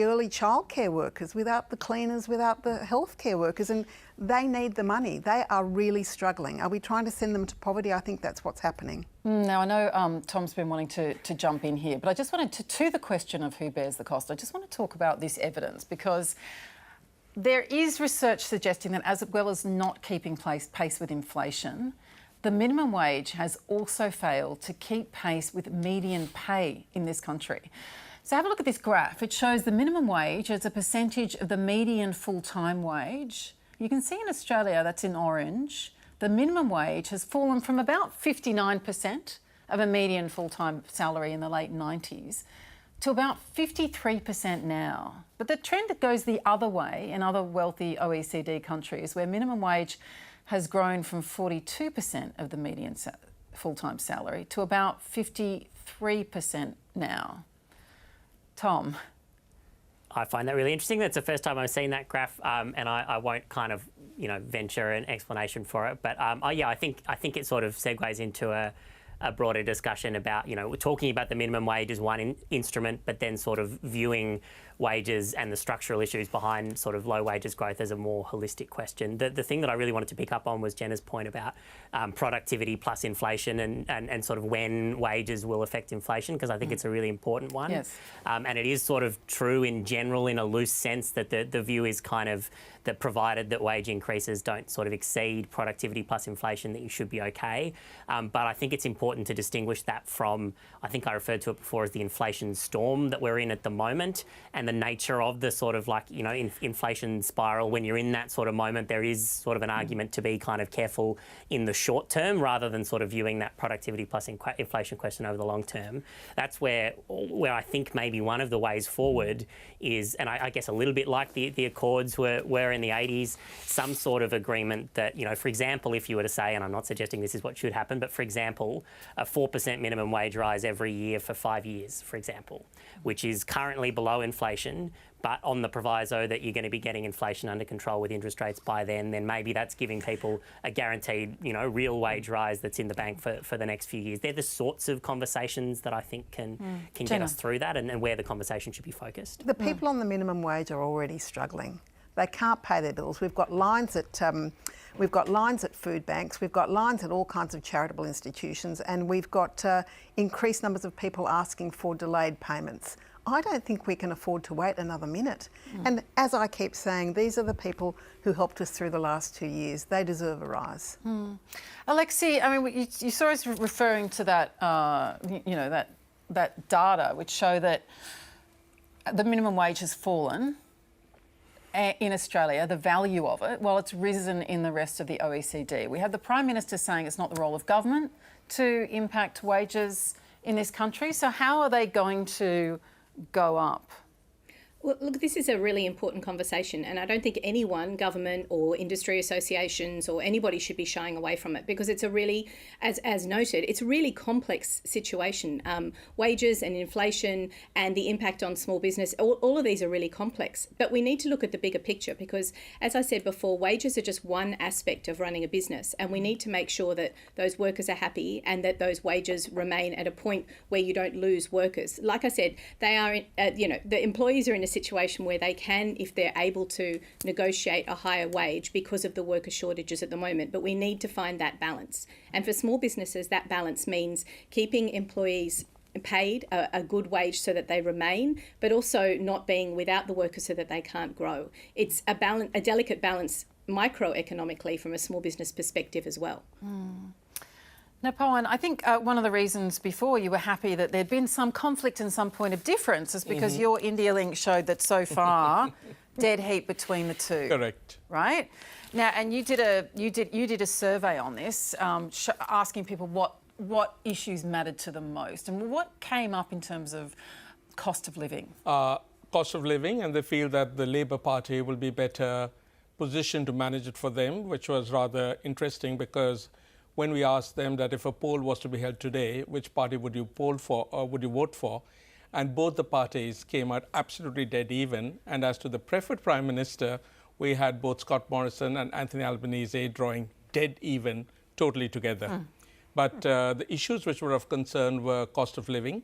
early childcare workers, without the cleaners, without the healthcare workers, and they need the money. They are really struggling. Are we trying to send them to poverty? I think that's what's happening. Now, I know Tom's been wanting to jump in here, but I just wanted to the question of who bears the cost, I just want to talk about this evidence, because there is research suggesting that as well as not keeping pace with inflation, the minimum wage has also failed to keep pace with median pay in this country. So have a look at this graph. It shows the minimum wage as a percentage of the median full-time wage. You can see in Australia, that's in orange, the minimum wage has fallen from about 59% of a median full-time salary in the late 90s to about 53% now. But the trend goes the other way in other wealthy OECD countries, where minimum wage has grown from 42% of the median full-time salary to about 53% now. Tom? I find that really interesting. That's the first time I've seen that graph, and I won't kind of, venture an explanation for it. But I think it sort of segues into a broader discussion about, talking about the minimum wage as one instrument, but then sort of viewing wages and the structural issues behind sort of low wages growth as a more holistic question. The thing that I really wanted to pick up on was Jenna's point about productivity plus inflation and sort of when wages will affect inflation, because I think it's a really important one. Yes. And it is sort of true in general, in a loose sense, that the view is kind of that provided that wage increases don't sort of exceed productivity plus inflation, that you should be okay. But I think it's important to distinguish that from, I think I referred to it before as the inflation storm that we're in at the moment, and the nature of the sort of like, you know, inflation spiral. When you're in that sort of moment, there is sort of an argument to be kind of careful in the short term rather than sort of viewing that productivity plus inflation question over the long term. That's where I think maybe one of the ways forward is, and I guess a little bit like the Accords were in the 80s, some sort of agreement that, you know, for example, if you were to say, and I'm not suggesting this is what should happen, but for example, a 4% minimum wage rise every year for 5 years, for example, which is currently below inflation, but on the proviso that you're going to be getting inflation under control with interest rates by then maybe that's giving people a guaranteed, you know, real wage rise that's in the bank for the next few years. They're the sorts of conversations that I think can get us through that, and where the conversation should be focused. The people on the minimum wage are already struggling. They can't pay their bills. We've got lines at food banks, we've got lines at all kinds of charitable institutions, and we've got increased numbers of people asking for delayed payments. I don't think we can afford to wait another minute. And as I keep saying, these are the people who helped us through the last 2 years. They deserve a rise. Alexi, I mean, you saw us referring to that, you know, that data which show that the minimum wage has fallen in Australia, the value of it, while it's risen in the rest of the OECD. We have the Prime Minister saying it's not the role of government to impact wages in this country. So how are they going to go up? Well, look, this is a really important conversation, and I don't think anyone, government or industry associations or anybody, should be shying away from it, because it's a really, as noted, it's a really complex situation. Wages and inflation and the impact on small business, all of these are really complex. But we need to look at the bigger picture, because, as I said before, wages are just one aspect of running a business, and we need to make sure that those workers are happy and that those wages remain at a point where you don't lose workers. Like I said, they are, you know, the employees are in a situation where they can, if they're able to, negotiate a higher wage because of the worker shortages at the moment. But we need to find that balance. And for small businesses, that balance means keeping employees paid a good wage so that they remain, but also not being without the workers so that they can't grow. It's a delicate balance microeconomically from a small business perspective as well. Now, Pawan, I think one of the reasons before you were happy that there'd been some conflict and some point of difference is because your India link showed that so far, dead heat between the two. Correct. Right? Now, and you did a survey on this, asking people what issues mattered to them most, and what came up in terms of cost of living. Cost of living, and they feel that the Labour Party will be better positioned to manage it for them, which was rather interesting, because when we asked them that if a poll was to be held today, which party would you poll for or would you vote for? And both the parties came out absolutely dead even. And as to the preferred Prime Minister, we had both Scott Morrison and Anthony Albanese drawing dead even, totally together. But the issues which were of concern were cost of living,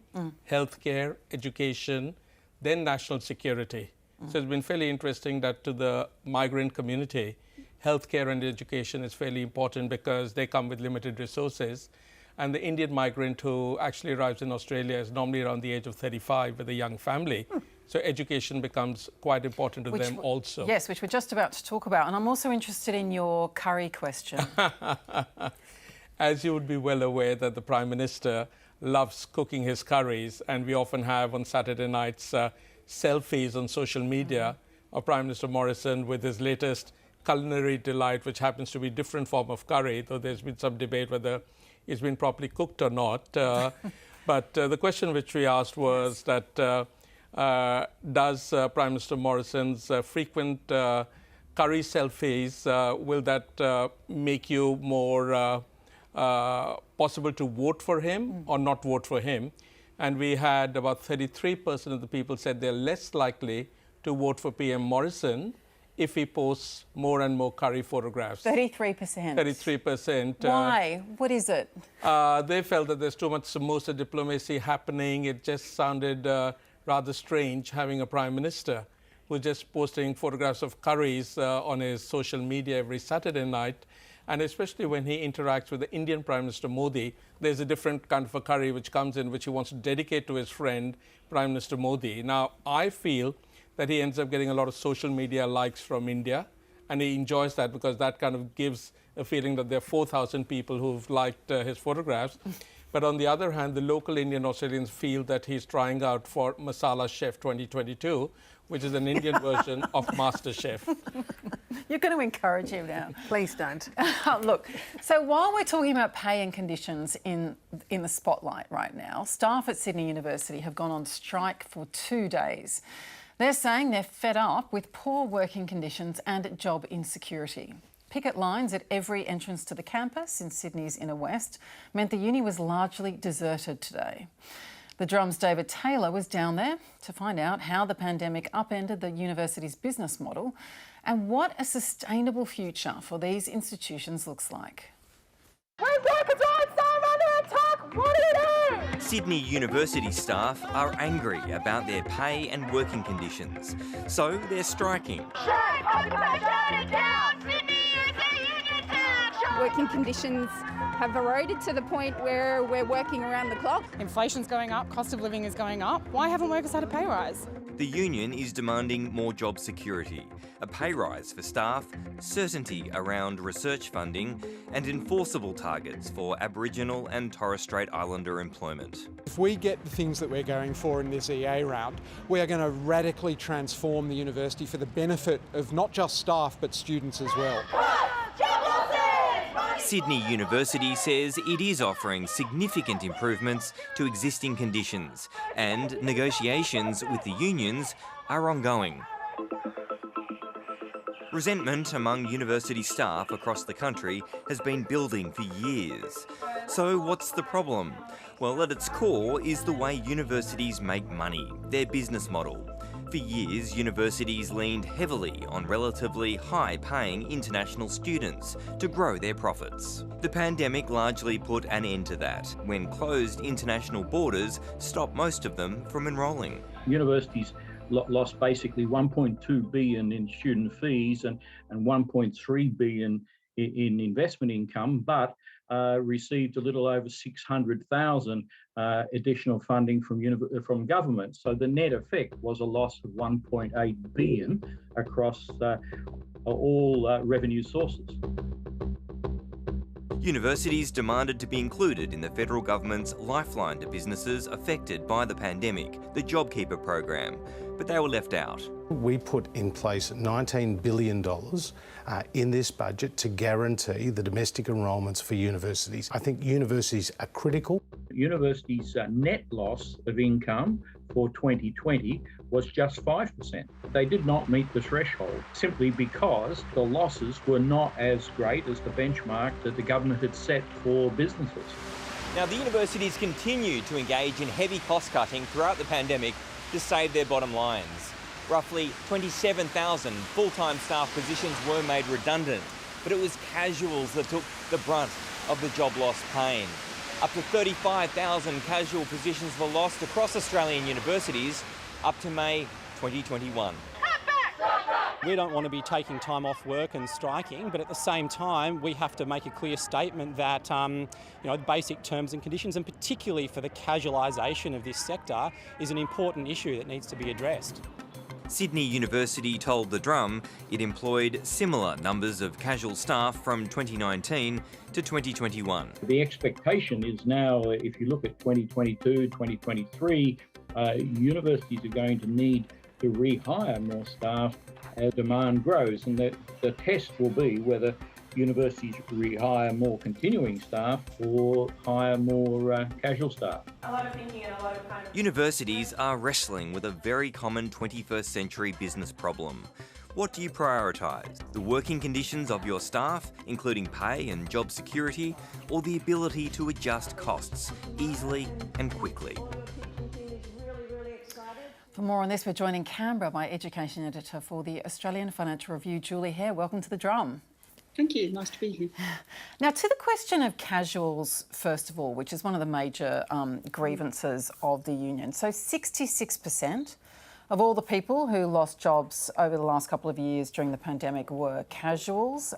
healthcare, education, then national security. So it's been fairly interesting that to the migrant community, healthcare and education is fairly important because they come with limited resources. And the Indian migrant who actually arrives in Australia is normally around the age of 35 with a young family. So education becomes quite important to them also. Yes, which we're just about to talk about. And I'm also interested in your curry question. As you would be well aware that the Prime Minister loves cooking his curries, and we often have on Saturday nights selfies on social media of Prime Minister Morrison with his latest culinary delight, which happens to be a different form of curry, though there's been some debate whether it's been properly cooked or not. But the question which we asked was that does Prime Minister Morrison's frequent curry selfies, will that make you more possible to vote for him or not vote for him? And we had about 33% of the people said they're less likely to vote for PM Morrison if he posts more and more curry photographs. 33%? 33%. Why? What is it? They felt that there's too much samosa diplomacy happening. It just sounded rather strange having a Prime Minister who's just posting photographs of curries on his social media every Saturday night. And especially when he interacts with the Indian Prime Minister Modi, there's a different kind of a curry which comes in, which he wants to dedicate to his friend, Prime Minister Modi. Now, I feel that he ends up getting a lot of social media likes from India, and he enjoys that because that kind of gives a feeling that there are 4,000 people who've liked his photographs. But on the other hand, the local Indian Australians feel that he's trying out for Masala Chef 2022, which is an Indian version of Master Chef. You're going to encourage him now. Please don't. Look, so while we're talking about pay and conditions in the spotlight right now, staff at Sydney University have gone on strike for 2 days. They're saying they're fed up with poor working conditions and job insecurity. Picket lines at every entrance to the campus in Sydney's inner west meant the uni was largely deserted today. The Drum's David Taylor was down there to find out how the pandemic upended the university's business model and what a sustainable future for these institutions looks like. Sydney University staff are angry about their pay and working conditions, so they're striking. Working conditions have eroded to the point where we're working around the clock. Inflation's going up, cost of living is going up. Why haven't workers had a pay rise? The union is demanding more job security, a pay rise for staff, certainty around research funding, and enforceable targets for Aboriginal and Torres Strait Islander employment. If we get the things that we're going for in this EA round, we are going to radically transform the university for the benefit of not just staff but students as well. Sydney University says it is offering significant improvements to existing conditions, and negotiations with the unions are ongoing. Resentment among university staff across the country has been building for years. So what's the problem? Well, at its core is the way universities make money, their business model. For years, universities leaned heavily on relatively high-paying international students to grow their profits. The pandemic largely put an end to that, when closed international borders stopped most of them from enrolling. Universities lost basically $1.2 billion in student fees and $1.3 billion in investment income, but received a little over $600,000 additional funding from government. So the net effect was a loss of $1.8 billion across all revenue sources. Universities demanded to be included in the federal government's lifeline to businesses affected by the pandemic, the JobKeeper program, but they were left out. We put in place $19 billion in this budget to guarantee the domestic enrolments for universities. I think universities are critical. Universities' net loss of income for 2020 was just 5%. They did not meet the threshold simply because the losses were not as great as the benchmark that the government had set for businesses. Now, the universities continued to engage in heavy cost cutting throughout the pandemic to save their bottom lines. Roughly 27,000 full-time staff positions were made redundant, but it was casuals that took the brunt of the job loss pain. Up to 35,000 casual positions were lost across Australian universities up to May 2021. We don't want to be taking time off work and striking, but at the same time, we have to make a clear statement that basic terms and conditions, and particularly for the casualisation of this sector, is an important issue that needs to be addressed. Sydney University told The Drum it employed similar numbers of casual staff from 2019 to 2021. The expectation is now, if you look at 2022, 2023, universities are going to need to rehire more staff as demand grows, and the test will be whether universities rehire more continuing staff or hire more casual staff. A lot of thinking and a lot of kind of... Universities are wrestling with a very common 21st century business problem. What do you prioritise? The working conditions of your staff, including pay and job security, or the ability to adjust costs easily and quickly? For more on this, we're joined in Canberra by Education Editor for the Australian Financial Review, Julie Hare. Welcome to The Drum. Thank you. Nice to be here. Now, to the question of casuals, first of all, which is one of the major grievances of the union. So 66% of all the people who lost jobs over the last couple of years during the pandemic were casuals.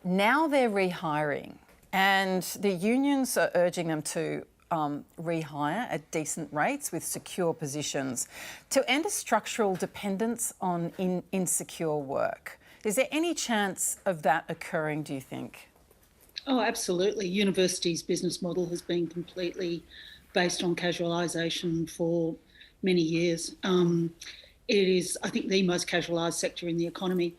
Now they're rehiring, and the unions are urging them to rehire at decent rates with secure positions to end a structural dependence on insecure work. Is there any chance of that occurring, do you think? Oh, absolutely. University's business model has been completely based on casualisation for many years. It is, I think, the most casualised sector in the economy.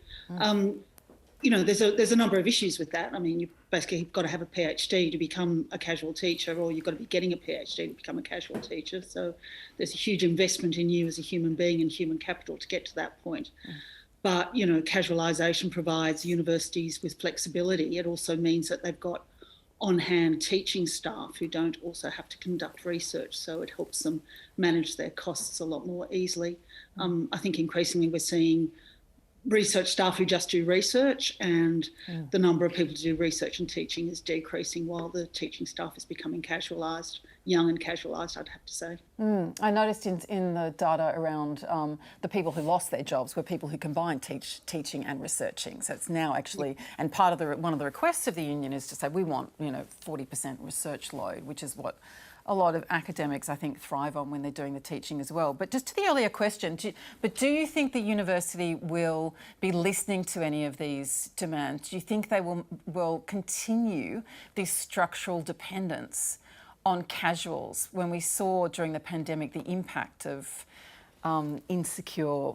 You know, there's a number of issues with that. I mean, you basically got to have a PhD to become a casual teacher, or you've got to be getting a PhD to become a casual teacher. So there's a huge investment in you as a human being and human capital to get to that point. But, you know, casualisation provides universities with flexibility. It also means that they've got on-hand teaching staff who don't also have to conduct research, so it helps them manage their costs a lot more easily. I think increasingly we're seeing research staff who just do research, and the number of people to do research and teaching is decreasing while the teaching staff is becoming casualised, young and casualised, I'd have to say. I noticed in the data around the people who lost their jobs were people who combined teaching and researching. So it's now actually, and part of one of the requests of the union is to say we want 40% research load, which is what a lot of academics, I think, thrive on when they're doing the teaching as well. But just to the earlier question, do you think the university will be listening to any of these demands? Do you think they will continue this structural dependence on casuals when we saw during the pandemic the impact of insecure,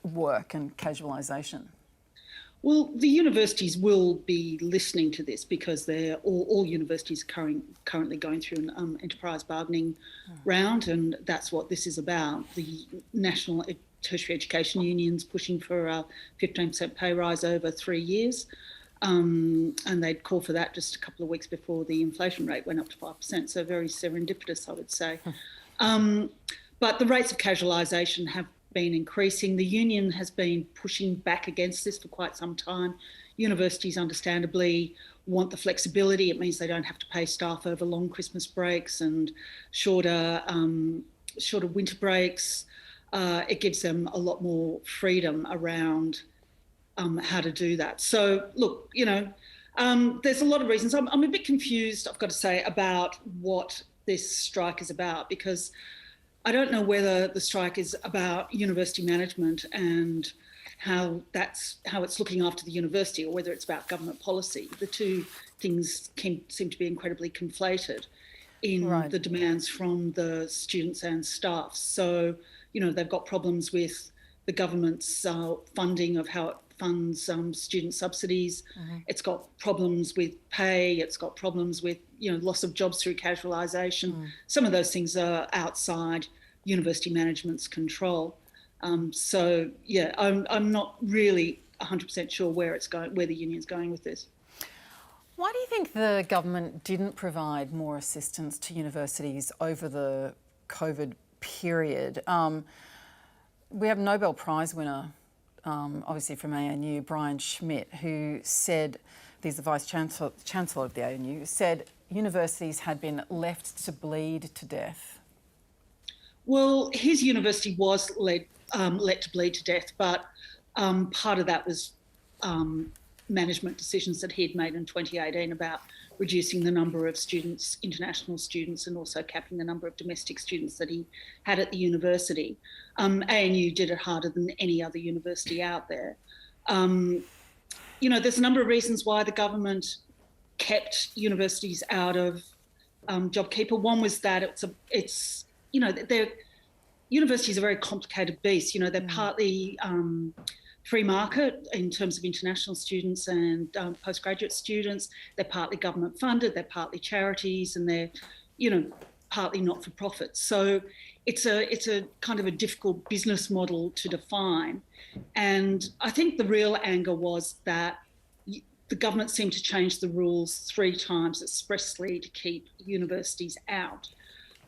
work and casualisation? Well, the universities will be listening to this because they're all universities currently going through an enterprise bargaining round, and that's what this is about. The National Tertiary Education Union's pushing for a 15% pay rise over 3 years, and they'd call for that just a couple of weeks before the inflation rate went up to 5%, so very serendipitous, I would say. But the rates of casualisation have been increasing. The union has been pushing back against this for quite some time. Universities understandably want the flexibility. It means they don't have to pay staff over long Christmas breaks and shorter winter breaks. It gives them a lot more freedom around how to do that. So look, there's a lot of reasons. I'm a bit confused, I've got to say, about what this strike is about, because I don't know whether the strike is about university management and how it's looking after the university, or whether it's about government policy. The two things seem to be incredibly conflated in the demands from the students and staff. So, they've got problems with the government's funding of how it funds student subsidies. It's got problems with pay. It's got problems with loss of jobs through casualisation. Some of those things are outside university management's control. So yeah, I'm not really 100% sure where the union's going with this. Why do you think the government didn't provide more assistance to universities over the COVID period? We have Nobel Prize winner, obviously from ANU, Brian Schmidt, who said, he's the Vice-Chancellor of the ANU, said universities had been left to bleed to death. Well, his university was let to bleed to death, but part of that was management decisions that he'd made in 2018 about reducing the number of students, international students, and also capping the number of domestic students that he had at the university. ANU did it harder than any other university out there. There's a number of reasons why the government kept universities out of JobKeeper. One was that universities are a very complicated beast. They're partly free market in terms of international students and postgraduate students. They're partly government funded, they're partly charities, and they're, partly not-for-profit. So it's a kind of a difficult business model to define. And I think the real anger was that the government seemed to change the rules 3 times expressly to keep universities out.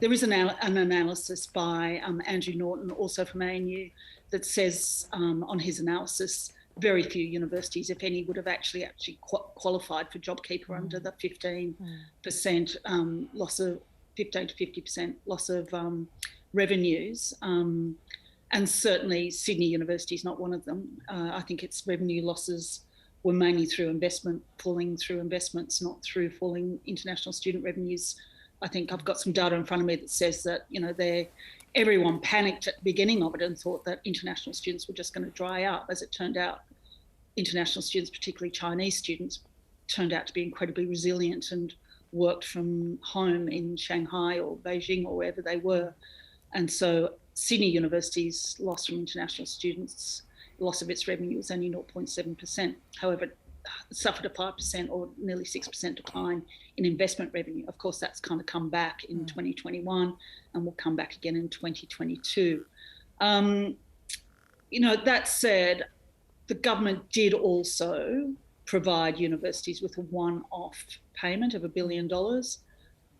There is an analysis by Andrew Norton, also from ANU, that says on his analysis very few universities, if any, would have actually qualified for JobKeeper under the 15% loss of 15 to 50% loss of revenues. And certainly Sydney University is not one of them. I think its revenue losses were mainly through falling through investments, not through falling international student revenues. I think I've got some data in front of me that says that, everyone panicked at the beginning of it and thought that international students were just going to dry up. As it turned out, international students, particularly Chinese students, turned out to be incredibly resilient and worked from home in Shanghai or Beijing or wherever they were. And so Sydney University's loss from international students, loss of its revenue was only 0.7%. However, it suffered a 5% or nearly 6% decline in investment revenue. Of course, that's kind of come back in 2021 and will come back again in 2022. That said, the government did also provide universities with a one-off payment of $1 billion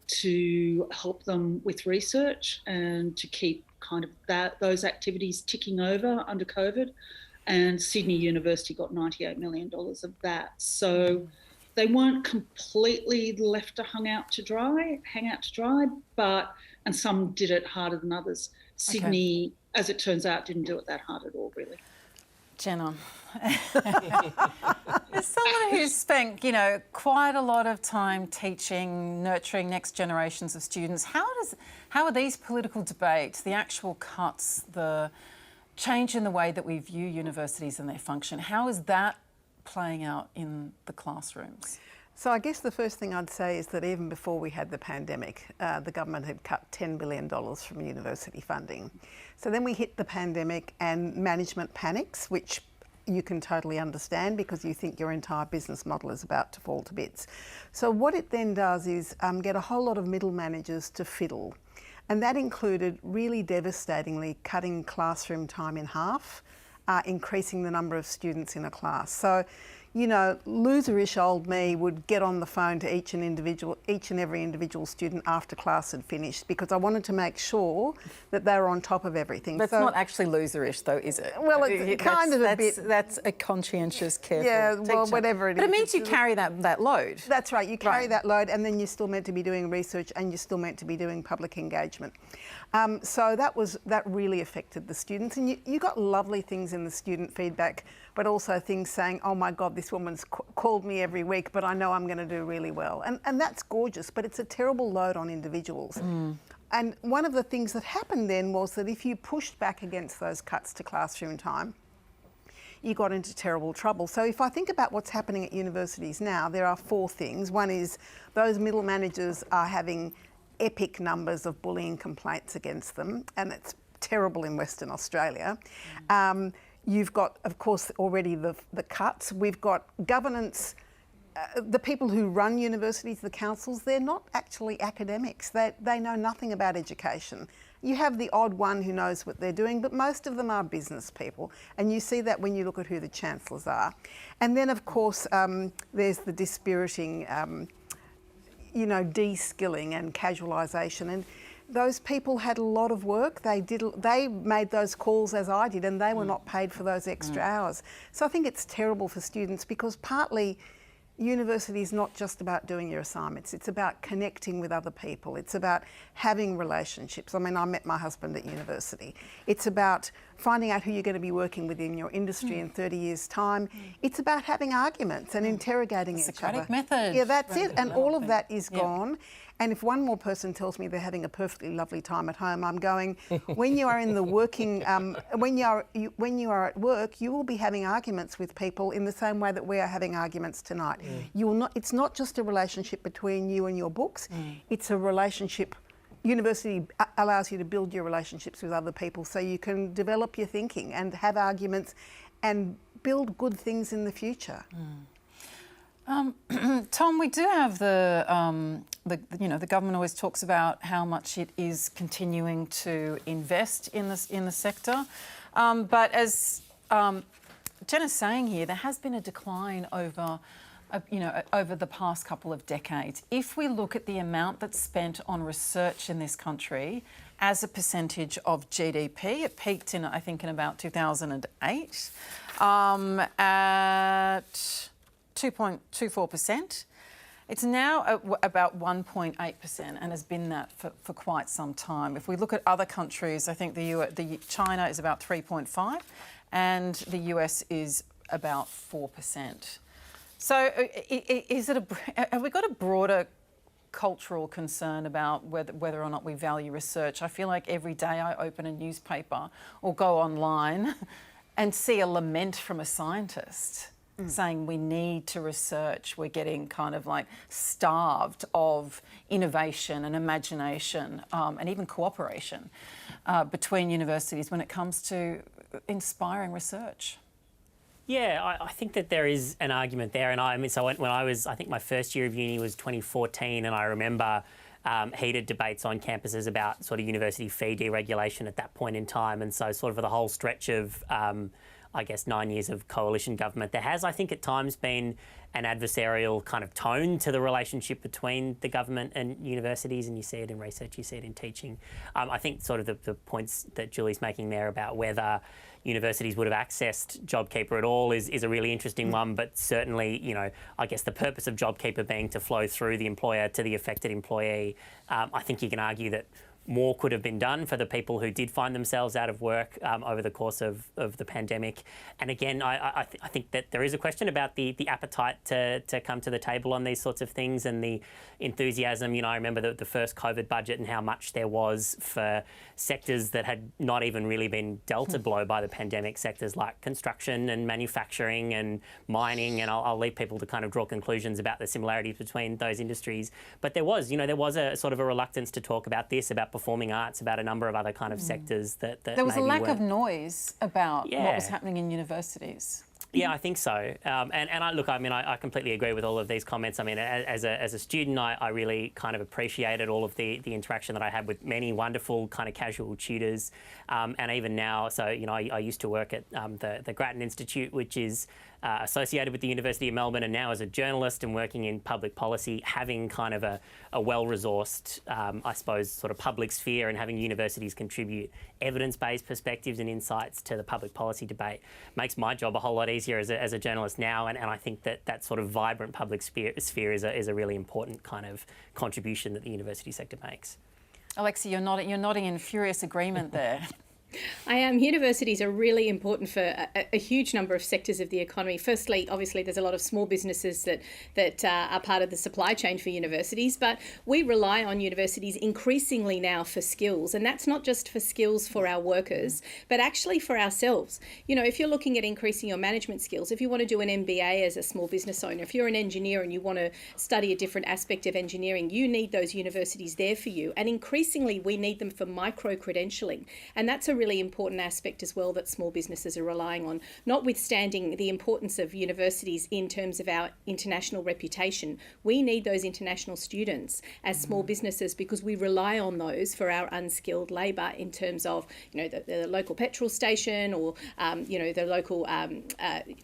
to help them with research and to keep kind of those activities ticking over under COVID. And Sydney University got $98 million of that. So they weren't completely left to hang out to dry, and some did it harder than others. Sydney, as it turns out, didn't do it that hard at all, really. Jenna, as someone who's spent, quite a lot of time teaching, nurturing next generations of students, how are these political debates, the actual cuts, the change in the way that we view universities and their function, how is that playing out in the classrooms? So I guess the first thing I'd say is that even before we had the pandemic, the government had cut $10 billion from university funding. So then we hit the pandemic and management panics, which you can totally understand because you think your entire business model is about to fall to bits. So what it then does is get a whole lot of middle managers to fiddle. And that included really devastatingly cutting classroom time in half, increasing the number of students in a class. So, loserish old me would get on the phone to each and every individual student after class had finished because I wanted to make sure that they were on top of everything. That's not actually loserish though, is it? Well, it's kind of a bit. That's a conscientious, careful teacher. Well, whatever it is. But it means you carry that load. That's right, you carry that load and then you're still meant to be doing research and you're still meant to be doing public engagement. So that really affected the students, and you got lovely things in the student feedback, but also things saying, oh my God, this woman's called me every week, but I know I'm going to do really well. And that's gorgeous, but it's a terrible load on individuals. And one of the things that happened then was that if you pushed back against those cuts to classroom time, you got into terrible trouble. So if I think about what's happening at universities now, there are 4 things. One is those middle managers are having epic numbers of bullying complaints against them, and it's terrible in Western Australia. You've got, of course, already the cuts. We've got governance. The people who run universities, the councils, they're not actually academics. They know nothing about education. You have the odd one who knows what they're doing, but most of them are business people. And you see that when you look at who the chancellors are. And then, of course, there's the dispiriting de-skilling and casualisation, and those people had a lot of work. They made those calls as I did, and they were not paid for those extra hours. So I think it's terrible for students because partly university is not just about doing your assignments, it's about connecting with other people, it's about having relationships. I mean, I met my husband at university. It's about finding out who you're going to be working with in your industry in 30 years' time. It's about having arguments and interrogating each other. Socratic method. Yeah, that's it. And all of that is gone. And if one more person tells me they're having a perfectly lovely time at home, I'm going, when you are in the working, when you are at work, you will be having arguments with people in the same way that we are having arguments tonight. You will not. It's not just a relationship between you and your books. It's a relationship. University allows you to build your relationships with other people so you can develop your thinking and have arguments and build good things in the future. Tom, we do have the government always talks about how much it is continuing to invest in the sector, but as Jenna's saying here, there has been a decline over the past couple of decades. If we look at the amount that's spent on research in this country as a percentage of GDP. It peaked in, I think, in about 2008 at 2.24%. It's now at about 1.8% and has been that for quite some time. If we look at other countries, I think China is about 3.5% and the US is about 4%. So have we got a broader cultural concern about whether or not we value research? I feel like every day I open a newspaper or go online and see a lament from a scientist saying we need to research. We're getting kind of like starved of innovation and imagination and even cooperation between universities when it comes to inspiring research. Yeah, I think that there is an argument there. And I mean, so when I think my first year of uni was 2014, and I remember heated debates on campuses about sort of university fee deregulation at that point in time. And so sort of for the whole stretch of, I guess, 9 years of coalition government, there has, I think, at times been an adversarial kind of tone to the relationship between the government and universities, and you see it in research, you see it in teaching. I think sort of the points that Julie's making there about whether universities would have accessed JobKeeper at all is a really interesting one, but certainly, you know, I guess the purpose of JobKeeper being to flow through the employer to the affected employee, I think you can argue that more could have been done for the people who did find themselves out of work over the course of the pandemic. And again, I think that there is a question about the appetite to come to the table on these sorts of things and the enthusiasm. You know, I remember the first COVID budget and how much there was for sectors that had not even really been dealt a blow by the pandemic, sectors like construction and manufacturing and mining, and I'll leave people to kind of draw conclusions about the similarities between those industries. But there was a sort of a reluctance to talk about this, about performing arts, about a number of other kind of sectors that there was a lack of weren't. Noise about what was happening in universities. Yeah, I think so. I completely agree with all of these comments. I mean, as a student, I really kind of appreciated all of the interaction that I had with many wonderful kind of casual tutors. And even now, so, you know, I used to work at the Grattan Institute, which is associated with the University of Melbourne, and now as a journalist and working in public policy, having kind of a well-resourced, I suppose, sort of public sphere and having universities contribute evidence-based perspectives and insights to the public policy debate makes my job a whole lot easier as a journalist now. And I think that sort of vibrant public sphere is a really important kind of contribution that the university sector makes. Alexi, you're nodding in furious agreement there. I am. Universities are really important for a huge number of sectors of the economy. Firstly, obviously, there's a lot of small businesses that are part of the supply chain for universities, but we rely on universities increasingly now for skills. And that's not just for skills for our workers, but actually for ourselves. You know, if you're looking at increasing your management skills, if you want to do an MBA as a small business owner, if you're an engineer and you want to study a different aspect of engineering, you need those universities there for you. And increasingly, we need them for micro-credentialing. And that's a really important aspect as well that small businesses are relying on, notwithstanding the importance of universities in terms of our international reputation. We need those international students as small businesses because we rely on those for our unskilled labour in terms of, you know, the local petrol station or, the local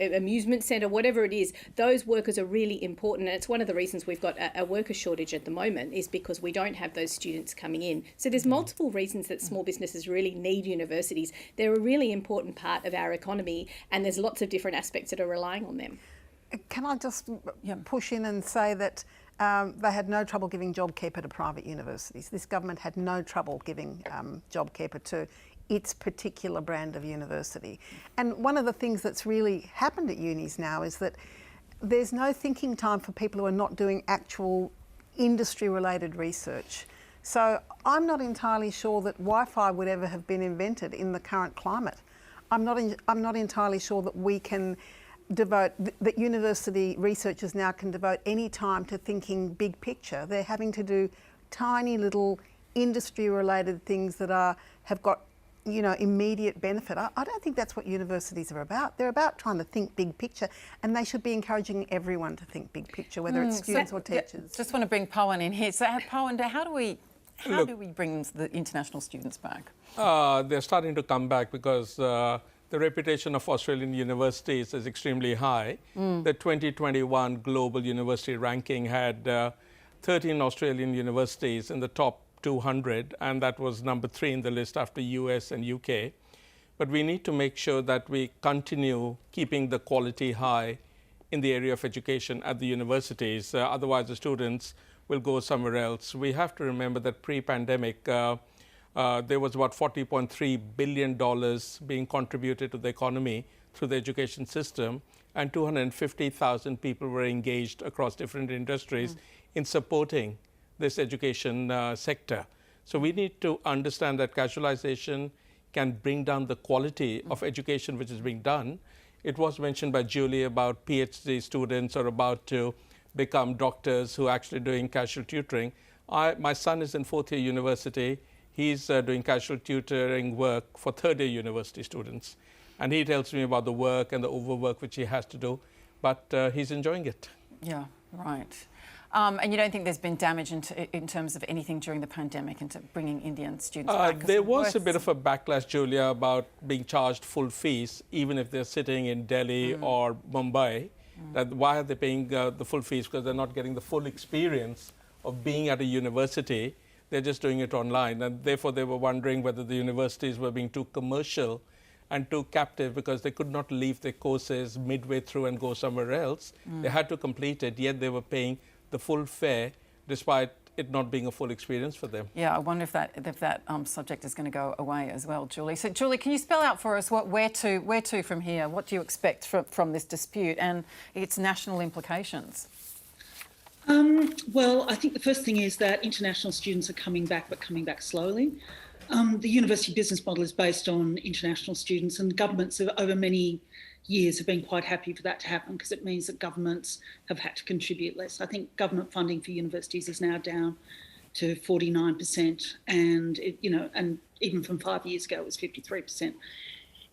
amusement centre, whatever it is. Those workers are really important, and it's one of the reasons we've got a worker shortage at the moment is because we don't have those students coming in. So there's multiple reasons that small businesses really need universities. They're a really important part of our economy, and there's lots of different aspects that are relying on them. Can I just push in and say that they had no trouble giving JobKeeper to private universities. This government had no trouble giving JobKeeper to its particular brand of university. And one of the things that's really happened at unis now is that there's no thinking time for people who are not doing actual industry-related research. So I'm not entirely sure that Wi-Fi would ever have been invented in the current climate. I'm not entirely sure that we can devote, that university researchers now can devote any time to thinking big picture. They're having to do tiny little industry-related things that have got, you know, immediate benefit. I don't think that's what universities are about. They're about trying to think big picture, and they should be encouraging everyone to think big picture, whether it's students or teachers. Just want to bring Pawan in here. So, Pawan, how do we bring the international students back? They're starting to come back because the reputation of Australian universities is extremely high. The 2021 Global University Ranking had 13 Australian universities in the top 200, and that was number 3 in the list after US and UK. But we need to make sure that we continue keeping the quality high in the area of education at the universities. Otherwise, the students will go somewhere else. We have to remember that pre-pandemic, there was about $40.3 billion being contributed to the economy through the education system, and 250,000 people were engaged across different industries in supporting this education sector. So we need to understand that casualization can bring down the quality of education which is being done. It was mentioned by Julie about PhD students are about to become doctors who are actually doing casual tutoring. My son is in 4th year university. He's doing casual tutoring work for 3rd year university students. And he tells me about the work and the overwork which he has to do, but he's enjoying it. Yeah, right. And you don't think there's been damage in terms of anything during the pandemic into bringing Indian students back? There was a bit of a backlash, Julia, about being charged full fees, even if they're sitting in Delhi or Mumbai. That why are they paying the full fees? Because they're not getting the full experience of being at a university. They're just doing it online. And therefore, they were wondering whether the universities were being too commercial and too captive because they could not leave their courses midway through and go somewhere else. They had to complete it, yet they were paying the full fare despite it not being a full experience for them. Yeah, I wonder if that subject is going to go away as well, Julie. So, Julie, can you spell out for us where to from here? What do you expect from this dispute and its national implications? Well, I think the first thing is that international students are coming back, but coming back slowly. The university business model is based on international students, and governments have, over many years have been quite happy for that to happen because it means that governments have had to contribute less. I think government funding for universities is now down to 49%, and and even from 5 years ago it was 53%.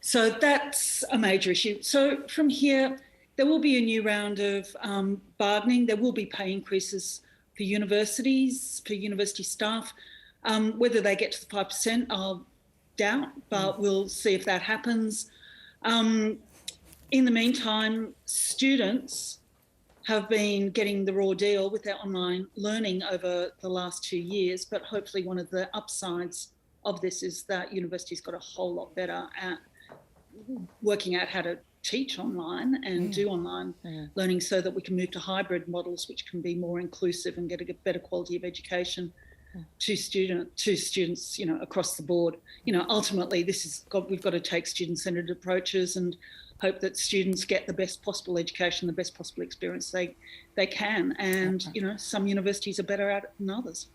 So that's a major issue. So from here, there will be a new round of bargaining. There will be pay increases for universities, for university staff. Whether they get to the 5%, I'll doubt, but we'll see if that happens. In the meantime, students have been getting the raw deal with their online learning over the last 2 years, but hopefully one of the upsides of this is that universities got a whole lot better at working out how to teach online and do online learning so that we can move to hybrid models which can be more inclusive and get a better quality of education to students, across the board. Ultimately we've got to take student-centred approaches and hope that students get the best possible education, the best possible experience they can. And, some universities are better at it than others.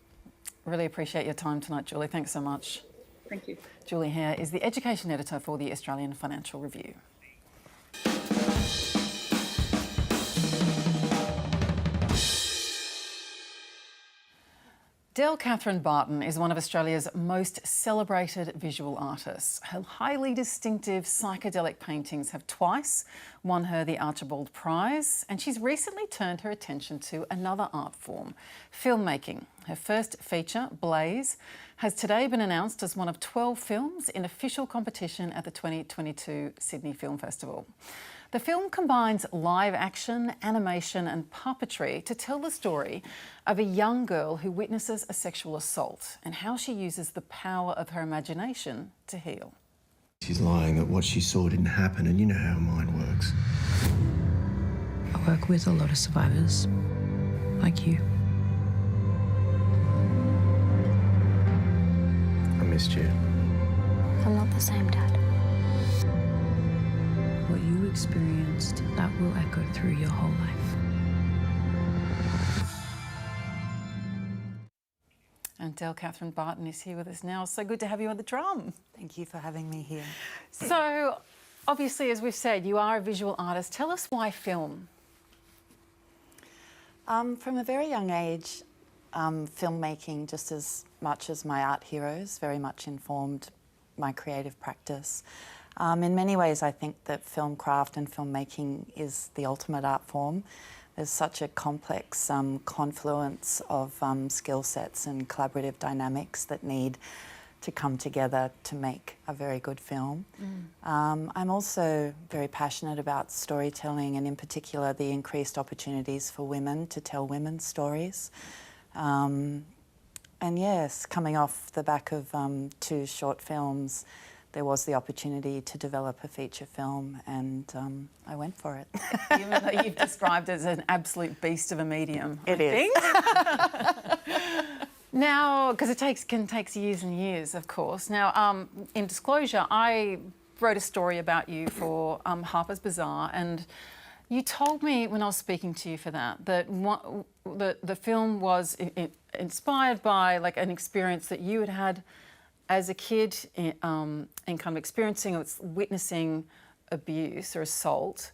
Really appreciate your time tonight, Julie. Thanks so much. Thank you. Julie Hare is the Education Editor for the Australian Financial Review. Del Catherine Barton is one of Australia's most celebrated visual artists. Her highly distinctive psychedelic paintings have twice won her the Archibald Prize, and she's recently turned her attention to another art form, filmmaking. Her first feature, Blaze, has today been announced as one of 12 films in official competition at the 2022 Sydney Film Festival. The film combines live action, animation and puppetry to tell the story of a young girl who witnesses a sexual assault and how she uses the power of her imagination to heal. She's lying that what she saw didn't happen, and you know how her mind works. I work with a lot of survivors, like you. I missed you. I'm not the same, Dad. What you experienced, that will echo through your whole life. And Del Catherine Barton is here with us now. So good to have you on the drum. Thank you for having me here. So, obviously, as we've said, you are a visual artist. Tell us why film? From a very young age, filmmaking, just as much as my art heroes, very much informed my creative practice. In many ways, I think that film craft and filmmaking is the ultimate art form. There's such a complex confluence of skill sets and collaborative dynamics that need to come together to make a very good film. I'm also very passionate about storytelling, and in particular the increased opportunities for women to tell women's stories. And yes, coming off the back of 2 short films, there was the opportunity to develop a feature film, and I went for it. Even though you've described it as an absolute beast of a medium, It I is. think. Now, because it can take years and years, of course. Now, in disclosure, I wrote a story about you for Harper's Bazaar, and you told me when I was speaking to you for that the film was inspired by like an experience that you had had as a kid in kind of experiencing or witnessing abuse or assault.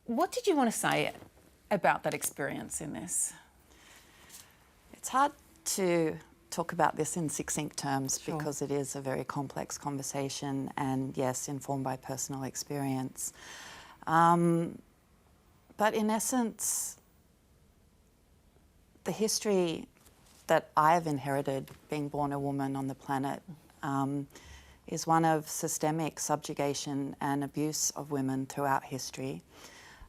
What did you want to say about that experience in this? It's hard to talk about this in succinct terms because it is a very complex conversation and, yes, informed by personal experience. But in essence, the history that I've inherited, being born a woman on the planet, is one of systemic subjugation and abuse of women throughout history.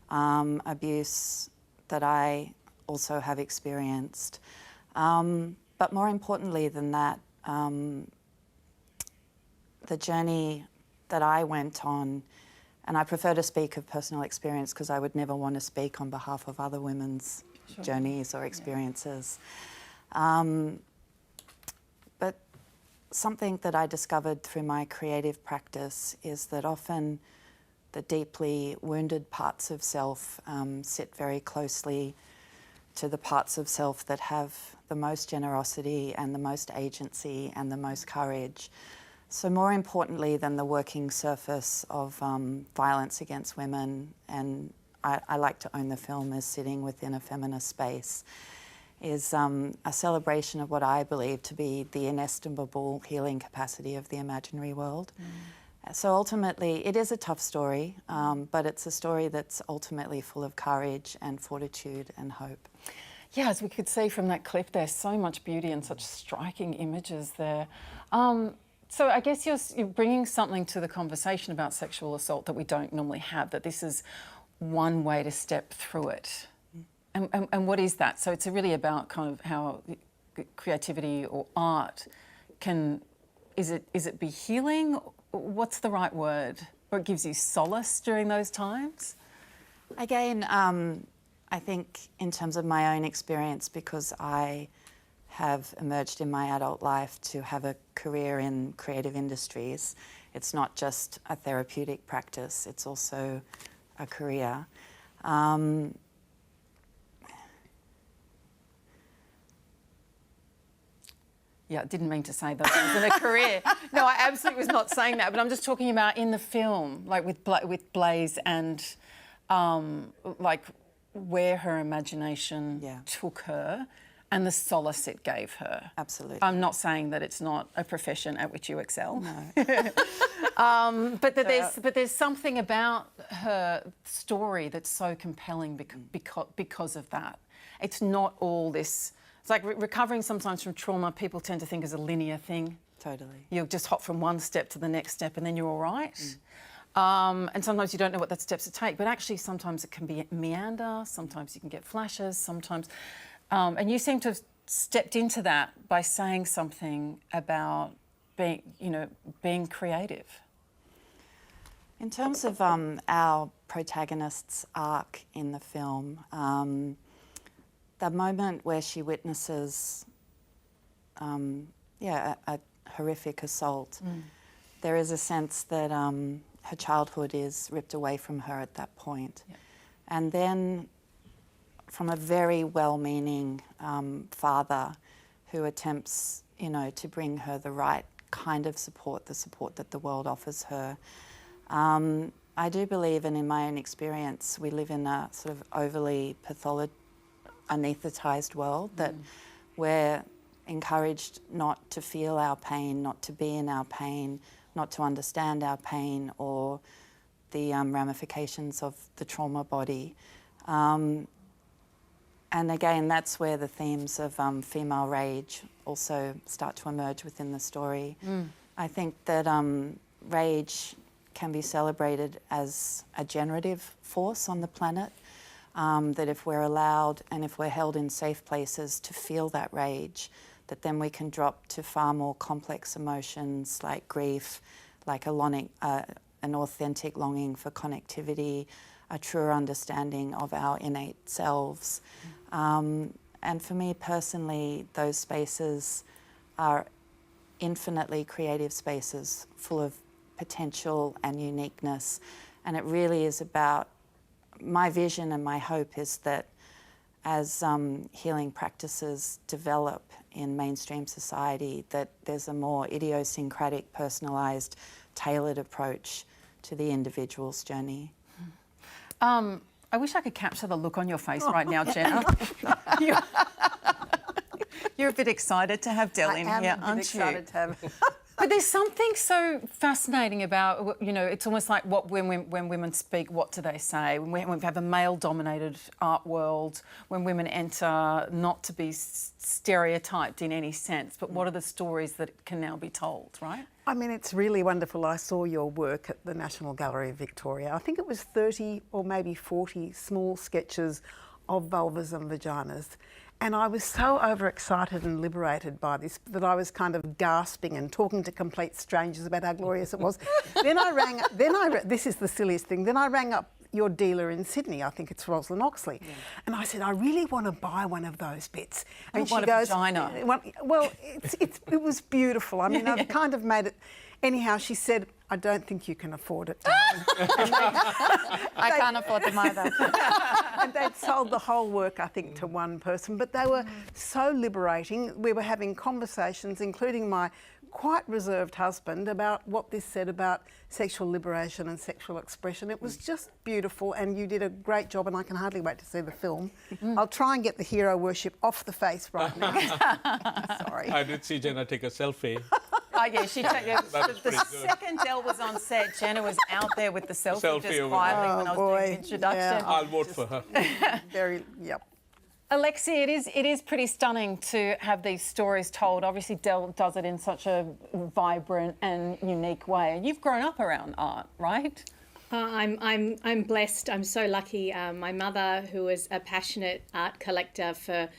Abuse that I also have experienced. But more importantly than that, the journey that I went on, and I prefer to speak of personal experience because I would never want to speak on behalf of other women's journeys or experiences. But something that I discovered through my creative practice is that often the deeply wounded parts of self sit very closely to the parts of self that have the most generosity and the most agency and the most courage. So more importantly than the working surface of violence against women, and I like to own the film as sitting within a feminist space, is a celebration of what I believe to be the inestimable healing capacity of the imaginary world. So ultimately, it is a tough story, but it's a story that's ultimately full of courage and fortitude and hope. Yeah, as we could see from that clip, there's so much beauty and such striking images there. So I guess you're bringing something to the conversation about sexual assault that we don't normally have, that this is one way to step through it. And what is that? So it's really about kind of how creativity or art can, is it be healing? What's the right word? Or it gives you solace during those times? Again, I think in terms of my own experience, because I have emerged in my adult life to have a career in creative industries, it's not just a therapeutic practice, it's also a career. Yeah, I didn't mean to say that it was in a career. No, I absolutely was not saying that, but I'm just talking about in the film, like with Blaze and like where her imagination took her and the solace it gave her. Absolutely. I'm not saying that it's not a profession at which you excel. No. But there's something about her story that's so compelling because of that. It's not all this. It's like recovering sometimes from trauma, people tend to think is a linear thing. Totally. You'll just hop from one step to the next step and then you're all right. And sometimes you don't know what that steps to take, but actually sometimes it can be meander, sometimes you can get flashes, sometimes... and you seem to have stepped into that by saying something about being creative. In terms of our protagonist's arc in the film, the moment where she witnesses, a horrific assault, there is a sense that her childhood is ripped away from her at that point. Yeah. And then from a very well-meaning father who attempts, to bring her the right kind of support, the support that the world offers her. I do believe, and in my own experience, we live in a sort of overly anaesthetised world that we're encouraged not to feel our pain, not to be in our pain, not to understand our pain or the ramifications of the trauma body. And again, that's where the themes of female rage also start to emerge within the story. I think that rage can be celebrated as a generative force on the planet. that if we're allowed and if we're held in safe places to feel that rage, that then we can drop to far more complex emotions like grief, like an authentic longing for connectivity, a truer understanding of our innate selves. And for me personally, those spaces are infinitely creative spaces full of potential and uniqueness. And it really is about, my vision and my hope is that as healing practices develop in mainstream society, that there's a more idiosyncratic, personalised, tailored approach to the individual's journey. I wish I could capture the look on your face right now, Jenna. You're a bit excited to have Del in here, aren't you? Excited to have. But there's something so fascinating about, you know, it's almost like when women speak, what do they say? When we have a male-dominated art world, when women enter, not to be stereotyped in any sense, but what are the stories that can now be told, right? I mean, it's really wonderful. I saw your work at the National Gallery of Victoria. I think it was 30 or maybe 40 small sketches of vulvas and vaginas. And I was so overexcited and liberated by this that I was kind of gasping and talking to complete strangers about how glorious it was. This is the silliest thing, then I rang up your dealer in Sydney, I think it's Rosalind Oxley, and I said, I really want to buy one of those bits. And she goes, vagina. Well, it was beautiful. I mean, I've kind of made it. Anyhow, she said, I don't think you can afford it, darling. I can't afford them either. And they'd sold the whole work, I think, to one person, but they were so liberating. We were having conversations, including my quite reserved husband, about what this said about sexual liberation and sexual expression. It was just beautiful, and you did a great job, and I can hardly wait to see the film. I'll try and get the hero worship off the face right now. Sorry. I did see Jenna take a selfie. Oh, yeah, the second Del was on set, Jenna was out there with the selfie just quietly when I was doing the introduction. Yeah. I'll vote for her. Yep. Alexia, it is pretty stunning to have these stories told. Obviously, Del does it in such a vibrant and unique way. And you've grown up around art, right? I'm blessed. I'm so lucky. My mother, who was a passionate art collector for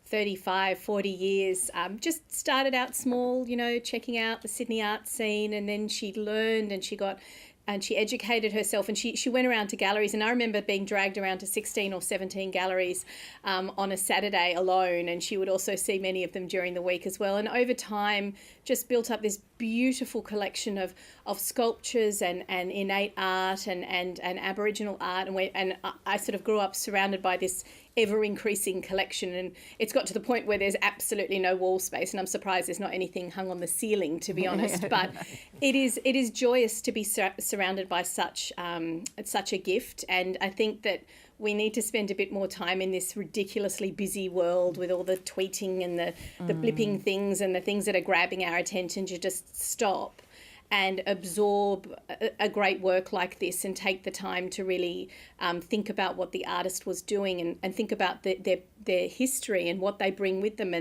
35, 40 years, just started out small, you know, checking out the Sydney art scene, and then she learned and she educated herself, and she went around to galleries. And I remember being dragged around to 16 or 17 galleries on a Saturday alone, and she would also see many of them during the week as well. And over time, just built up this beautiful collection of sculptures and innate art and Aboriginal art. And I sort of grew up surrounded by this ever-increasing collection, and it's got to the point where there's absolutely no wall space, and I'm surprised there's not anything hung on the ceiling, to be honest. But it is joyous to be surrounded by such a gift, and I think that we need to spend a bit more time in this ridiculously busy world with all the tweeting and the blipping things and the things that are grabbing our attention, to just stop and absorb a great work like this and take the time to really think about what the artist was doing and think about their history and what they bring with them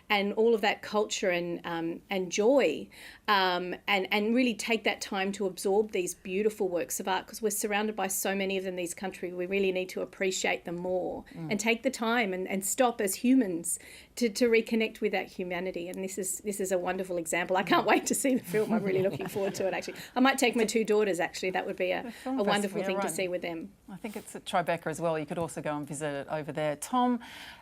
and all of that culture and joy, and really take that time to absorb these beautiful works of art, because we're surrounded by so many of them in this country. We really need to appreciate them more and take the time and stop as humans to reconnect with that humanity. And this is a wonderful example. I can't wait to see the film. I'm really looking forward to it, actually. I might take my two daughters, actually. That would be a wonderful thing to see with them. I think it's at Tribeca as well. You could also go and visit it over there. Tom,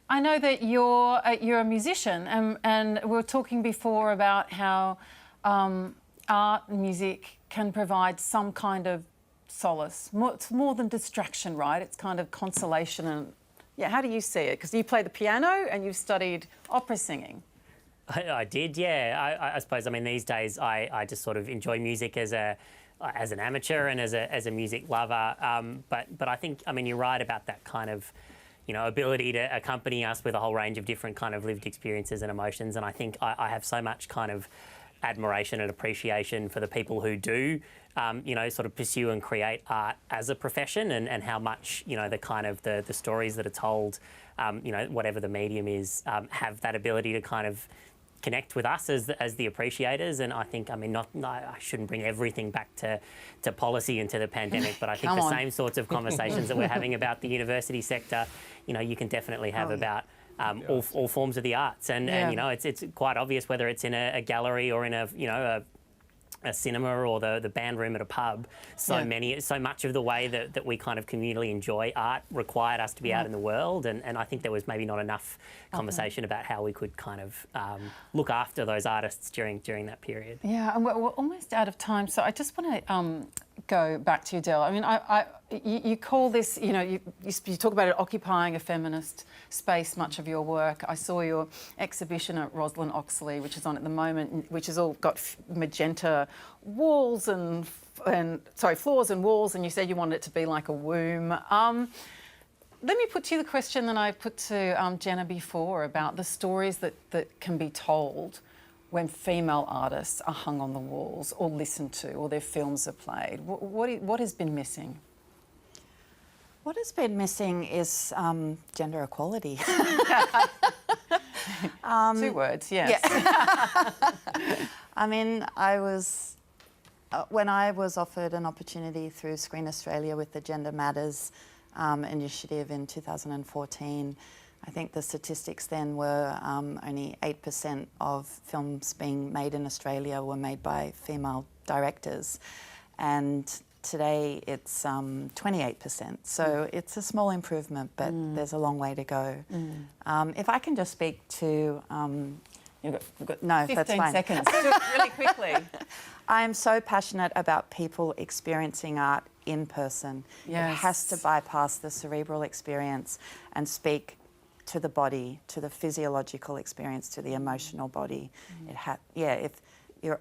I know that you're a musician, and we were talking before about how art and music can provide some kind of solace. It's more than distraction, right? It's kind of consolation. And yeah, how do you see it? Because you play the piano and you've studied opera singing. I did, yeah. I suppose, I mean, these days I just sort of enjoy music as an amateur and as a music lover. But I think, I mean, you're right about that kind of, you know, ability to accompany us with a whole range of different kind of lived experiences and emotions. And I think I have so much kind of admiration and appreciation for the people who do, you know, sort of pursue and create art as a profession, and how much, you know, the kind of the stories that are told, you know, whatever the medium is, have that ability to kind of connect with us as the appreciators. And I think, I mean, I shouldn't bring everything back to policy and to the pandemic, but I think the same sorts of conversations that we're having about the university sector, you know, you can definitely have about all forms of the arts. And you know, it's quite obvious whether it's in a gallery or in a, you know, a cinema or the band room at a pub. So much of the way that we kind of communally enjoy art required us to be out in the world, and I think there was maybe not enough conversation about how we could kind of look after those artists during that period. Yeah, and we're almost out of time, so I just want to go back to you, Del. I mean, you call this, you know, you talk about it occupying a feminist space, much of your work. I saw your exhibition at Roslyn Oxley, which is on at the moment, which has all got magenta walls and floors and walls, and you said you wanted it to be like a womb. Let me put to you the question that I put to Jenna before about the stories that can be told when female artists are hung on the walls or listened to or their films are played. What has been missing? What has been missing is gender equality. 2 words, yes. Yeah. I mean, when I was offered an opportunity through Screen Australia with the Gender Matters initiative in 2014, I think the statistics then were only 8% of films being made in Australia were made by female directors. And today it's 28%. So it's a small improvement, but there's a long way to go. If I can just speak to... You've got no, 15 that's fine. seconds. Do it really quickly. I am so passionate about people experiencing art in person. Yes. It has to bypass the cerebral experience and speak to the body, to the physiological experience, to the emotional body. If you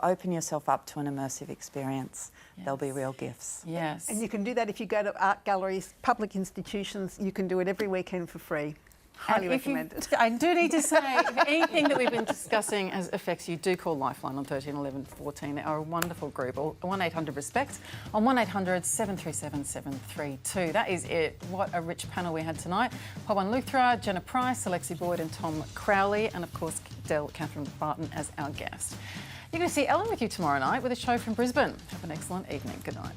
open yourself up to an immersive experience, there'll be real gifts. Yes. And you can do that if you go to art galleries, public institutions. You can do it every weekend for free. Highly recommend it. I do need to say, if anything that we've been discussing affects you, do call Lifeline on 13 11 14. They are a wonderful group. 1-800-RESPECT on 1-800-737-732. That is it. What a rich panel we had tonight. Pawan Luthra, Jenna Price, Alexi Boyd and Tom Crowley, and of course Del Catherine Barton as our guest. You're going to see Ellen with you tomorrow night with a show from Brisbane. Have an excellent evening. Good night.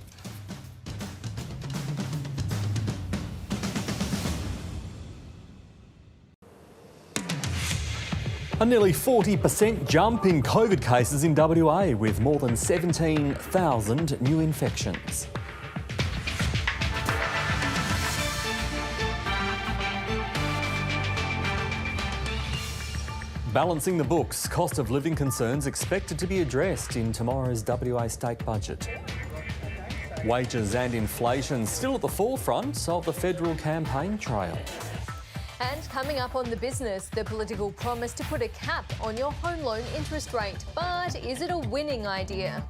A nearly 40% jump in COVID cases in WA, with more than 17,000 new infections. Balancing the books, cost of living concerns expected to be addressed in tomorrow's WA state budget. Wages and inflation still at the forefront of the federal campaign trail. And coming up on The Business, the political promise to put a cap on your home loan interest rate. But is it a winning idea?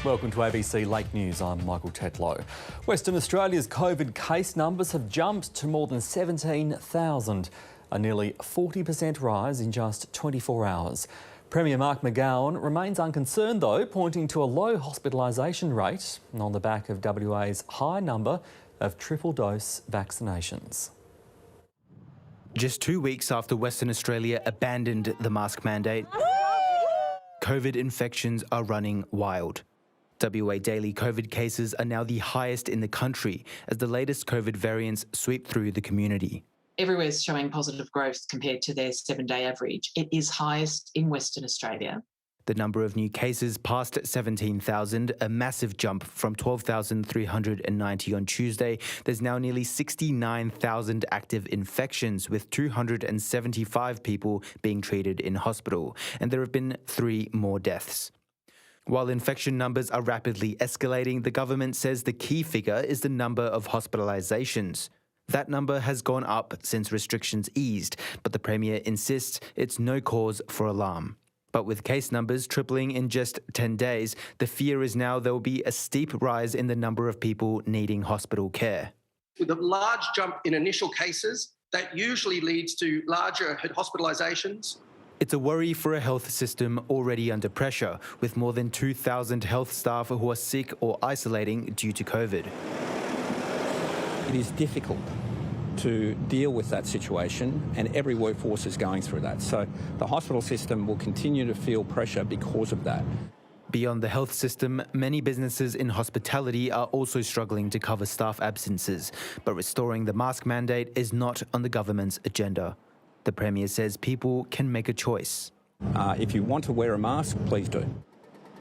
Welcome to ABC Late News. I'm Michael Tetlow. Western Australia's COVID case numbers have jumped to more than 17,000, a nearly 40% rise in just 24 hours. Premier Mark McGowan remains unconcerned though, pointing to a low hospitalisation rate on the back of WA's high number of triple-dose vaccinations. Just 2 weeks after Western Australia abandoned the mask mandate, COVID infections are running wild. WA daily COVID cases are now the highest in the country as the latest COVID variants sweep through the community. Everywhere's showing positive growth compared to their 7-day average. It is highest in Western Australia. The number of new cases passed 17,000, a massive jump from 12,390 on Tuesday. There's now nearly 69,000 active infections, with 275 people being treated in hospital, and there have been 3 more deaths. While infection numbers are rapidly escalating, the government says the key figure is the number of hospitalisations. That number has gone up since restrictions eased, but the Premier insists it's no cause for alarm. But with case numbers tripling in just 10 days, the fear is now there will be a steep rise in the number of people needing hospital care. With a large jump in initial cases, that usually leads to larger hospitalisations. It's a worry for a health system already under pressure, with more than 2,000 health staff who are sick or isolating due to COVID. It is difficult to deal with that situation, and every workforce is going through that. So the hospital system will continue to feel pressure because of that. Beyond the health system, many businesses in hospitality are also struggling to cover staff absences, but restoring the mask mandate is not on the government's agenda. The Premier says people can make a choice. If you want to wear a mask, please do.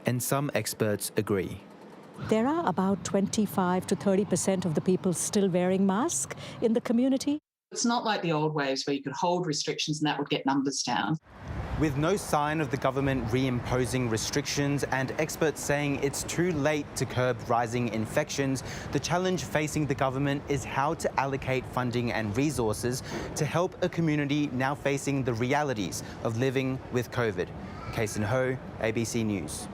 And some experts agree. There are about 25 to 30% of the people still wearing masks in the community. It's not like the old waves where you could hold restrictions and that would get numbers down. With no sign of the government reimposing restrictions and experts saying it's too late to curb rising infections, the challenge facing the government is how to allocate funding and resources to help a community now facing the realities of living with COVID. Kason Ho, ABC News.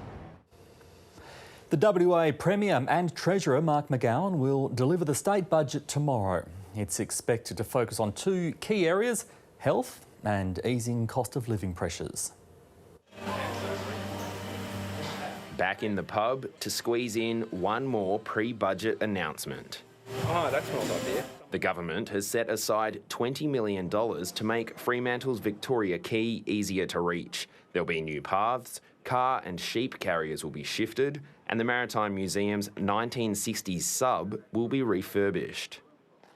The WA Premier and Treasurer Mark McGowan will deliver the state budget tomorrow. It's expected to focus on two key areas: health and easing cost of living pressures. Back in the pub to squeeze in one more pre-budget announcement. Oh, that's not idea. The government has set aside $20 million to make Fremantle's Victoria Quay easier to reach. There'll be new paths, car and sheep carriers will be shifted, and the Maritime Museum's 1960s sub will be refurbished.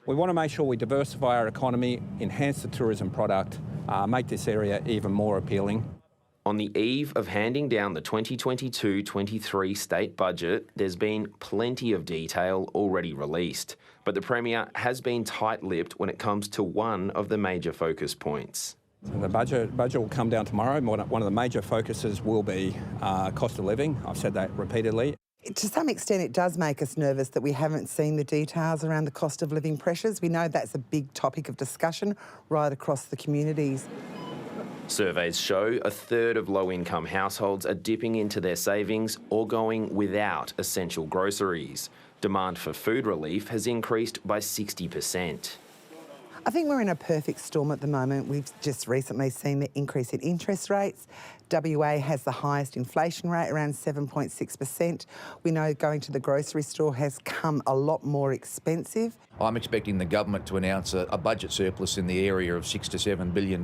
We want to make sure we diversify our economy, enhance the tourism product, make this area even more appealing. On the eve of handing down the 2022-23 state budget, there's been plenty of detail already released, but the Premier has been tight-lipped when it comes to one of the major focus points. So the budget will come down tomorrow. One of the major focuses will be cost of living. I've said that repeatedly. To some extent, it does make us nervous that we haven't seen the details around the cost of living pressures. We know that's a big topic of discussion right across the communities. Surveys show a third of low-income households are dipping into their savings or going without essential groceries. Demand for food relief has increased by 60%. I think we're in a perfect storm at the moment. We've just recently seen the increase in interest rates. WA has the highest inflation rate, around 7.6%. We know going to the grocery store has come a lot more expensive. I'm expecting the government to announce a budget surplus in the area of $6 to $7 billion.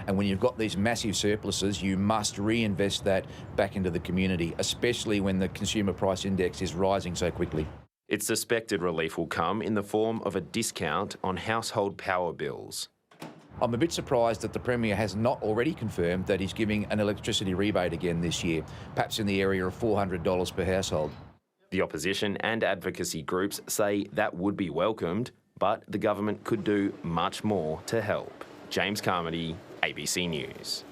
And when you've got these massive surpluses, you must reinvest that back into the community, especially when the consumer price index is rising so quickly. It's suspected relief will come in the form of a discount on household power bills. I'm a bit surprised that the Premier has not already confirmed that he's giving an electricity rebate again this year, perhaps in the area of $400 per household. The opposition and advocacy groups say that would be welcomed, but the government could do much more to help. James Carmody, ABC News.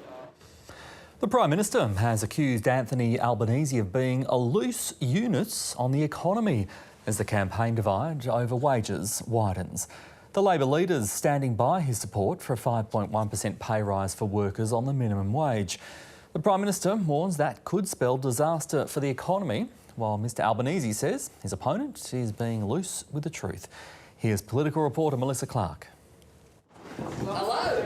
The Prime Minister has accused Anthony Albanese of being a loose unit on the economy as the campaign divide over wages widens. The Labor leader's standing by his support for a 5.1% pay rise for workers on the minimum wage. The Prime Minister warns that could spell disaster for the economy, while Mr Albanese says his opponent is being loose with the truth. Here's political reporter Melissa Clark. Hello.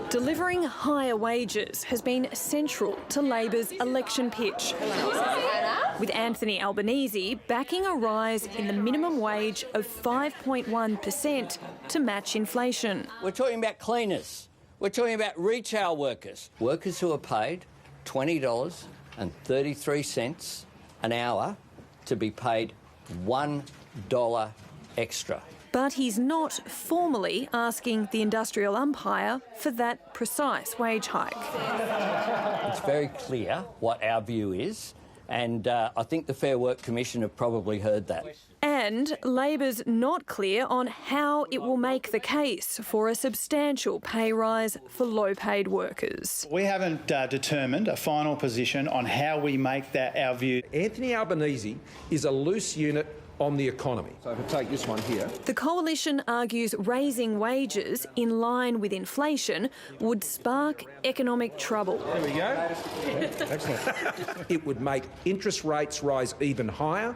Delivering higher wages has been central to Labor's election pitch, with Anthony Albanese backing a rise in the minimum wage of 5.1% to match inflation. We're talking about cleaners. We're talking about retail workers. Workers who are paid $20.33 an hour to be paid $1 extra. But he's not formally asking the industrial umpire for that precise wage hike. It's very clear what our view is, and I think the Fair Work Commission have probably heard that. And Labor's not clear on how it will make the case for a substantial pay rise for low-paid workers. We haven't determined a final position on how we make that our view. Anthony Albanese is a loose unit on the economy. So if I take this one here. The coalition argues raising wages in line with inflation would spark economic trouble. There we go. Excellent. It would make interest rates rise even higher.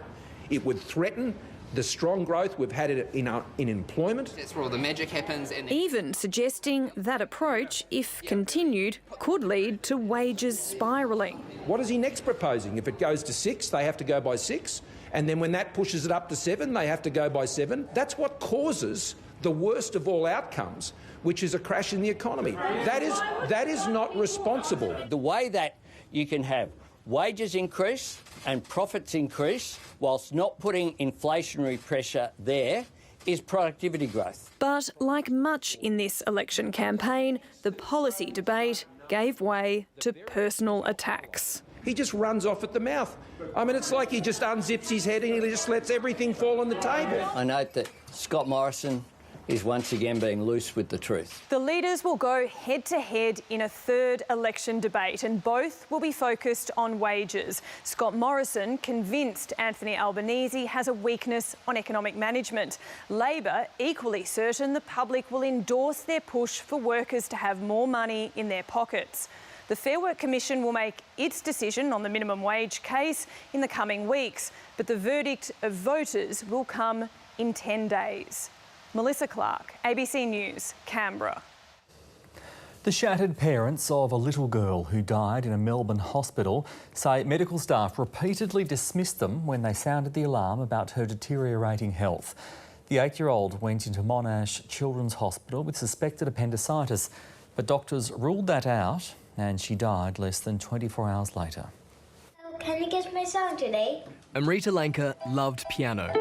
It would threaten the strong growth we've had in employment. That's where all the magic happens. Even suggesting that approach, if continued, could lead to wages spiralling. What is he next proposing? If it goes to 6, they have to go by 6. And then when that pushes it up to 7, they have to go by 7. That's what causes the worst of all outcomes, which is a crash in the economy. That is not responsible. The way that you can have wages increase and profits increase whilst not putting inflationary pressure there is productivity growth. But like much in this election campaign, the policy debate gave way to personal attacks. He just runs off at the mouth. I mean, it's like he just unzips his head and he just lets everything fall on the table. I note that Scott Morrison is once again being loose with the truth. The leaders will go head-to-head in a third election debate, and both will be focused on wages. Scott Morrison convinced Anthony Albanese has a weakness on economic management. Labor equally certain the public will endorse their push for workers to have more money in their pockets. The Fair Work Commission will make its decision on the minimum wage case in the coming weeks, but the verdict of voters will come in 10 days. Melissa Clark, ABC News, Canberra. The shattered parents of a little girl who died in a Melbourne hospital say medical staff repeatedly dismissed them when they sounded the alarm about her deteriorating health. The 8-year-old went into Monash Children's Hospital with suspected appendicitis, but doctors ruled that out and she died less than 24 hours later. Can you guess my song today? Amrita Lanka loved piano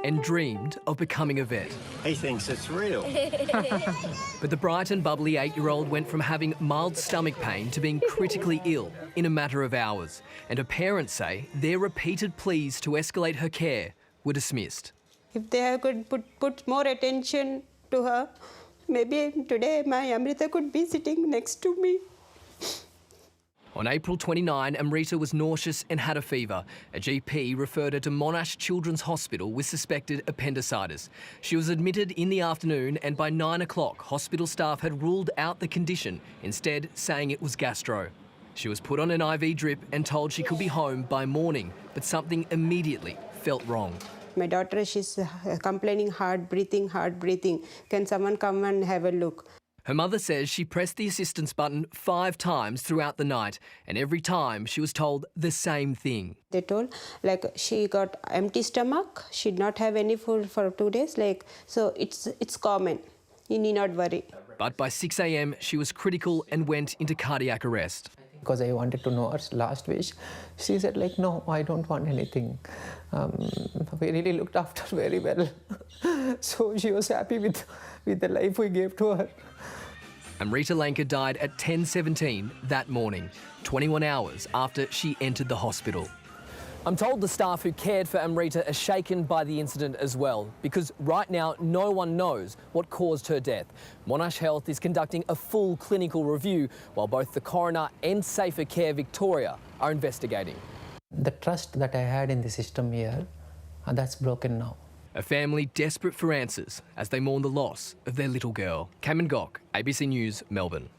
and dreamed of becoming a vet. He thinks it's real. But the bright and bubbly 8-year-old went from having mild stomach pain to being critically ill in a matter of hours. And her parents say their repeated pleas to escalate her care were dismissed. If they could put more attention to her, maybe today my Amrita could be sitting next to me. On April 29, Amrita was nauseous and had a fever. A GP referred her to Monash Children's Hospital with suspected appendicitis. She was admitted in the afternoon, and by 9 o'clock, hospital staff had ruled out the condition, instead saying it was gastro. She was put on an IV drip and told she could be home by morning, but something immediately felt wrong. My daughter, she's complaining hard breathing. Can someone come and have a look? Her mother says she pressed the assistance button 5 times throughout the night, and every time she was told the same thing. They told, she got empty stomach, she did not have any food for 2 days, so it's common. You need not worry. But by 6 a.m, she was critical and went into cardiac arrest. Because I wanted to know her last wish, she said, no, I don't want anything. We really looked after her very well. So she was happy with the life we gave to her. Amrita Lanka died at 10:17 that morning, 21 hours after she entered the hospital. I'm told the staff who cared for Amrita are shaken by the incident as well, because right now no one knows what caused her death. Monash Health is conducting a full clinical review, while both the coroner and Safer Care Victoria are investigating. The trust that I had in the system here, that's broken now. A family desperate for answers as they mourn the loss of their little girl. Cameron Gock, ABC News, Melbourne.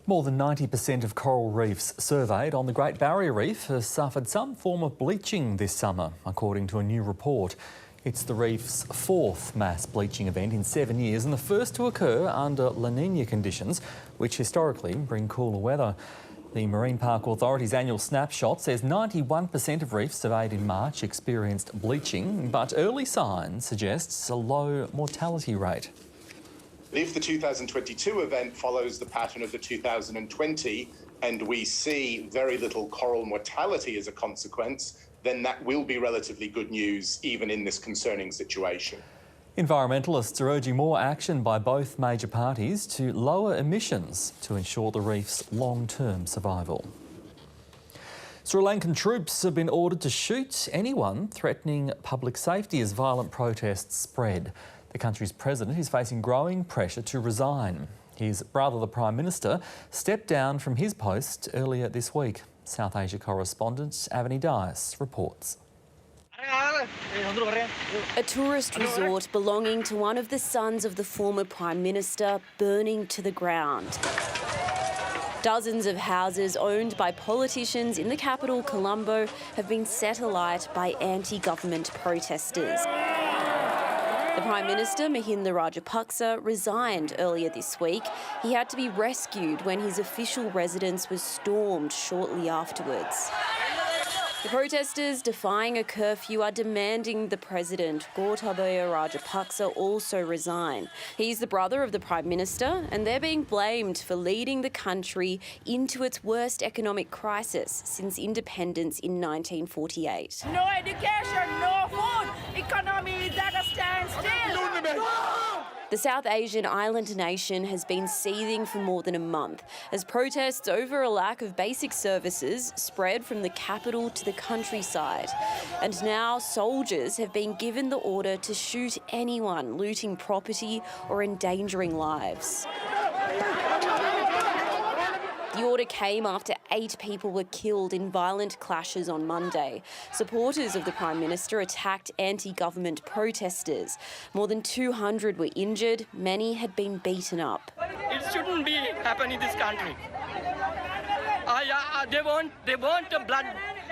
More than 90% of coral reefs surveyed on the Great Barrier Reef have suffered some form of bleaching this summer, according to a new report. It's the reef's 4th mass bleaching event in 7 years and the first to occur under La Niña conditions, which historically bring cooler weather. The Marine Park Authority's annual snapshot says 91% of reefs surveyed in March experienced bleaching, but early signs suggests a low mortality rate. If the 2022 event follows the pattern of the 2020 and we see very little coral mortality as a consequence, then that will be relatively good news even in this concerning situation. Environmentalists are urging more action by both major parties to lower emissions to ensure the reef's long-term survival. Sri Lankan troops have been ordered to shoot anyone threatening public safety as violent protests spread. The country's president is facing growing pressure to resign. His brother, the Prime Minister, stepped down from his post earlier this week. South Asia correspondent Avani Dias reports. A tourist resort belonging to one of the sons of the former Prime Minister burning to the ground. Dozens of houses owned by politicians in the capital, Colombo, have been set alight by anti-government protesters. The Prime Minister, Mahinda Rajapaksa, resigned earlier this week. He had to be rescued when his official residence was stormed shortly afterwards. The protesters defying a curfew are demanding the president, Gotabaya Rajapaksa, also resign. He's the brother of the Prime Minister, and they're being blamed for leading the country into its worst economic crisis since independence in 1948. No education, no food, economy is at a standstill. The South Asian island nation has been seething for more than a month as protests over a lack of basic services spread from the capital to the countryside. And now soldiers have been given the order to shoot anyone looting property or endangering lives. The order came after 8 people were killed in violent clashes on Monday. Supporters of the Prime Minister attacked anti-government protesters. More than 200 were injured, many had been beaten up. It shouldn't be happening in this country. They want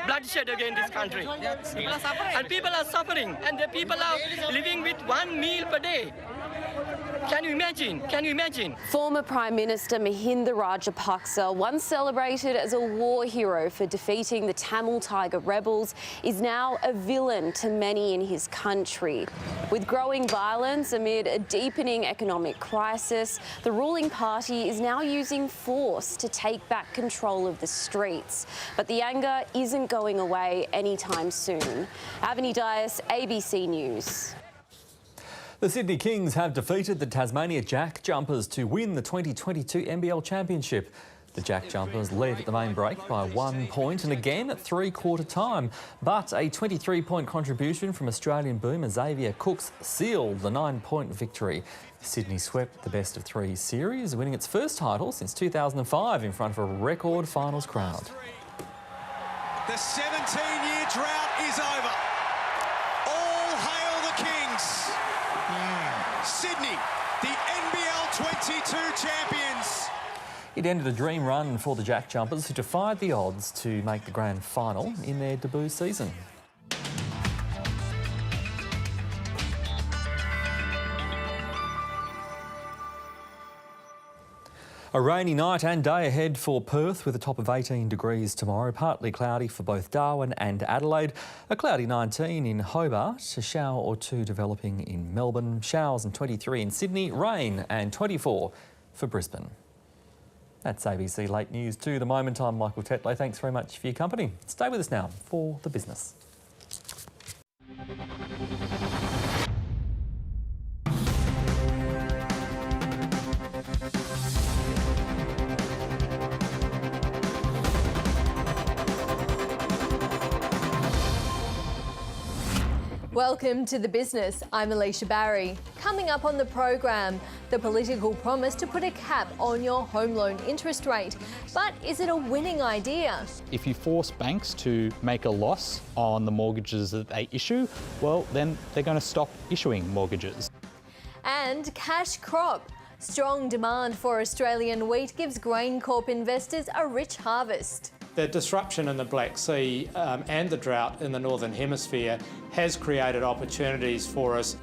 bloodshed again in this country. And people are suffering, and the people are living with 1 meal per day. Can you imagine? Can you imagine? Former Prime Minister Mahinda Rajapaksa, once celebrated as a war hero for defeating the Tamil Tiger rebels, is now a villain to many in his country. With growing violence amid a deepening economic crisis, the ruling party is now using force to take back control of the streets. But the anger isn't going away anytime soon. Avani Dias, ABC News. The Sydney Kings have defeated the Tasmania Jack Jumpers to win the 2022 NBL Championship. The Jack Jumpers led at the main break by 1 point and again at three-quarter time. But a 23-point contribution from Australian boomer Xavier Cooks sealed the 9-point victory. Sydney swept the best-of-3 series, winning its first title since 2005 in front of a record finals crowd. The 17-year drought is over. All hail the Kings. Sydney, the NBL 22 champions. It ended a dream run for the Jack Jumpers, who defied the odds to make the grand final in their debut season. A rainy night and day ahead for Perth with a top of 18 degrees tomorrow. Partly cloudy for both Darwin and Adelaide. A cloudy 19 in Hobart. A shower or two developing in Melbourne. Showers and 23 in Sydney. Rain and 24 for Brisbane. That's ABC Late News to the moment. I'm Michael Tetlow. Thanks very much for your company. Stay with us now for the business. Welcome to The Business. I'm Alicia Barry. Coming up on the program, the political promise to put a cap on your home loan interest rate. But is it a winning idea? If you force banks to make a loss on the mortgages that they issue, well, then they're going to stop issuing mortgages. And cash crop. Strong demand for Australian wheat gives GrainCorp investors a rich harvest. The disruption in the Black Sea and the drought in the Northern Hemisphere has created opportunities for us.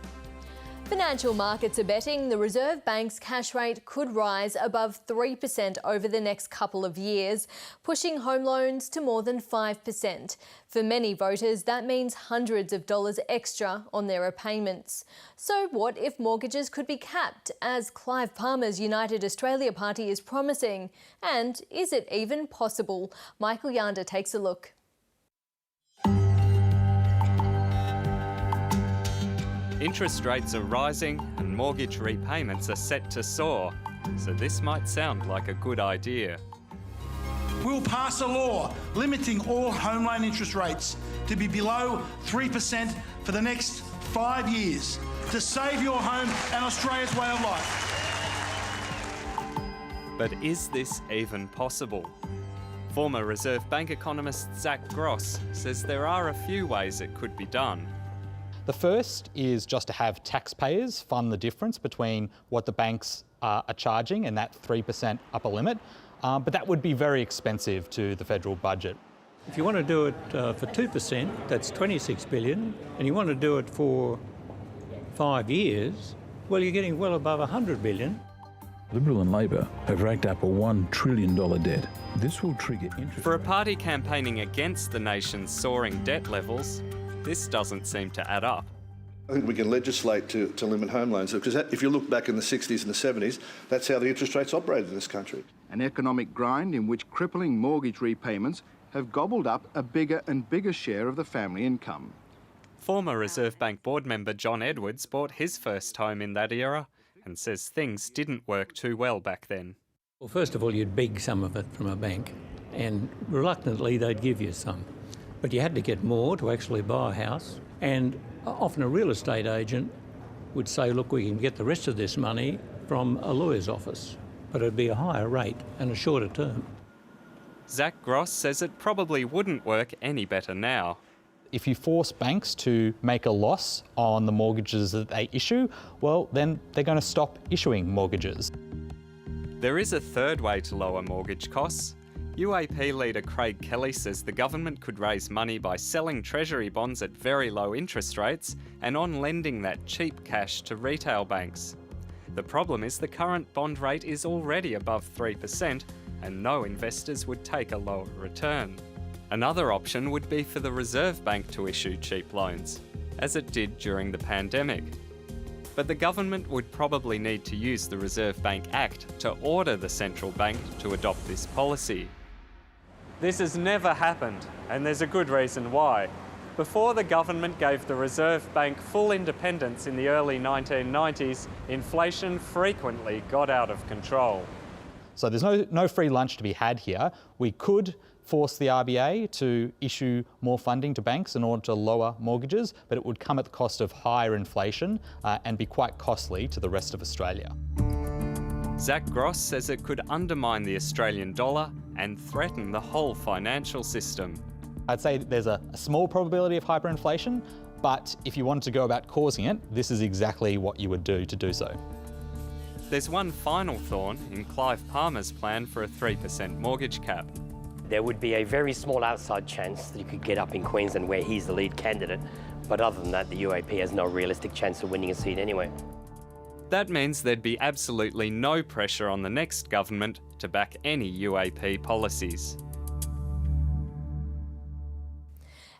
Financial markets are betting the Reserve Bank's cash rate could rise above 3% over the next couple of years, pushing home loans to more than 5%. For many voters, that means hundreds of dollars extra on their repayments. So what if mortgages could be capped, as Clive Palmer's United Australia Party is promising? And is it even possible? Michael Yander takes a look. Interest rates are rising and mortgage repayments are set to soar, so this might sound like a good idea. We'll pass a law limiting all home loan interest rates to be below 3% for the next 5 years to save your home and Australia's way of life. But is this even possible? Former Reserve Bank economist Zach Gross says there are a few ways it could be done. The first is just to have taxpayers fund the difference between what the banks are charging and that 3% upper limit, but that would be very expensive to the federal budget. If you want to do it for 2%, that's $26 billion, and you want to do it for 5 years, well, you're getting well above $100 billion. Liberal and Labor have racked up a $1 trillion debt. This will trigger interest. For a party campaigning against the nation's soaring debt levels, this doesn't seem to add up. I think we can legislate to limit home loans, because if you look back in the 60s and the 70s, that's how the interest rates operated in this country. An economic grind in which crippling mortgage repayments have gobbled up a bigger and bigger share of the family income. Former Reserve Bank board member John Edwards bought his first home in that era and says things didn't work too well back then. Well, first of all, you'd beg some of it from a bank, and reluctantly they'd give you some. But you had to get more to actually buy a house, and often a real estate agent would say, look, we can get the rest of this money from a lawyer's office, but it'd be a higher rate and a shorter term. Zach Gross says it probably wouldn't work any better now. If you force banks to make a loss on the mortgages that they issue, well, then they're going to stop issuing mortgages. There is a third way to lower mortgage costs. UAP leader Craig Kelly says the government could raise money by selling Treasury bonds at very low interest rates and on lending that cheap cash to retail banks. The problem is the current bond rate is already above 3% and no investors would take a lower return. Another option would be for the Reserve Bank to issue cheap loans, as it did during the pandemic. But the government would probably need to use the Reserve Bank Act to order the central bank to adopt this policy. This has never happened, and there's a good reason why. Before the government gave the Reserve Bank full independence in the early 1990s, inflation frequently got out of control. So there's no free lunch to be had here. We could force the RBA to issue more funding to banks in order to lower mortgages, but it would come at the cost of higher inflation and be quite costly to the rest of Australia. Zach Gross says it could undermine the Australian dollar and threaten the whole financial system. I'd say there's a small probability of hyperinflation, but if you wanted to go about causing it, this is exactly what you would do to do so. There's one final thorn in Clive Palmer's plan for a 3% mortgage cap. There would be a very small outside chance that you could get up in Queensland where he's the lead candidate, but other than that, the UAP has no realistic chance of winning a seat anyway. That means there'd be absolutely no pressure on the next government to back any UAP policies.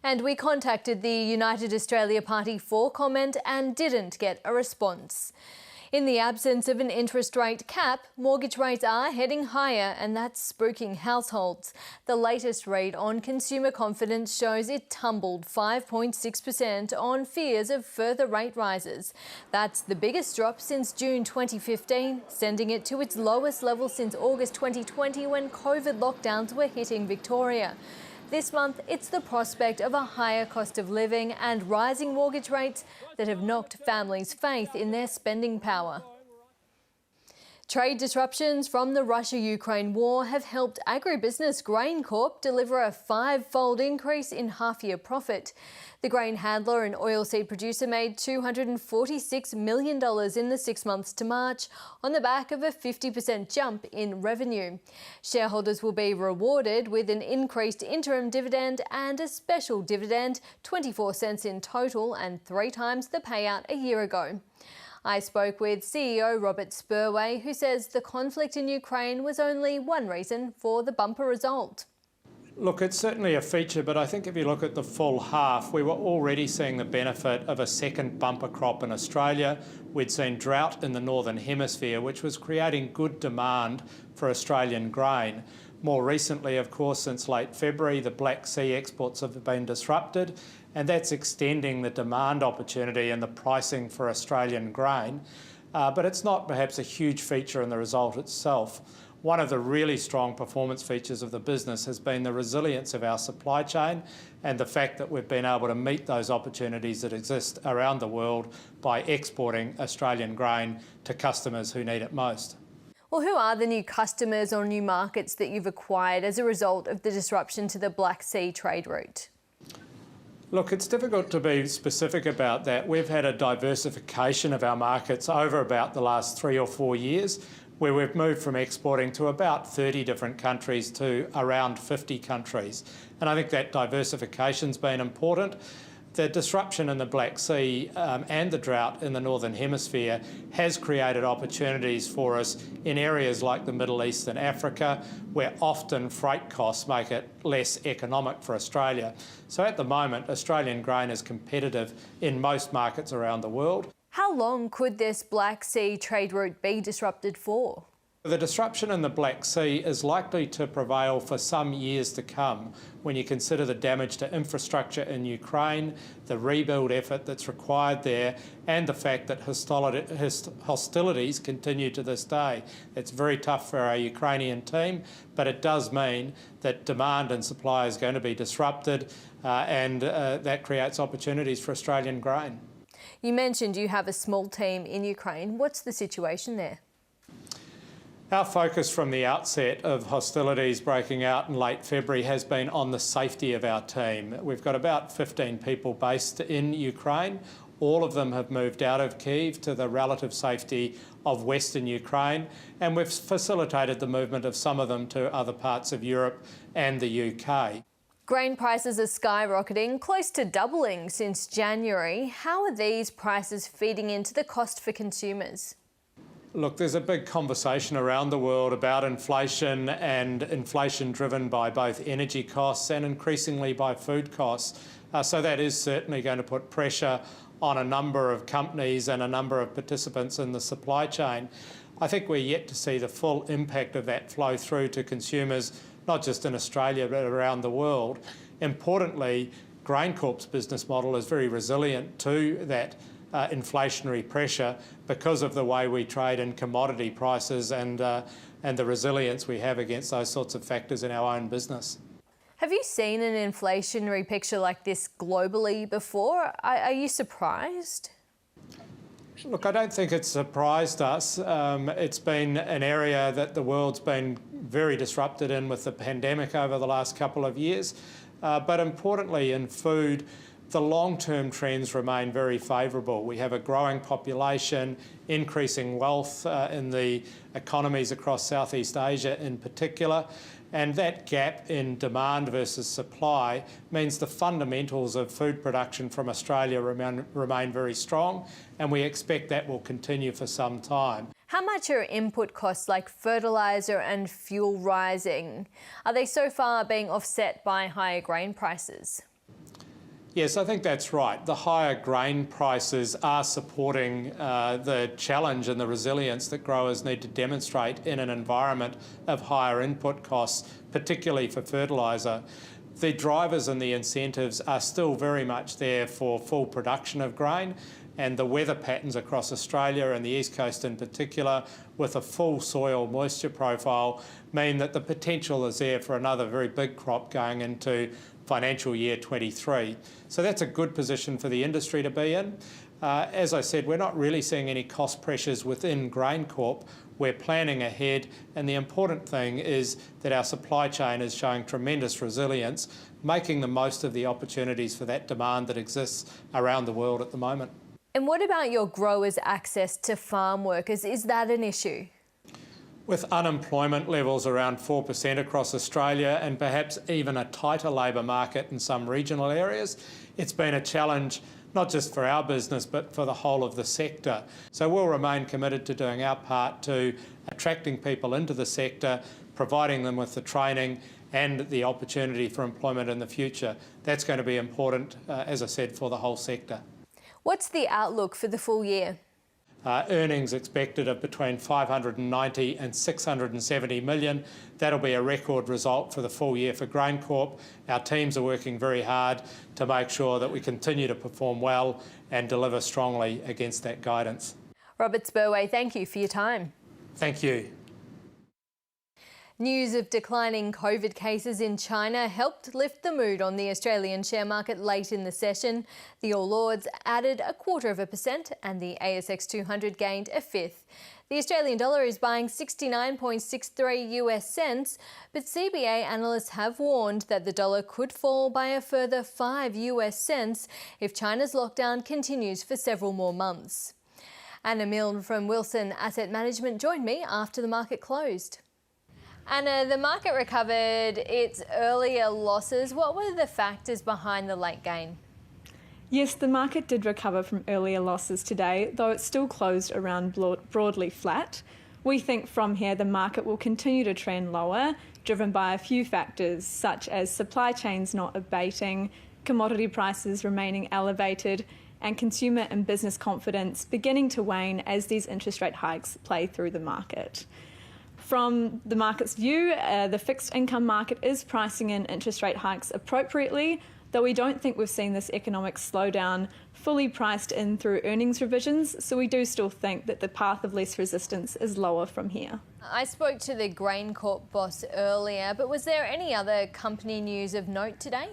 And we contacted the United Australia Party for comment and didn't get a response. In the absence of an interest rate cap, mortgage rates are heading higher, and that's spooking households. The latest read on consumer confidence shows it tumbled 5.6% on fears of further rate rises. That's the biggest drop since June 2015, sending it to its lowest level since August 2020 when COVID lockdowns were hitting Victoria. This month, it's the prospect of a higher cost of living and rising mortgage rates that have knocked families' faith in their spending power. Trade disruptions from the Russia-Ukraine war have helped agribusiness GrainCorp deliver a 5-fold increase in half-year profit. The grain handler and oilseed producer made $246 million in the 6 months to March on the back of a 50% jump in revenue. Shareholders will be rewarded with an increased interim dividend and a special dividend, 24 cents in total and 3 times the payout a year ago. I spoke with CEO Robert Spurway, who says the conflict in Ukraine was only one reason for the bumper result. Look, it's certainly a feature, but I think if you look at the full half, we were already seeing the benefit of a second bumper crop in Australia. We'd seen drought in the Northern Hemisphere, which was creating good demand for Australian grain. More recently, of course, since late February, the Black Sea exports have been disrupted, and that's extending the demand opportunity and the pricing for Australian grain. But it's not perhaps a huge feature in the result itself. One of the really strong performance features of the business has been the resilience of our supply chain and the fact that we've been able to meet those opportunities that exist around the world by exporting Australian grain to customers who need it most. Well, who are the new customers or new markets that you've acquired as a result of the disruption to the Black Sea trade route? Look, it's difficult to be specific about that. We've had a diversification of our markets over about the last 3 or 4 years, where we've moved from exporting to about 30 different countries to around 50 countries. And I think that diversification's been important. The disruption in the Black Sea and the drought in the Northern Hemisphere has created opportunities for us in areas like the Middle East and Africa, where often freight costs make it less economic for Australia. So at the moment, Australian grain is competitive in most markets around the world. How long could this Black Sea trade route be disrupted for? The disruption in the Black Sea is likely to prevail for some years to come when you consider the damage to infrastructure in Ukraine, the rebuild effort that's required there, and the fact that hostilities continue to this day. It's very tough for our Ukrainian team, but it does mean that demand and supply is going to be disrupted, and that creates opportunities for Australian grain. You mentioned you have a small team in Ukraine. What's the situation there? Our focus from the outset of hostilities breaking out in late February has been on the safety of our team. We've got about 15 people based in Ukraine. All of them have moved out of Kyiv to the relative safety of Western Ukraine, and we've facilitated the movement of some of them to other parts of Europe and the UK. Grain prices are skyrocketing, close to doubling since January. How are these prices feeding into the cost for consumers? Look, there's a big conversation around the world about inflation, and inflation driven by both energy costs and increasingly by food costs. So that is certainly going to put pressure on a number of companies and a number of participants in the supply chain. I think we're yet to see the full impact of that flow through to consumers, not just in Australia but around the world. Importantly, GrainCorp's business model is very resilient to that inflationary pressure because of the way we trade in commodity prices and the resilience we have against those sorts of factors in our own business. Have you seen an inflationary picture like this globally before? Are you surprised? Look, I don't think it's surprised us. It's been an area that the world's been very disrupted in with the pandemic over the last couple of years. But importantly, in food, the long-term trends remain very favourable. We have a growing population, increasing wealth in the economies across Southeast Asia in particular, and that gap in demand versus supply means the fundamentals of food production from Australia remain very strong, and we expect that will continue for some time. How much are input costs like fertiliser and fuel rising? Are they so far being offset by higher grain prices? Yes, I think that's right. The higher grain prices are supporting the challenge and the resilience that growers need to demonstrate in an environment of higher input costs, particularly for fertiliser. The drivers and the incentives are still very much there for full production of grain, and the weather patterns across Australia and the East Coast in particular, with a full soil moisture profile, mean that the potential is there for another very big crop going into financial year 23. So that's a good position for the industry to be in. As I said, we're not really seeing any cost pressures within GrainCorp. We're planning ahead, and the important thing is that our supply chain is showing tremendous resilience, making the most of the opportunities for that demand that exists around the world at the moment. And what about your growers' access to farm workers? Is that an issue? With unemployment levels around 4% across Australia and perhaps even a tighter labour market in some regional areas, it's been a challenge not just for our business but for the whole of the sector. So we'll remain committed to doing our part to attracting people into the sector, providing them with the training and the opportunity for employment in the future. That's going to be important, as I said, for the whole sector. What's the outlook for the full year? Earnings expected of between 590 and 670 million. That'll be a record result for the full year for GrainCorp. Our teams are working very hard to make sure that we continue to perform well and deliver strongly against that guidance. Robert Spurway, thank you for your time. Thank you. News of declining COVID cases in China helped lift the mood on the Australian share market late in the session. The All Ords added 0.25% and the ASX 200 gained 1/5. The Australian dollar is buying 69.63 US cents, but CBA analysts have warned that the dollar could fall by a further 5 US cents if China's lockdown continues for several more months. Anna Milne from Wilson Asset Management joined me after the market closed. Anna, the market recovered its earlier losses. What were the factors behind the late gain? Yes, the market did recover from earlier losses today, though it's still closed around broadly flat. We think from here the market will continue to trend lower, driven by a few factors such as supply chains not abating, commodity prices remaining elevated, and consumer and business confidence beginning to wane as these interest rate hikes play through the market. From the market's view, the fixed income market is pricing in interest rate hikes appropriately, though we don't think we've seen this economic slowdown fully priced in through earnings revisions, so we do still think that the path of least resistance is lower from here. I spoke to the GrainCorp boss earlier, but was there any other company news of note today?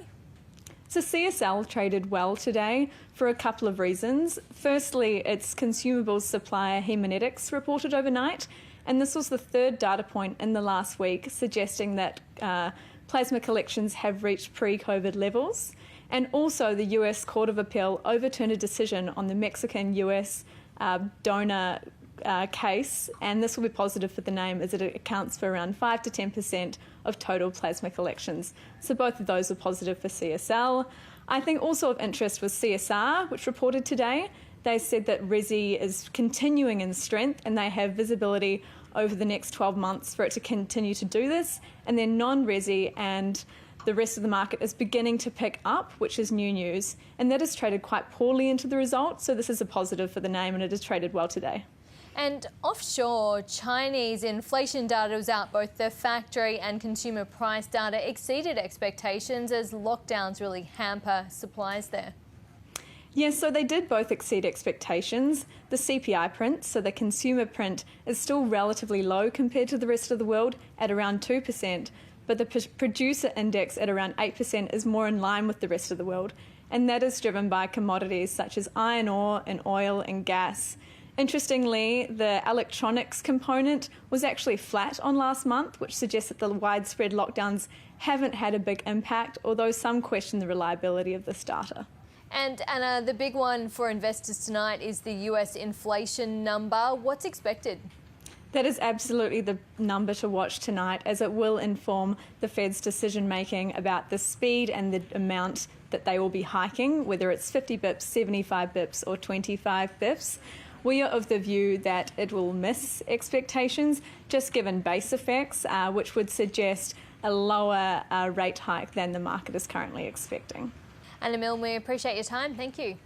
So CSL traded well today for a couple of reasons. Firstly, its consumables supplier Haemonetics reported overnight, and this was the third data point in the last week suggesting that plasma collections have reached pre-COVID levels. And also the US Court of Appeal overturned a decision on the Mexican-US donor case, and this will be positive for the name as it accounts for around 5 to 10% of total plasma collections. So both of those are positive for CSL. I think also of interest was CSR, which reported today. They said that Resi is continuing in strength and they have visibility over the next 12 months for it to continue to do this. And then non-Resi and the rest of the market is beginning to pick up, which is new news. And that has traded quite poorly into the results, so this is a positive for the name and it has traded well today. And offshore, Chinese inflation data was out. Both the factory and consumer price data exceeded expectations as lockdowns really hamper supplies there. Yes, so they did both exceed expectations. The CPI print, so the consumer print, is still relatively low compared to the rest of the world at around 2%, but the producer index at around 8% is more in line with the rest of the world, and that is driven by commodities such as iron ore and oil and gas. Interestingly, the electronics component was actually flat on last month, which suggests that the widespread lockdowns haven't had a big impact, although some question the reliability of this data. And Anna, the big one for investors tonight is the US inflation number. What's expected? That is absolutely the number to watch tonight, as it will inform the Fed's decision-making about the speed and the amount that they will be hiking, whether it's 50 bips, 75 bips or 25 bips. We are of the view that it will miss expectations, just given base effects, which would suggest a lower rate hike than the market is currently expecting. Anna Milne, we appreciate your time. Thank you.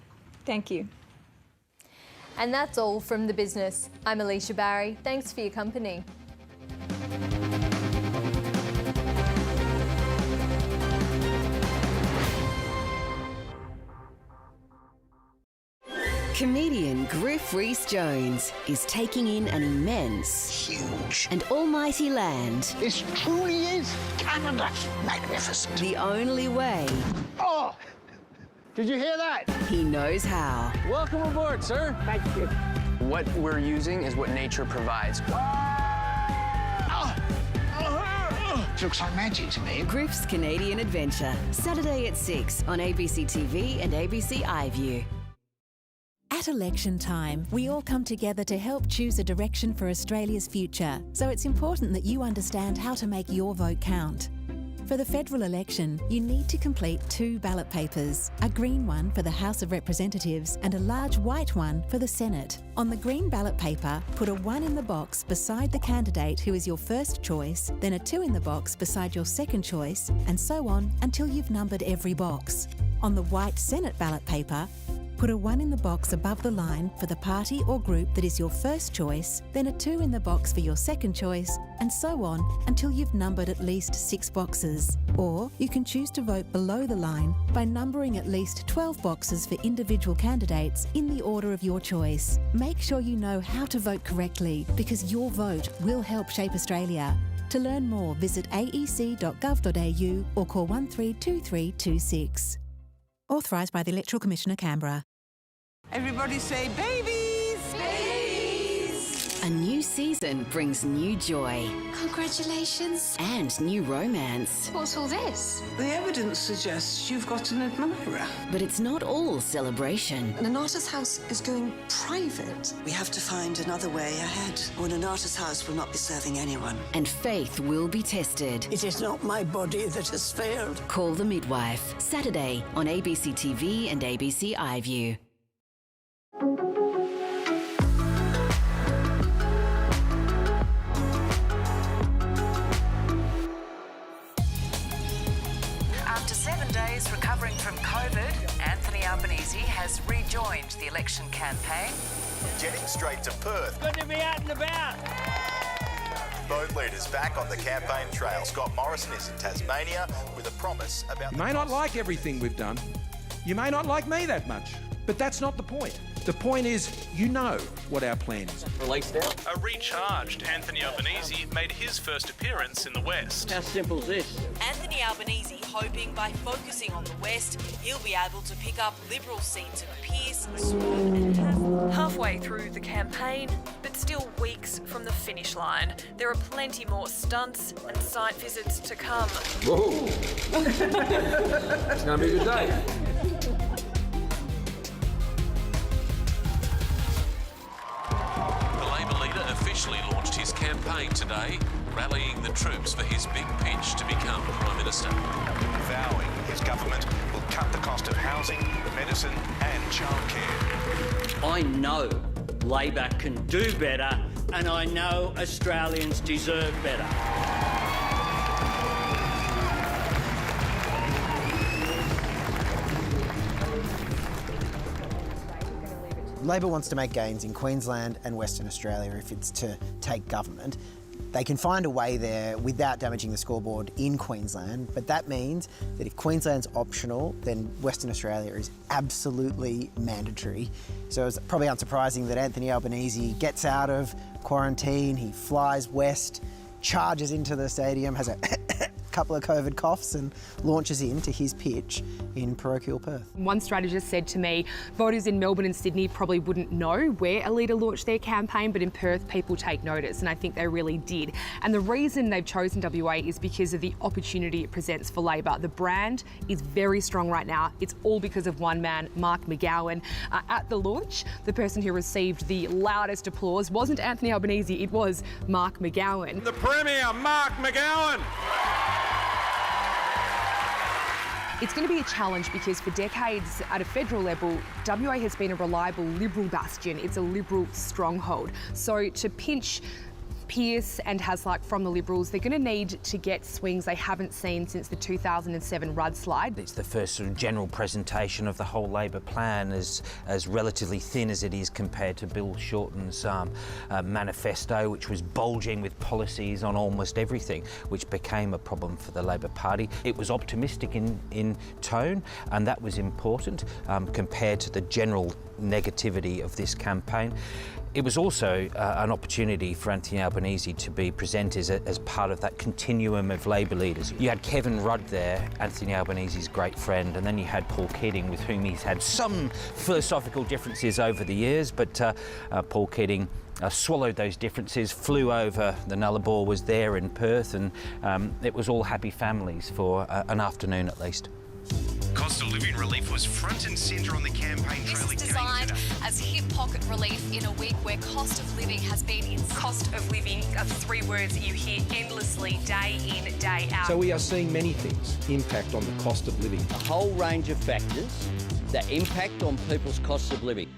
Thank you. And that's all from The Business. I'm Alicia Barry. Thanks for your company. Comedian Griff Rhys-Jones is taking in an immense, huge and almighty land. This truly is Canada. Magnificent. The only way. Oh! Did you hear that? He knows how. Welcome aboard, sir. Thank you. What we're using is what nature provides. It looks like magic to me. Griff's Canadian Adventure, Saturday at 6 on ABC TV and ABC iView. At election time, we all come together to help choose a direction for Australia's future, so it's important that you understand how to make your vote count. For the federal election, you need to complete 2 ballot papers, a green one for the House of Representatives and a large white one for the Senate. On the green ballot paper, put a 1 in the box beside the candidate who is your first choice, then a 2 in the box beside your second choice, and so on until you've numbered every box. On the white Senate ballot paper, put a 1 in the box above the line for the party or group that is your first choice, then a 2 in the box for your second choice, and so on until you've numbered at least 6 boxes. Or you can choose to vote below the line by numbering at least 12 boxes for individual candidates in the order of your choice. Make sure you know how to vote correctly, because your vote will help shape Australia. To learn more, visit aec.gov.au or call 132326. Authorised by the Electoral Commissioner, Canberra. Everybody say babies! Babies! A new season brings new joy. Congratulations. And new romance. What's all this? The evidence suggests you've got an admirer. But it's not all celebration. Nonata's house is going private. We have to find another way ahead, or Nonata's house will not be serving anyone. And faith will be tested. It is not my body that has failed. Call the Midwife. Saturday on ABC TV and ABC iView. After 7 days recovering from COVID, Anthony Albanese has rejoined the election campaign. Jetting straight to Perth. Good to be out and about. Both leaders back on the campaign trail. Scott Morrison is in Tasmania with a promise about... You may not like everything we've done. You may not like me that much. But that's not the point. The point is, you know what our plan is. Released out. A recharged Anthony Albanese made his first appearance in the West. How simple is this? Anthony Albanese hoping by focusing on the West, he'll be able to pick up Liberal seats of Pearce, Swan and Haslett. Halfway through the campaign, but still weeks from the finish line. There are plenty more stunts and site visits to come. Whoa! It's going to be a good day. Officially launched his campaign today, rallying the troops for his big pitch to become Prime Minister. Vowing his government will cut the cost of housing, medicine and childcare. I know Labor can do better, and I know Australians deserve better. Labor wants to make gains in Queensland and Western Australia if it's to take government. They can find a way there without damaging the scoreboard in Queensland, but that means that if Queensland's optional, then Western Australia is absolutely mandatory. So it's probably unsurprising that Anthony Albanese gets out of quarantine, he flies west, charges into the stadium, has a couple of COVID coughs and launches into his pitch in parochial Perth. One strategist said to me, voters in Melbourne and Sydney probably wouldn't know where a leader launched their campaign, but in Perth people take notice, and I think they really did. And the reason they've chosen WA is because of the opportunity it presents for Labor. The brand is very strong right now. It's all because of one man, Mark McGowan. At the launch, the person who received the loudest applause wasn't Anthony Albanese, it was Mark McGowan. The Premier, Mark McGowan! It's going to be a challenge because for decades at a federal level, WA has been a reliable Liberal bastion. It's a Liberal stronghold. So to pinch Pearce and Haslett from the Liberals, they're going to need to get swings they haven't seen since the 2007 Rudd slide. It's the first sort of general presentation of the whole Labor plan as relatively thin as it is compared to Bill Shorten's manifesto, which was bulging with policies on almost everything, which became a problem for the Labor Party. It was optimistic in tone, and that was important compared to the general negativity of this campaign. It was also an opportunity for Anthony Albanese to be presented as part of that continuum of Labor leaders. You had Kevin Rudd there, Anthony Albanese's great friend, and then you had Paul Keating, with whom he's had some philosophical differences over the years, but Paul Keating swallowed those differences, flew over, the Nullarbor was there in Perth, and it was all happy families for an afternoon at least. Cost of living relief was front and centre on the campaign trail. This is designed as hip pocket relief in a week where cost of living has been in. Cost of living are three words that you hear endlessly, day in, day out. So we are seeing many things impact on the cost of living. A whole range of factors that impact on people's cost of living.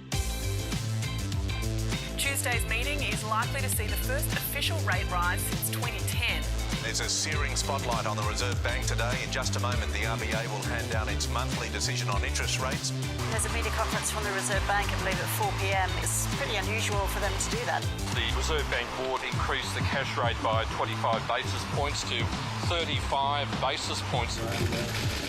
Tuesday's meeting is likely to see the first official rate rise since 2010. There's a searing spotlight on the Reserve Bank today. In just a moment, the RBA will hand down its monthly decision on interest rates. There's a media conference from the Reserve Bank, I believe, at 4 p.m. It's pretty unusual for them to do that. The Reserve Bank Board increased the cash rate by 25 basis points to 35 basis points.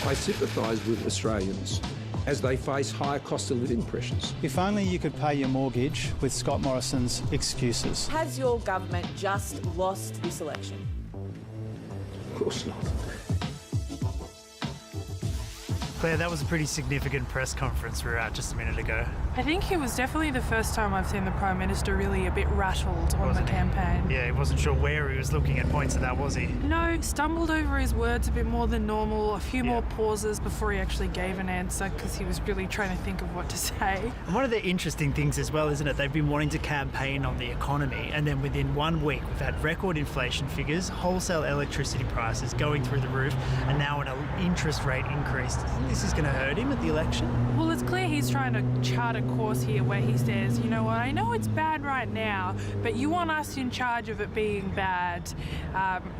I sympathise with Australians as they face higher cost of living pressures. If only you could pay your mortgage with Scott Morrison's excuses. Has your government just lost this election? Of course not. Claire, that was a pretty significant press conference we were at just a minute ago. I think it was definitely the first time I've seen the Prime Minister really a bit rattled on the campaign. Yeah, he wasn't sure where he was looking at points of that, was he? No, stumbled over his words a bit more than normal, a few more pauses before he actually gave an answer because he was really trying to think of what to say. And one of the interesting things as well, isn't it? They've been wanting to campaign on the economy, and then within 1 week we've had record inflation figures, wholesale electricity prices going through the roof, and now an interest rate increase. This is going to hurt him at the election? Well, it's clear he's trying to chart a course here where he says, you know what, I know it's bad right now, but you want us in charge of it being bad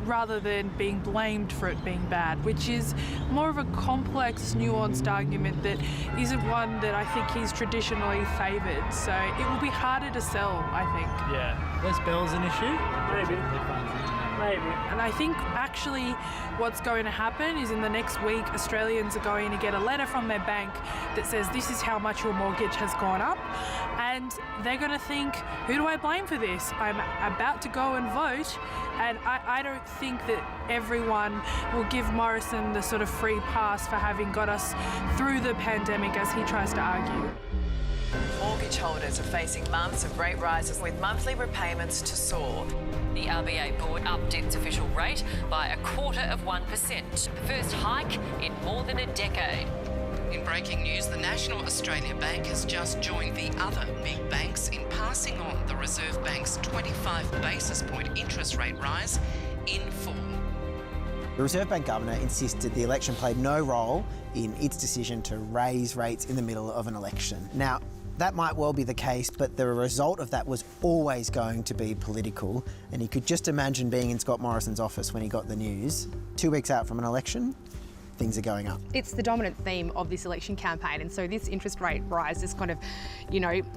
rather than being blamed for it being bad, which is more of a complex, nuanced argument that isn't one that I think he's traditionally favoured. So it will be harder to sell, I think. Yeah. Less bells an issue? Maybe. And I think actually what's going to happen is in the next week, Australians are going to get a letter from their bank that says this is how much your mortgage has gone up. And they're going to think, who do I blame for this? I'm about to go and vote. And I don't think that everyone will give Morrison the sort of free pass for having got us through the pandemic as he tries to argue. Mortgage holders are facing months of rate rises with monthly repayments to soar. The RBA board upped its official rate by 0.25%, the first hike in more than a decade. In breaking news, the National Australia Bank has just joined the other big banks in passing on the Reserve Bank's 25 basis point interest rate rise in full. The Reserve Bank Governor insisted the election played no role in its decision to raise rates in the middle of an election. Now, that might well be the case, but the result of that was always going to be political, and you could just imagine being in Scott Morrison's office when he got the news. 2 weeks out from an election, things are going up. It's the dominant theme of this election campaign, and so this interest rate rise has kind of,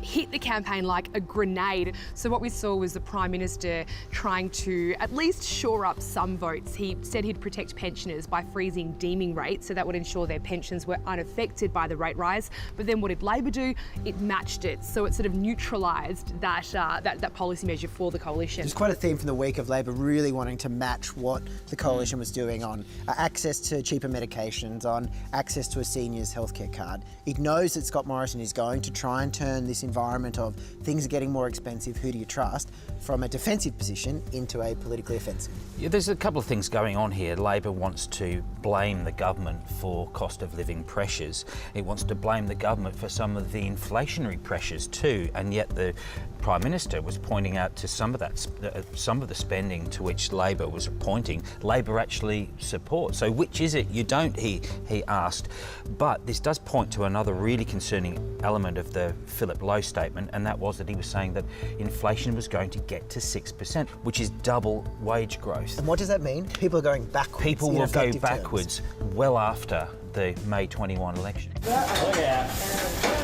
hit the campaign like a grenade. So what we saw was the Prime Minister trying to at least shore up some votes. He said he'd protect pensioners by freezing deeming rates, so that would ensure their pensions were unaffected by the rate rise. But then what did Labor do? It matched it, so it sort of neutralised that policy measure for the coalition. There's quite a theme from the week of Labor really wanting to match what the coalition was doing on access to cheaper medications, on access to a seniors healthcare card. It knows that Scott Morrison is going to try and turn this environment of things are getting more expensive, who do you trust, from a defensive position into a politically offensive. Yeah, there's a couple of things going on here. Labor wants to blame the government for cost of living pressures. It wants to blame the government for some of the inflationary pressures too, and yet the Prime Minister was pointing out to some of the spending to which Labor was pointing, Labor actually supports. So which is it you don't, he asked. But this does point to another really concerning element of the Philip Lowe statement, and that was that he was saying that inflation was going to get to 6%, which is double wage growth. And what does that mean? People are going backwards. People will go backwards well after the May 21 election. Look out.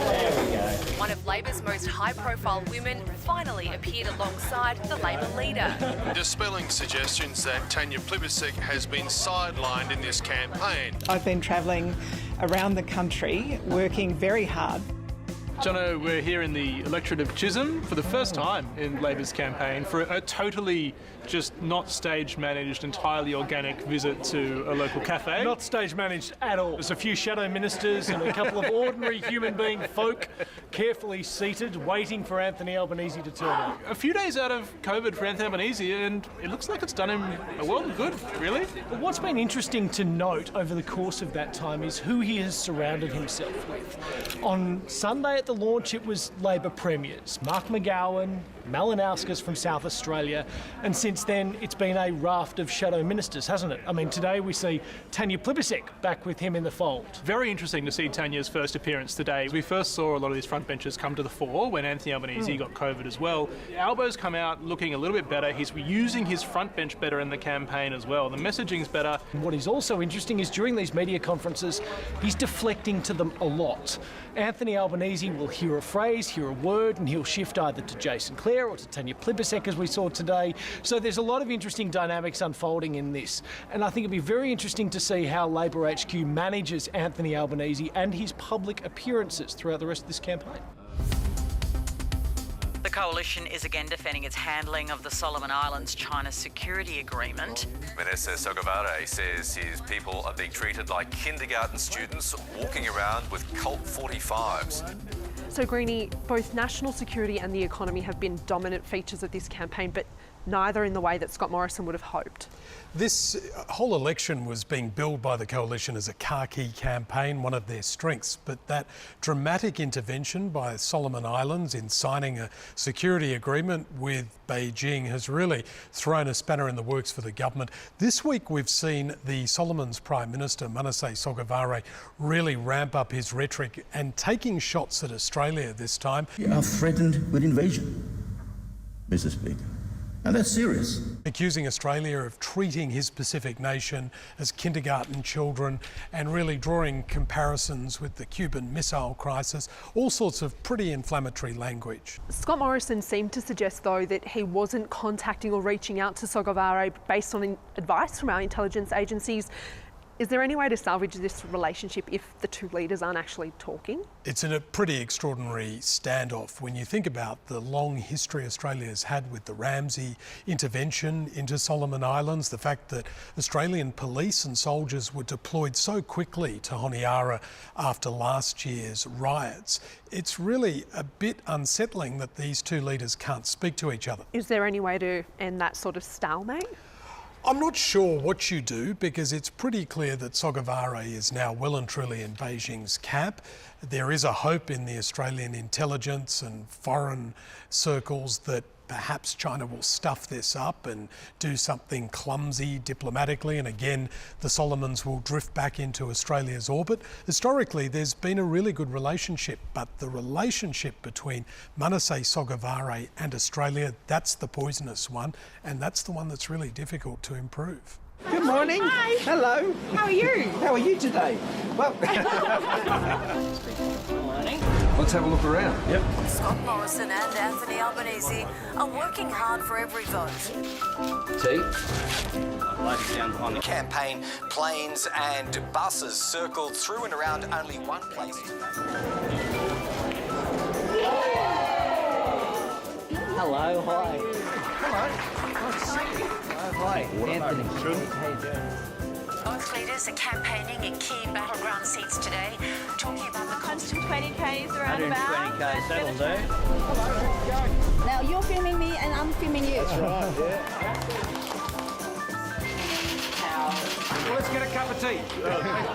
There we go. One of Labor's most high-profile women finally appeared alongside the Labor leader. Dispelling suggestions that Tanya Plibersek has been sidelined in this campaign. I've been travelling around the country, working very hard. Jono, we're here in the electorate of Chisholm for the first time in Labor's campaign for a totally just not stage-managed, entirely organic visit to a local cafe. Not stage-managed at all. There's a few shadow ministers and a couple of ordinary human being folk carefully seated, waiting for Anthony Albanese to turn up. A few days out of COVID for Anthony Albanese, and it looks like it's done him a world of good, really. But what's been interesting to note over the course of that time is who he has surrounded himself with. On Sunday at the launch, it was Labor premiers, Mark McGowan, Malinauskas from South Australia, and since then it's been a raft of shadow ministers, hasn't it? I mean, today we see Tanya Plibersek back with him in the fold. Very interesting to see Tanya's first appearance today. We first saw a lot of these frontbenchers come to the fore when Anthony Albanese got COVID as well. Albo's come out looking a little bit better. He's using his front bench better in the campaign as well. The messaging's better. What is also interesting is during these media conferences, he's deflecting to them a lot. Anthony Albanese will hear a phrase, hear a word, and he'll shift either to Jason Clare or to Tanya Plibersek, as we saw today. So there's a lot of interesting dynamics unfolding in this. And I think it'd be very interesting to see how Labor HQ manages Anthony Albanese and his public appearances throughout the rest of this campaign. The coalition is again defending its handling of the Solomon Islands China security agreement. Vanessa Sogavare says his people are being treated like kindergarten students walking around with Colt 45s. So, Greenie, both national security and the economy have been dominant features of this campaign, but neither in the way that Scott Morrison would have hoped. This whole election was being billed by the coalition as a khaki campaign, one of their strengths, but that dramatic intervention by Solomon Islands in signing a security agreement with Beijing has really thrown a spanner in the works for the government. This week we've seen the Solomons Prime Minister, Manasseh Sogavare, really ramp up his rhetoric and taking shots at Australia this time. We are threatened with invasion, Mr. Speaker. And that's serious. Accusing Australia of treating his Pacific nation as kindergarten children and really drawing comparisons with the Cuban Missile Crisis, all sorts of pretty inflammatory language. Scott Morrison seemed to suggest, though, that he wasn't contacting or reaching out to Sogavare based on advice from our intelligence agencies. Is there any way to salvage this relationship if the two leaders aren't actually talking? It's a pretty extraordinary standoff when you think about the long history Australia's had with the Ramsay intervention into Solomon Islands, the fact that Australian police and soldiers were deployed so quickly to Honiara after last year's riots. It's really a bit unsettling that these two leaders can't speak to each other. Is there any way to end that sort of stalemate? I'm not sure what you do, because it's pretty clear that Sogavare is now well and truly in Beijing's camp. There is a hope in the Australian intelligence and foreign circles that perhaps China will stuff this up and do something clumsy diplomatically, and again the Solomons will drift back into Australia's orbit. Historically there's been a really good relationship, but the relationship between Manasseh Sogavare and Australia, that's the poisonous one, and that's the one that's really difficult to improve. Good morning. Hi. Hello. How are you? How are you today? Well, let's have a look around. Yep. Scott Morrison and Anthony Albanese are working hard for every vote. Tea? Loading down on the campaign, planes and buses circled through and around only one place. Hello, hi. Hello. Nice to see you. Hi, Anthony. How you doing? Both leaders are campaigning in key battleground seats today, talking about the constant 120Ks around about. 120Ks, that'll do. Now you're filming me and I'm filming you. That's right, yeah. Well, let's get a cup of tea.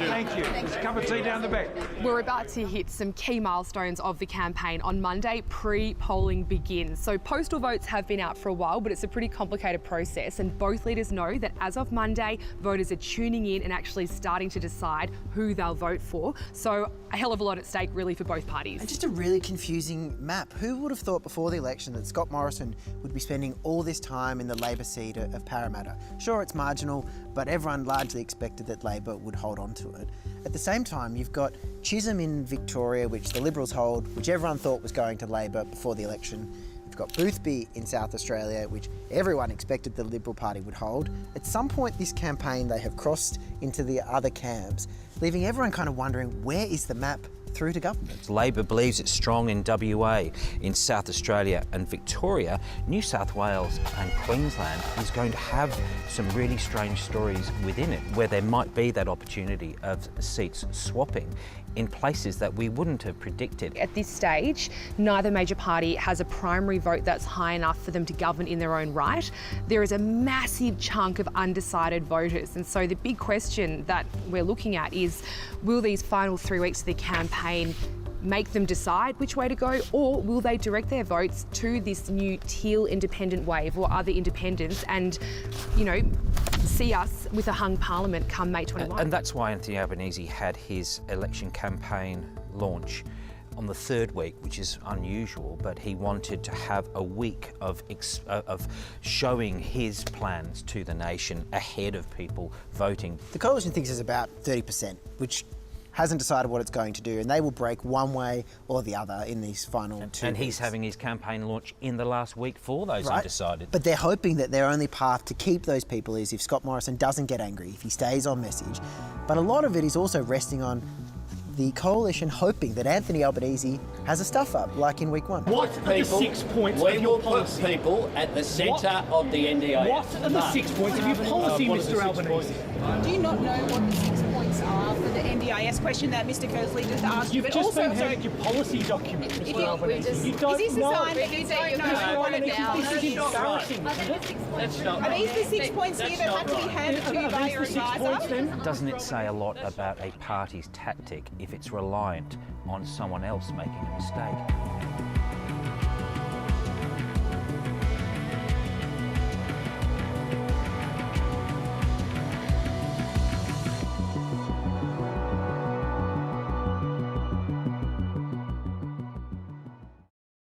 Thank you. There's a cup of tea down the back. We're about to hit some key milestones of the campaign. On Monday, pre-polling begins. So postal votes have been out for a while, but it's a pretty complicated process, and both leaders know that as of Monday, voters are tuning in and actually starting to decide who they'll vote for. So a hell of a lot at stake really for both parties. And just a really confusing map. Who would have thought before the election that Scott Morrison would be spending all this time in the Labor seat of Parramatta? Sure, it's marginal, but everyone largely expected that Labor would hold on to it. At the same time, you've got Chisholm in Victoria, which the Liberals hold, which everyone thought was going to Labor before the election. You've got Boothby in South Australia, which everyone expected the Liberal Party would hold. At some point this campaign, they have crossed into the other camps, leaving everyone kind of wondering, where is the map through to government? Labor believes it's strong in WA, in South Australia and Victoria. New South Wales and Queensland is going to have some really strange stories within it, where there might be that opportunity of seats swapping in places that we wouldn't have predicted. At this stage, neither major party has a primary vote that's high enough for them to govern in their own right. There is a massive chunk of undecided voters, and so the big question that we're looking at is, will these final 3 weeks of the campaign make them decide which way to go, or will they direct their votes to this new teal independent wave or other independents and, you know, see us with a hung parliament come May 21? And that's why Anthony Albanese had his election campaign launch on the 3rd week, which is unusual, but he wanted to have a week of showing his plans to the nation ahead of people voting. The coalition thinks it's about 30%, which hasn't decided what it's going to do, and they will break one way or the other in these final 2 weeks. And he's having his campaign launch in the last week for those undecided. But they're hoping that their only path to keep those people is if Scott Morrison doesn't get angry, if he stays on message. But a lot of it is also resting on the coalition hoping that Anthony Albanese has a stuff-up, like in week 1. What are the 6 points of your policy? People at the centre of the NDIS. What are the 6 points of your policy, Mr Albanese? Do you not know what the 6 points are for the NDIS question that Mr Kersley just asked? You've just been handed your policy document, Mr Albanese. You don't is this know. a sign that you don't know what it now? This is embarrassing, isn't it? Are these the 6 points here that had to be handed to you by your advisor? Doesn't it say a lot about a party's tactic if it's reliant on someone else making a mistake?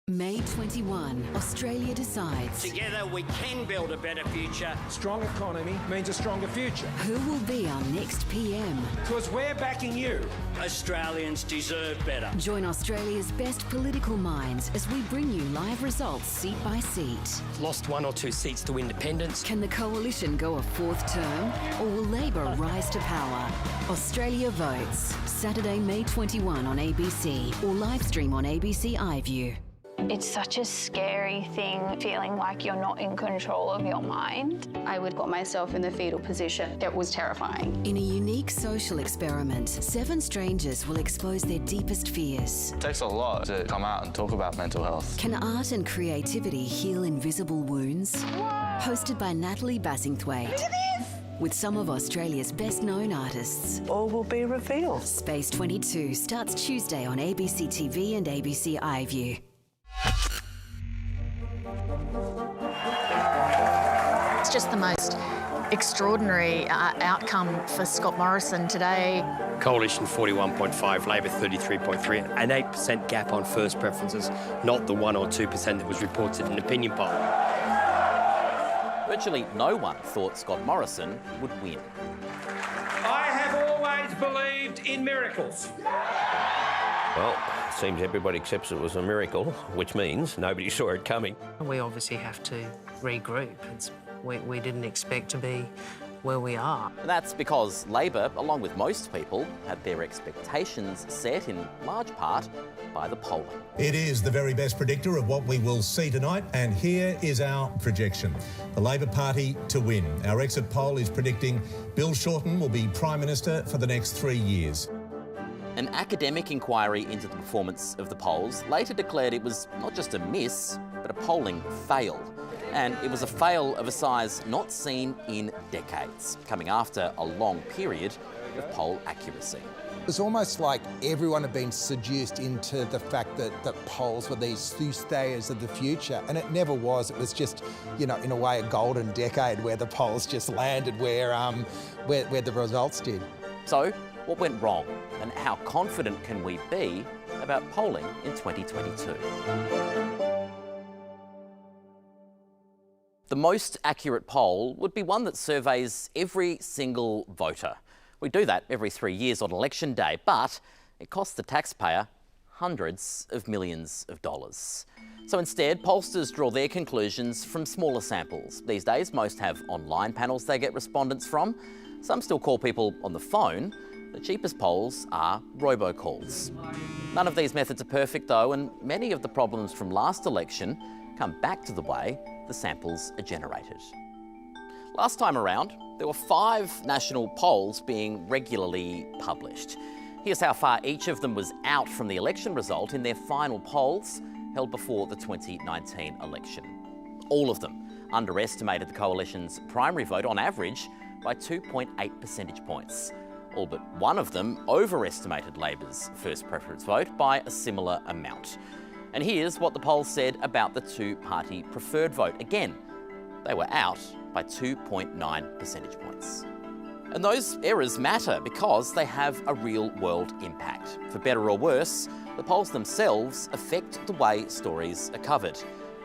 May 21, Australia decides. Together we can build a better future. Strong economy means a stronger future. Who will be our next PM? Because we're backing you. Australians deserve better. Join Australia's best political minds as we bring you live results seat by seat. Lost 1 or 2 seats to independents. Can the coalition go a 4th term? Or will Labor rise to power? Australia votes. Saturday, May 21 on ABC or live stream on ABC iView. It's such a scary thing, feeling like you're not in control of your mind. I would put myself in the fetal position. It was terrifying. In a unique social experiment, 7 strangers will expose their deepest fears. It takes a lot to come out and talk about mental health. Can art and creativity heal invisible wounds? Hosted by Natalie Bassingthwaite. Look at this! With some of Australia's best-known artists. All will be revealed. Space 22 starts Tuesday on ABC TV and ABC iView. It's just the most extraordinary outcome for Scott Morrison today. Coalition 41.5, Labor 33.3, an 8% gap on first preferences, not the 1 or 2% that was reported in an opinion poll. Virtually no one thought Scott Morrison would win. I have always believed in miracles. Well, it seems everybody accepts it was a miracle, which means nobody saw it coming. We obviously have to regroup. We didn't expect to be where we are. And that's because Labor, along with most people, had their expectations set in large part by the polling. It is the very best predictor of what we will see tonight, and here is our projection. The Labor Party to win. Our exit poll is predicting Bill Shorten will be Prime Minister for the next 3 years. An academic inquiry into the performance of the polls later declared it was not just a miss, but a polling fail. And it was a fail of a size not seen in decades, coming after a long period of poll accuracy. It was almost like everyone had been seduced into the fact that polls were these soothsayers of the future, and it never was. It was just, you know, in a way, a golden decade where the polls just landed where the results did. So, what went wrong, and how confident can we be about polling in 2022? The most accurate poll would be one that surveys every single voter. We do that every 3 years on election day, but it costs the taxpayer hundreds of millions of dollars. So instead, pollsters draw their conclusions from smaller samples. These days, most have online panels they get respondents from. Some still call people on the phone. The cheapest polls are robocalls. None of these methods are perfect though, and many of the problems from last election come back to the way the samples are generated. Last time around, there were 5 national polls being regularly published. Here's how far each of them was out from the election result in their final polls held before the 2019 election. All of them underestimated the coalition's primary vote on average by 2.8 percentage points. All but one of them overestimated Labor's first preference vote by a similar amount. And here's what the polls said about the two-party preferred vote. Again, they were out by 2.9 percentage points. And those errors matter because they have a real-world impact. For better or worse, the polls themselves affect the way stories are covered,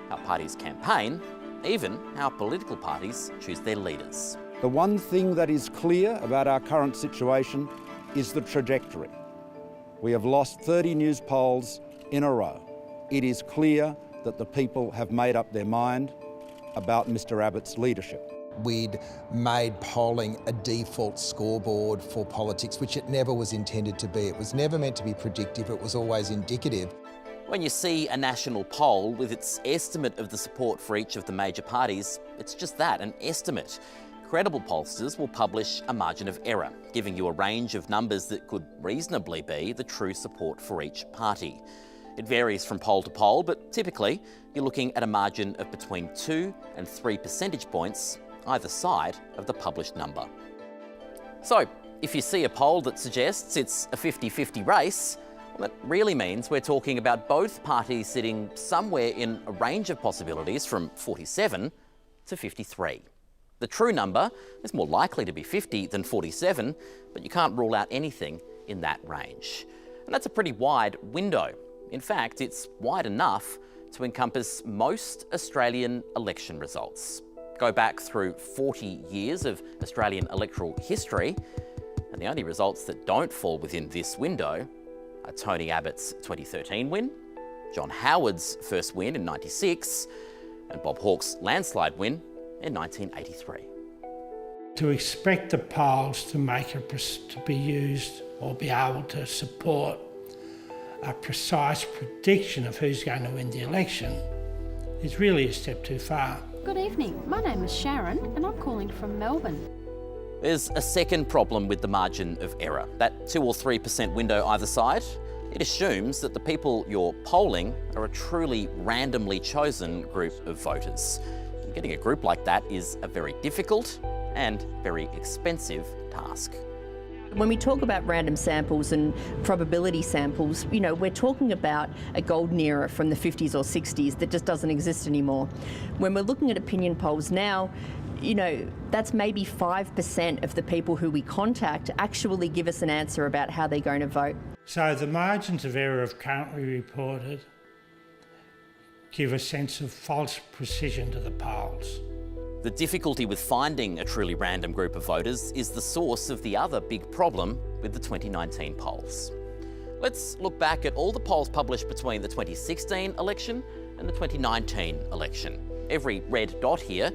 how parties campaign, even how political parties choose their leaders. The one thing that is clear about our current situation is the trajectory. We have lost 30 news polls in a row. It is clear that the people have made up their mind about Mr Abbott's leadership. we'd made polling a default scoreboard for politics, which it never was intended to be. It was never meant to be predictive, it was always indicative. When you see a national poll with its estimate of the support for each of the major parties, it's just that, an estimate. Credible pollsters will publish a margin of error, giving you a range of numbers that could reasonably be the true support for each party. It varies from poll to poll, but typically you're looking at a margin of between 2 and 3 percentage points either side of the published number. So, if you see a poll that suggests it's a 50-50 race, well, that really means we're talking about both parties sitting somewhere in a range of possibilities from 47 to 53. The true number is more likely to be 50 than 47, but you can't rule out anything in that range. And that's a pretty wide window. In fact, it's wide enough to encompass most Australian election results. Go back through 40 years of Australian electoral history, and the only results that don't fall within this window are Tony Abbott's 2013 win, John Howard's first win in '96, and Bob Hawke's landslide win in 1983. To expect the polls to be used or be able to support a precise prediction of who's going to win the election is really a step too far. Good evening, my name is Sharon and I'm calling from Melbourne. There's a second problem with the margin of error. That 2 or 3% window either side, it assumes that the people you're polling are a truly randomly chosen group of voters. And getting a group like that is a very difficult and very expensive task. When we talk about random samples and probability samples, you know, we're talking about a golden era from the 50s or 60s that just doesn't exist anymore. When we're looking at opinion polls now, you know, that's maybe 5% of the people who we contact actually give us an answer about how they're going to vote. So the margins of error of currently reported give a sense of false precision to the polls. The difficulty with finding a truly random group of voters is the source of the other big problem with the 2019 polls. Let's look back at all the polls published between the 2016 election and the 2019 election. Every red dot here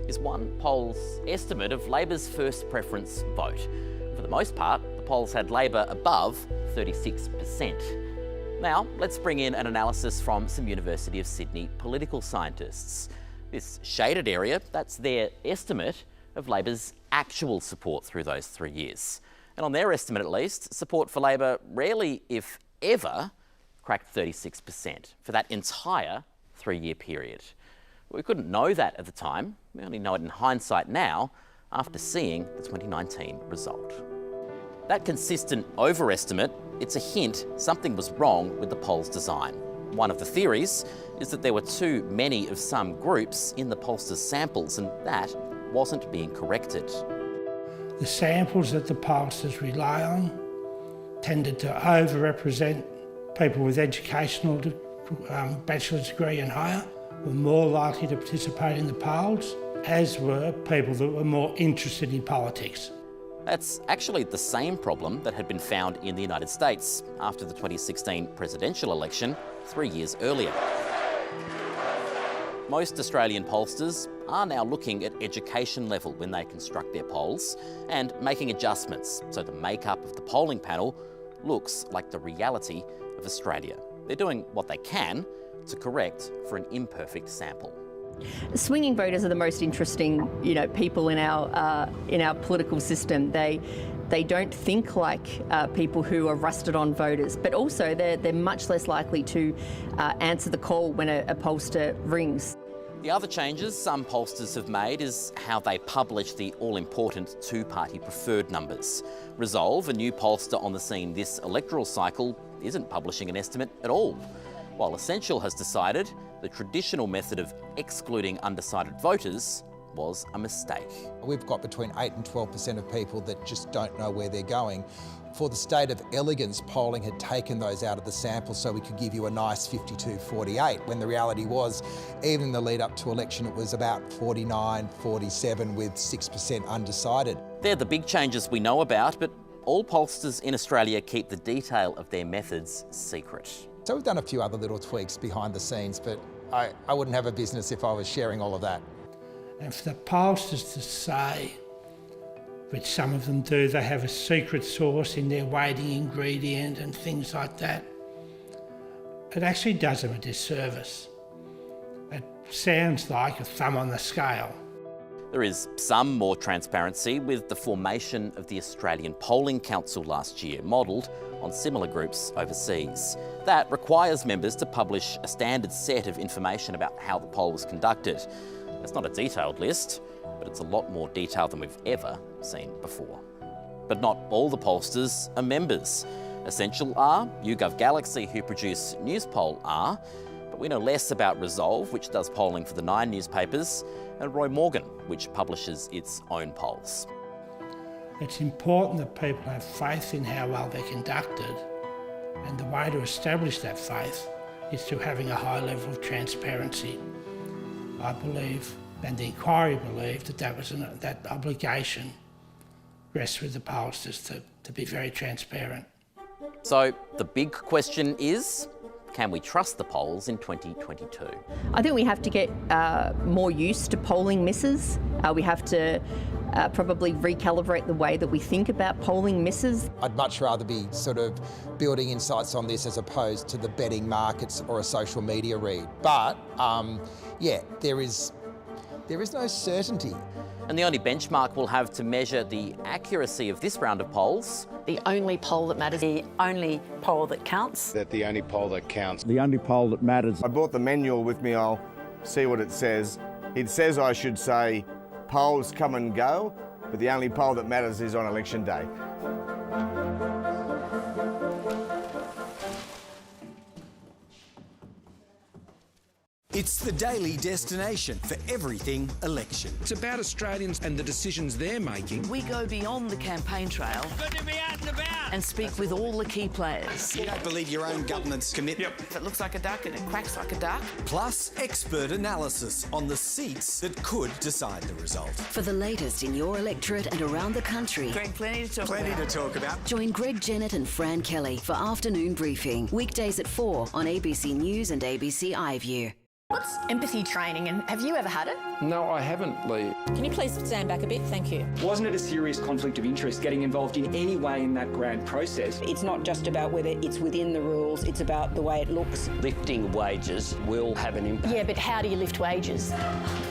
is one poll's estimate of Labor's first preference vote. For the most part, the polls had Labor above 36%. Now, let's bring in an analysis from some University of Sydney political scientists. This shaded area, that's their estimate of Labor's actual support through those 3 years. And on their estimate at least, support for Labor rarely, if ever, cracked 36% for that entire 3-year period. We couldn't know that at the time. We only know it in hindsight now after seeing the 2019 result. That consistent overestimate, it's a hint something was wrong with the poll's design. One of the theories is that there were too many of some groups in the pollsters' samples, and that wasn't being corrected. The samples that the pollsters rely on tended to overrepresent people with educational bachelor's degree and higher, were more likely to participate in the polls, as were people that were more interested in politics. That's actually the same problem that had been found in the United States after the 2016 presidential election 3 years earlier. Most Australian pollsters are now looking at education level when they construct their polls and making adjustments so the makeup of the polling panel looks like the reality of Australia. They're doing what they can to correct for an imperfect sample. Swinging voters are the most interesting, you know, people in our political system. They don't think like people who are rusted-on voters, but also they're much less likely to answer the call when a pollster rings. The other changes some pollsters have made is how they publish the all-important two-party preferred numbers. Resolve, a new pollster on the scene this electoral cycle, isn't publishing an estimate at all, while Essential has decided the traditional method of excluding undecided voters was a mistake. We've got between 8 and 12% of people that just don't know where they're going. For the state of elegance, polling had taken those out of the sample so we could give you a nice 52-48, when the reality was, even in the lead up to election, it was about 49, 47 with 6% undecided. They're the big changes we know about, but all pollsters in Australia keep the detail of their methods secret. So we've done a few other little tweaks behind the scenes, but I wouldn't have a business if I was sharing all of that. And for the pollsters to say, which some of them do, they have a secret sauce in their weighting ingredient and things like that, it actually does them a disservice. It sounds like a thumb on the scale. There is some more transparency with the formation of the Australian Polling Council last year, modelled on similar groups overseas. That requires members to publish a standard set of information about how the poll was conducted. It's not a detailed list, but it's a lot more detailed than we've ever seen before. But not all the pollsters are members. Essential are, YouGov Galaxy, who produce Newspoll, are, but we know less about Resolve, which does polling for the 9 newspapers, and Roy Morgan, which publishes its own polls. It's important that people have faith in how well they're conducted, and the way to establish that faith is through having a high level of transparency. I believe, and the inquiry believed, that that obligation rests with the pollsters to be very transparent. So the big question is, can we trust the polls in 2022? I think we have to get more used to polling misses. We have to probably recalibrate the way that we think about polling misses. I'd much rather be sort of building insights on this as opposed to the betting markets or a social media read. But yeah, there is no certainty. And the only benchmark we'll have to measure the accuracy of this round of polls. The only poll that matters. The only poll that counts. That the only poll that counts. The only poll that matters. I brought the manual with me, I'll see what it says. It says I should say, polls come and go, but the only poll that matters is on election day. It's the daily destination for everything election. It's about Australians and the decisions they're making. We go beyond the campaign trail. Good to be out and about. And speak with all the key players. You don't believe your own government's commitment. If it looks like a duck and it quacks like a duck. Plus, expert analysis on the seats that could decide the result. For the latest in your electorate and around the country. Greg, plenty to talk about. Join Greg Jennett and Fran Kelly for Afternoon Briefing. Weekdays at 4 on ABC News and ABC iView. What's empathy training, and have you ever had it? No, I haven't, Lee. Can you please stand back a bit? Thank you. Wasn't it a serious conflict of interest getting involved in any way in that grant process? It's not just about whether it's within the rules, it's about the way it looks. Lifting wages will have an impact. Yeah, but how do you lift wages?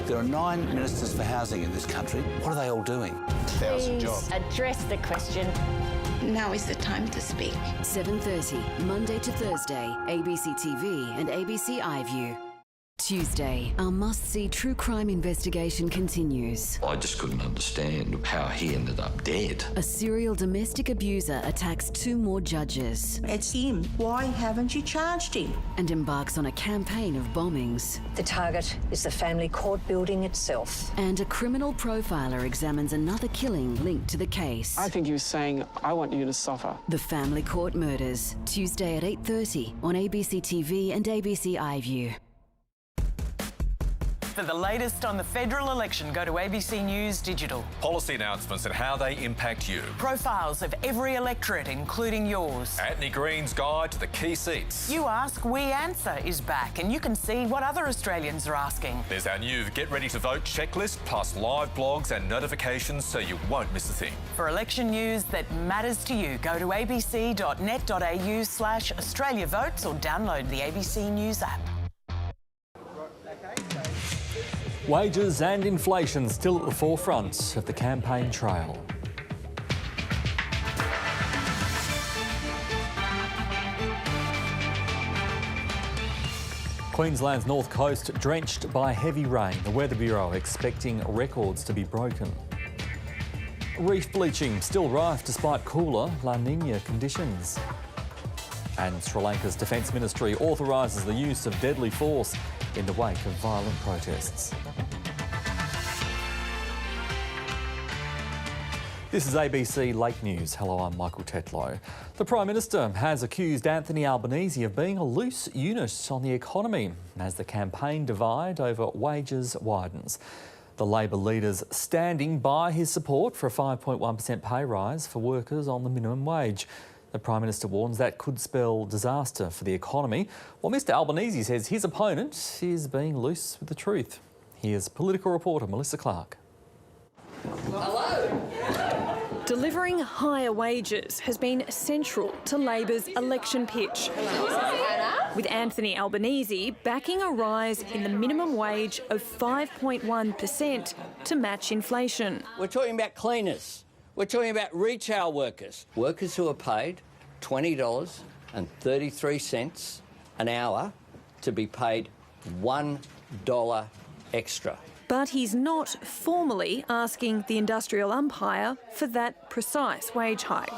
There are 9 ministers for housing in this country. What are they all doing? 1,000 jobs. Address the question. Now is the time to speak. 7:30, Monday to Thursday, ABC TV and ABC iView. Tuesday, our must-see true crime investigation continues. I just couldn't understand how he ended up dead. A serial domestic abuser attacks 2 more judges. It's him. Why haven't you charged him? And embarks on a campaign of bombings. The target is the family court building itself. And a criminal profiler examines another killing linked to the case. I think he was saying, I want you to suffer. The Family Court Murders, Tuesday at 8:30 on ABC TV and ABC iView. For the latest on the federal election, go to ABC News Digital. Policy announcements and how they impact you. Profiles of every electorate, including yours. Anthony Green's guide to the key seats. You Ask, We Answer is back, and you can see what other Australians are asking. There's our new Get Ready to Vote checklist, plus live blogs and notifications so you won't miss a thing. For election news that matters to you, go to abc.net.au/Australia Votes or download the ABC News app. Wages and inflation still at the forefront of the campaign trail. Queensland's north coast drenched by heavy rain. The Weather Bureau expecting records to be broken. Reef bleaching still rife despite cooler La Nina conditions. And Sri Lanka's Defence Ministry authorises the use of deadly force in the wake of violent protests. This is ABC Late News. Hello, I'm Michael Tetlow. The Prime Minister has accused Anthony Albanese of being a loose unit on the economy as the campaign divide over wages widens. The Labor leader's standing by his support for a 5.1% pay rise for workers on the minimum wage. The Prime Minister warns that could spell disaster for the economy, while Mr Albanese says his opponent is being loose with the truth. Here's political reporter Melissa Clark. Delivering higher wages has been central to Labor's election pitch, with Anthony Albanese backing a rise in the minimum wage of 5.1% to match inflation. We're talking about cleaners. We're talking about retail workers. Workers who are paid $20.33 an hour to be paid $1 extra. But he's not formally asking the industrial umpire for that precise wage hike.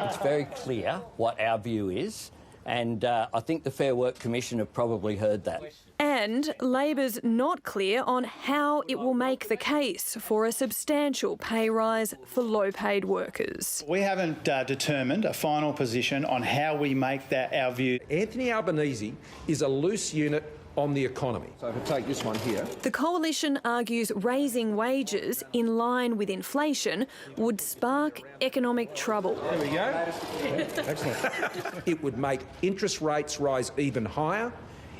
It's very clear what our view is, and I think the Fair Work Commission have probably heard that. And Labor's not clear on how it will make the case for a substantial pay rise for low-paid workers. We haven't determined a final position on how we make that our view. Anthony Albanese is a loose unit on the economy. So if I take this one here. The coalition argues raising wages in line with inflation would spark economic trouble. There we go. Excellent. It would make interest rates rise even higher.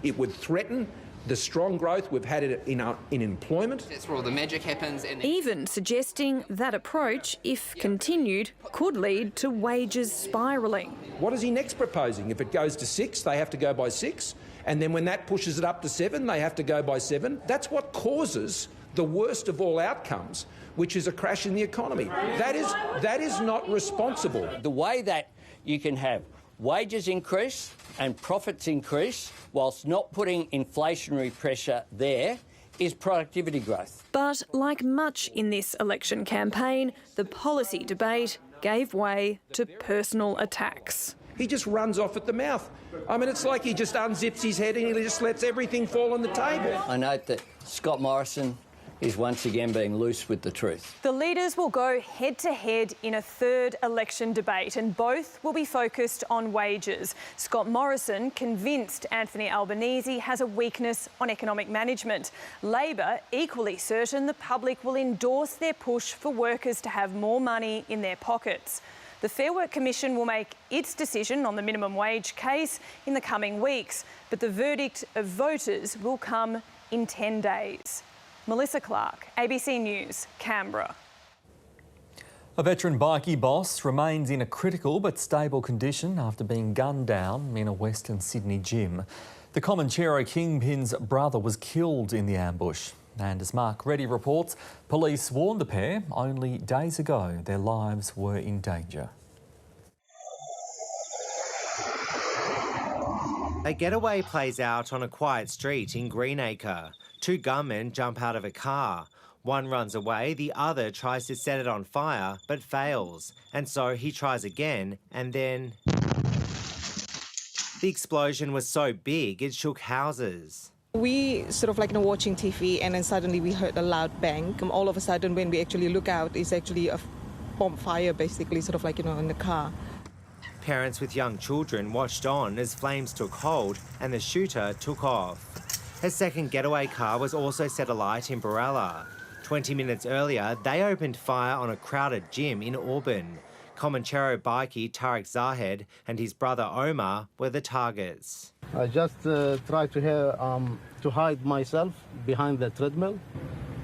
It would threaten the strong growth we've had in employment. That's where all the magic happens. Even suggesting that approach, if continued, could lead to wages spiralling. What is he next proposing? If it goes to 6, they have to go by 6. And then when that pushes it up to 7, they have to go by 7. That's what causes the worst of all outcomes, which is a crash in the economy. That is not responsible. The way that you can have wages increase and profits increase whilst not putting inflationary pressure there is productivity growth. But like much in this election campaign, the policy debate gave way to personal attacks. He just runs off at the mouth. I mean, it's like he just unzips his head and he just lets everything fall on the table. I note that Scott Morrison is once again being loose with the truth. The leaders will go head-to-head in a third election debate, and both will be focused on wages. Scott Morrison convinced Anthony Albanese has a weakness on economic management. Labor equally certain the public will endorse their push for workers to have more money in their pockets. The Fair Work Commission will make its decision on the minimum wage case in the coming weeks, but the verdict of voters will come in 10 days. Melissa Clark, ABC News, Canberra. A veteran bikie boss remains in a critical but stable condition after being gunned down in a Western Sydney gym. The Comanchero kingpin's brother was killed in the ambush. And as Mark Reddy reports, police warned the pair only days ago their lives were in danger. A getaway plays out on a quiet street in Greenacre. Two gunmen jump out of a car. One runs away, the other tries to set it on fire, but fails. And so he tries again, and then... The explosion was so big, it shook houses. We sort of watching TV, and then suddenly we heard a loud bang. All of a sudden, when we actually look out, it's actually a bonfire, basically, in the car. Parents with young children watched on as flames took hold and the shooter took off. A second getaway car was also set alight in Barella. 20 minutes earlier, they opened fire on a crowded gym in Auburn. Comanchero bikie Tariq Zahed and his brother Omar were the targets. I just tried to hide myself behind the treadmill,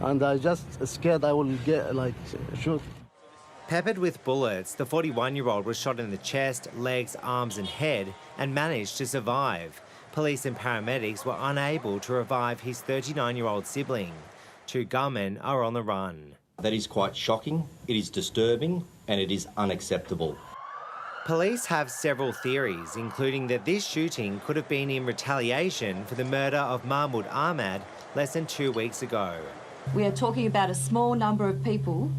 and I just scared I will get shoot. Peppered with bullets, the 41-year-old was shot in the chest, legs, arms and head and managed to survive. Police and paramedics were unable to revive his 39-year-old sibling. Two gunmen are on the run. That is quite shocking, it is disturbing and it is unacceptable. Police have several theories, including that this shooting could have been in retaliation for the murder of Mahmoud Ahmad less than 2 weeks ago. We are talking about a small number of people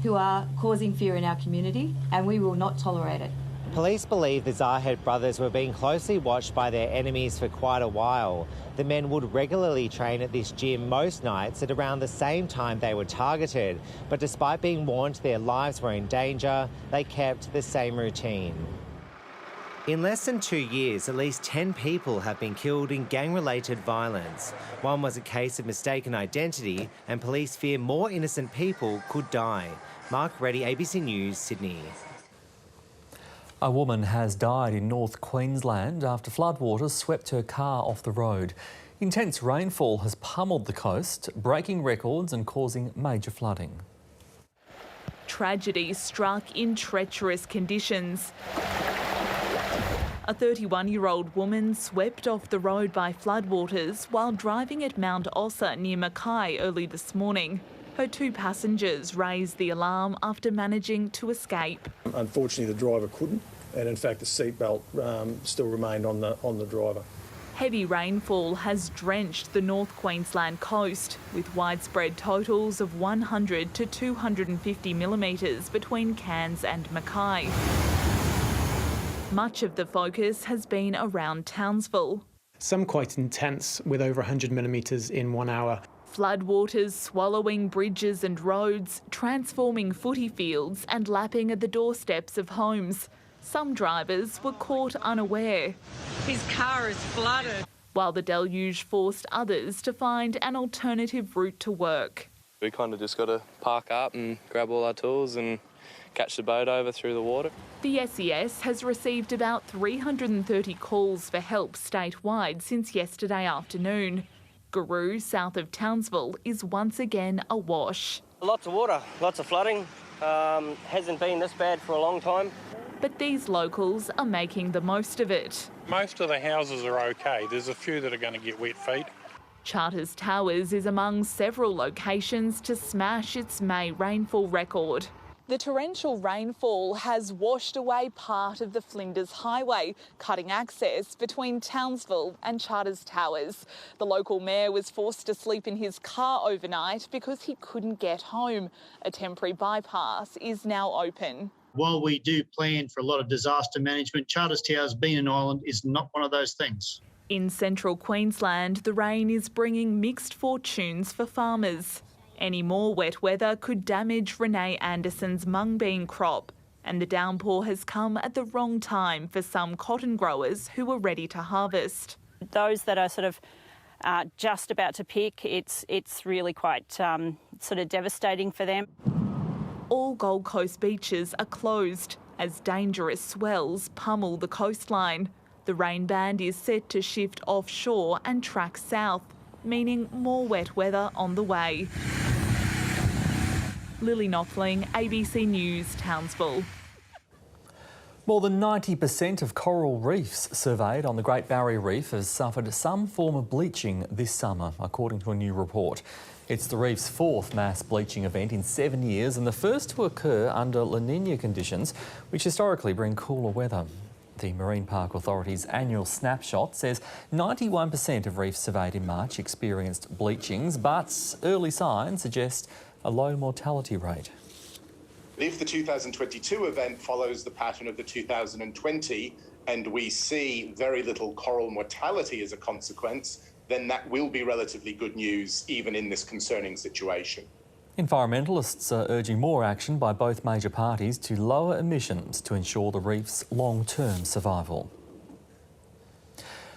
who are causing fear in our community, and we will not tolerate it. Police believe the Zahed brothers were being closely watched by their enemies for quite a while. The men would regularly train at this gym most nights at around the same time they were targeted, but despite being warned their lives were in danger, they kept the same routine. In less than 2 years, at least 10 people have been killed in gang-related violence. One was a case of mistaken identity, and police fear more innocent people could die. Mark Reddy, ABC News, Sydney. A woman has died in North Queensland after floodwaters swept her car off the road. Intense rainfall has pummeled the coast, breaking records and causing major flooding. Tragedy struck in treacherous conditions. A 31-year-old woman swept off the road by floodwaters while driving at Mount Ossa near Mackay early this morning. Her 2 passengers raised the alarm after managing to escape. Unfortunately, the driver couldn't, and in fact the seatbelt still remained on the driver. Heavy rainfall has drenched the North Queensland coast, with widespread totals of 100 to 250 millimetres between Cairns and Mackay. Much of the focus has been around Townsville. Some quite intense, with over 100 millimetres in 1 hour. Floodwaters swallowing bridges and roads, transforming footy fields and lapping at the doorsteps of homes. Some drivers were caught unaware. His car is flooded. While the deluge forced others to find an alternative route to work. We kind of just got to park up and grab all our tools and catch the boat over through the water. The SES has received about 330 calls for help statewide since yesterday afternoon. Guru, south of Townsville, is once again awash. Lots of water, lots of flooding. Hasn't been this bad for a long time. But these locals are making the most of it. Most of the houses are okay. There's a few that are going to get wet feet. Charters Towers is among several locations to smash its May rainfall record. The torrential rainfall has washed away part of the Flinders Highway, cutting access between Townsville and Charters Towers. The local mayor was forced to sleep in his car overnight because he couldn't get home. A temporary bypass is now open. While we do plan for a lot of disaster management, Charters Towers being an island is not one of those things. In central Queensland, the rain is bringing mixed fortunes for farmers. Any more wet weather could damage Renee Anderson's mung bean crop, and the downpour has come at the wrong time for some cotton growers who were ready to harvest. Those that are sort of just about to pick, it's really quite sort of devastating for them. All Gold Coast beaches are closed as dangerous swells pummel the coastline. The rain band is set to shift offshore and track south, meaning more wet weather on the way. Lily Knopfling, ABC News, Townsville. More than 90% of coral reefs surveyed on the Great Barrier Reef has suffered some form of bleaching this summer, according to a new report. It's the reef's 4th mass bleaching event in 7 years and the first to occur under La Niña conditions, which historically bring cooler weather. The Marine Park Authority's annual snapshot says 91% of reefs surveyed in March experienced bleachings, but early signs suggest a low mortality rate. If the 2022 event follows the pattern of the 2020 and we see very little coral mortality as a consequence, then that will be relatively good news even in this concerning situation. Environmentalists are urging more action by both major parties to lower emissions to ensure the reef's long-term survival.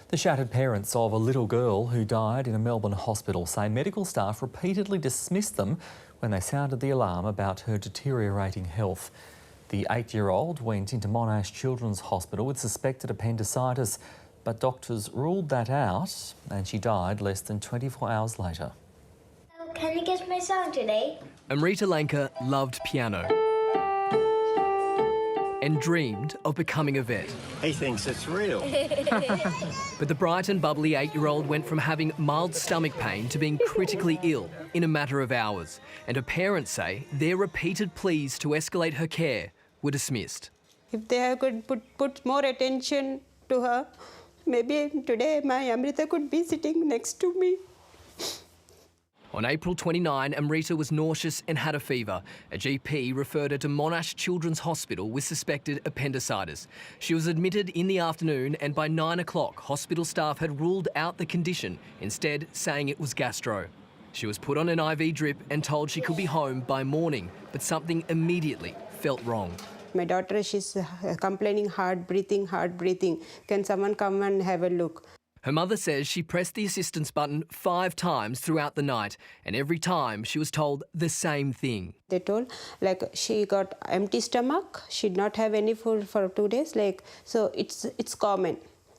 The shattered parents of a little girl who died in a Melbourne hospital say medical staff repeatedly dismissed them when they sounded the alarm about her deteriorating health. The 8-year-old went into Monash Children's Hospital with suspected appendicitis, but doctors ruled that out and she died less than 24 hours later. Can you guess my song today? Amrita Lanka loved piano and dreamed of becoming a vet. He thinks it's real. But the bright and bubbly 8-year-old went from having mild stomach pain to being critically ill in a matter of hours. And her parents say their repeated pleas to escalate her care were dismissed. If they could put more attention to her, maybe today my Amrita could be sitting next to me. On April 29, Amrita was nauseous and had a fever. A GP referred her to Monash Children's Hospital with suspected appendicitis. She was admitted in the afternoon and by 9 o'clock, hospital staff had ruled out the condition, instead saying it was gastro. She was put on an IV drip and told she could be home by morning, but something immediately felt wrong. My daughter, she's complaining, hard breathing. Can someone come and have a look? Her mother says she pressed the assistance button 5 times throughout the night, and every time she was told the same thing. They told, she got empty stomach, she did not have any food for 2 days, so it's common.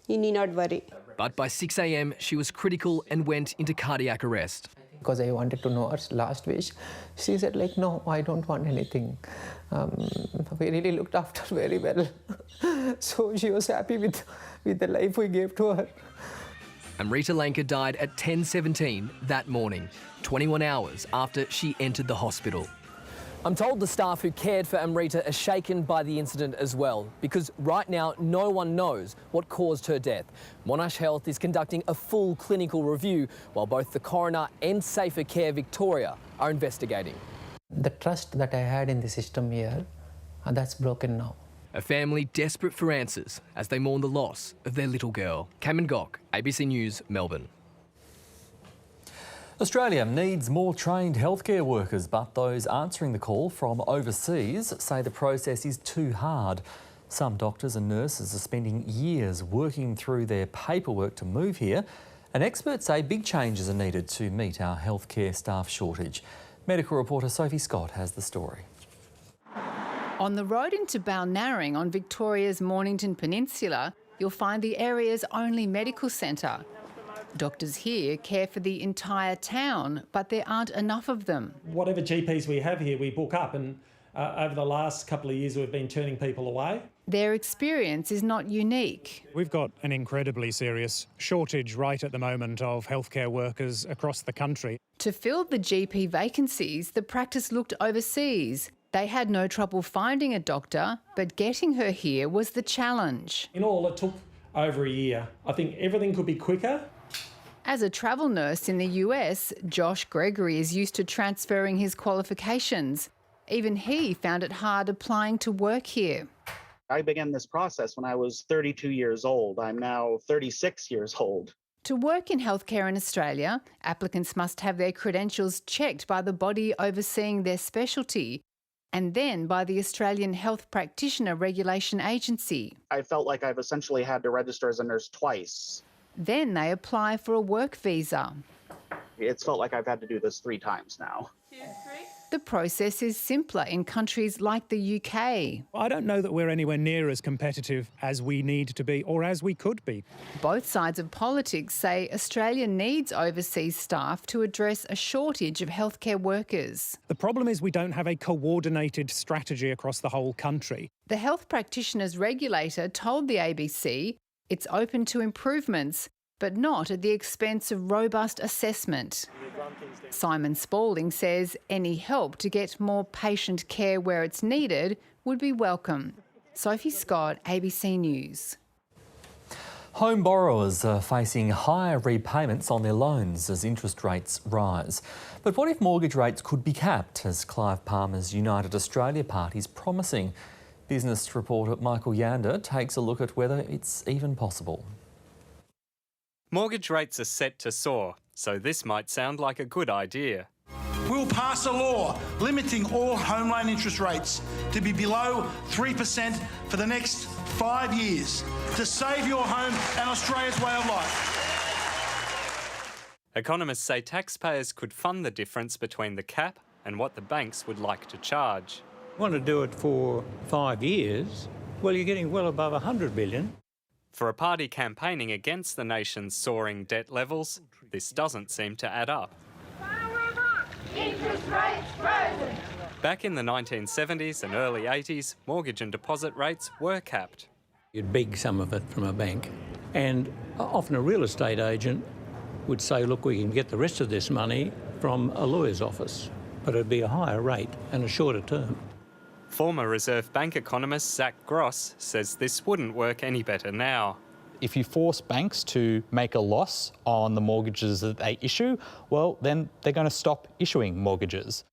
You need not worry. But by 6 a.m, she was critical and went into cardiac arrest. Because I wanted to know her last wish, she said, like, no, I don't want anything. We really looked after her very well. So she was happy with the life we gave to her. Amrita Lanka died at 10:17 that morning, 21 hours after she entered the hospital. I'm told the staff who cared for Amrita are shaken by the incident as well, because right now no one knows what caused her death. Monash Health is conducting a full clinical review while both the coroner and Safer Care Victoria are investigating. The trust that I had in the system here, that's broken now. A family desperate for answers as they mourn the loss of their little girl. Cameron Gock, ABC News, Melbourne. Australia needs more trained healthcare workers, but those answering the call from overseas say the process is too hard. Some doctors and nurses are spending years working through their paperwork to move here, and experts say big changes are needed to meet our healthcare staff shortage. Medical reporter Sophie Scott has the story. On the road into Balnarring on Victoria's Mornington Peninsula, you'll find the area's only medical centre. Doctors here care for the entire town, but there aren't enough of them. Whatever GPs we have here, we book up, and over the last couple of years we've been turning people away. Their experience is not unique. We've got an incredibly serious shortage right at the moment of healthcare workers across the country. To fill the GP vacancies, the practice looked overseas. They had no trouble finding a doctor, but getting her here was the challenge. In all, it took over a year. I think everything could be quicker. As a travel nurse in the US, Josh Gregory is used to transferring his qualifications. Even he found it hard applying to work here. I began this process when I was 32 years old. I'm now 36 years old. To work in healthcare in Australia, applicants must have their credentials checked by the body overseeing their specialty, and then by the Australian Health Practitioner Regulation Agency. I felt like I've essentially had to register as a nurse twice. Then they apply for a work visa. It's felt like I've had to do this 3 times now. The process is simpler in countries like the UK. I don't know that we're anywhere near as competitive as we need to be or as we could be. Both sides of politics say Australia needs overseas staff to address a shortage of healthcare workers. The problem is we don't have a coordinated strategy across the whole country. The Health Practitioners Regulator told the ABC it's open to improvements, but not at the expense of robust assessment. Simon Spalding says any help to get more patient care where it's needed would be welcome. Sophie Scott, ABC News. Home borrowers are facing higher repayments on their loans as interest rates rise. But what if mortgage rates could be capped, as Clive Palmer's United Australia Party is promising? Business reporter Michael Yander takes a look at whether it's even possible. Mortgage rates are set to soar, so this might sound like a good idea. We'll pass a law limiting all home loan interest rates to be below 3% for the next 5 years to save your home and Australia's way of life. Economists say taxpayers could fund the difference between the cap and what the banks would like to charge. Want to do it for 5 years? Well, you're getting well above 100 billion. For a party campaigning against the nation's soaring debt levels, this doesn't seem to add up. Interest rates frozen. Back in the 1970s and early 80s, mortgage and deposit rates were capped. You'd beg some of it from a bank, and often a real estate agent would say, look, we can get the rest of this money from a lawyer's office, but it'd be a higher rate and a shorter term. Former Reserve Bank economist Zach Gross says this wouldn't work any better now. If you force banks to make a loss on the mortgages that they issue, well, then they're going to stop issuing mortgages.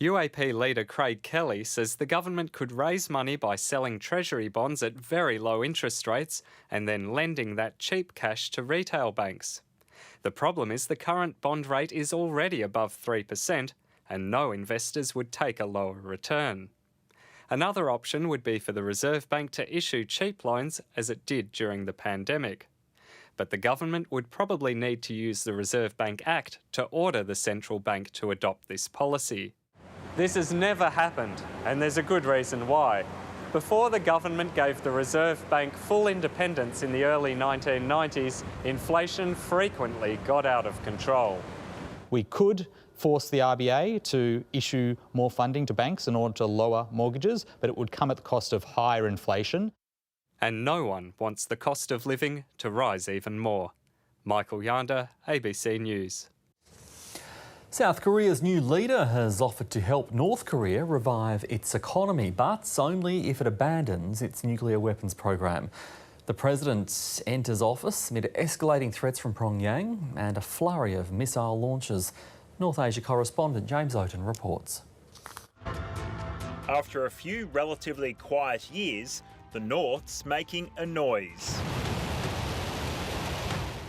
UAP leader Craig Kelly says the government could raise money by selling Treasury bonds at very low interest rates and then lending that cheap cash to retail banks. The problem is the current bond rate is already above 3%, and no investors would take a lower return. Another option would be for the Reserve Bank to issue cheap loans as it did during the pandemic. But the government would probably need to use the Reserve Bank Act to order the central bank to adopt this policy. This has never happened, and there's a good reason why. Before the government gave the Reserve Bank full independence in the early 1990s, inflation frequently got out of control. We could force the RBA to issue more funding to banks in order to lower mortgages, but it would come at the cost of higher inflation. And no one wants the cost of living to rise even more. Michael Yander, ABC News. South Korea's new leader has offered to help North Korea revive its economy, but only if it abandons its nuclear weapons program. The president enters office amid escalating threats from Pyongyang and a flurry of missile launches. North Asia correspondent James Oaten reports. After a few relatively quiet years, the North's making a noise.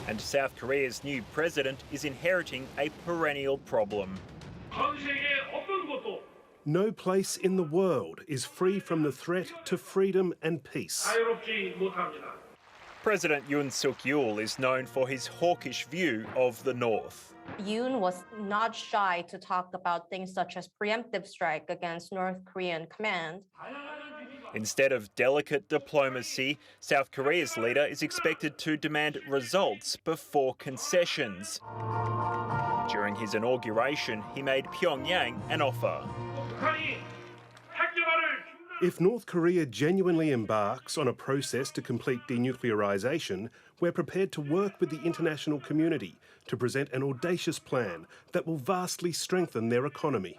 And South Korea's new president is inheriting a perennial problem. No place in the world is free from the threat to freedom and peace. President Yoon Suk-yeol is known for his hawkish view of the North. Yoon was not shy to talk about things such as preemptive strike against North Korean command. Instead of delicate diplomacy, South Korea's leader is expected to demand results before concessions. During his inauguration, he made Pyongyang an offer. If North Korea genuinely embarks on a process to complete denuclearisation, we're prepared to work with the international community to present an audacious plan that will vastly strengthen their economy.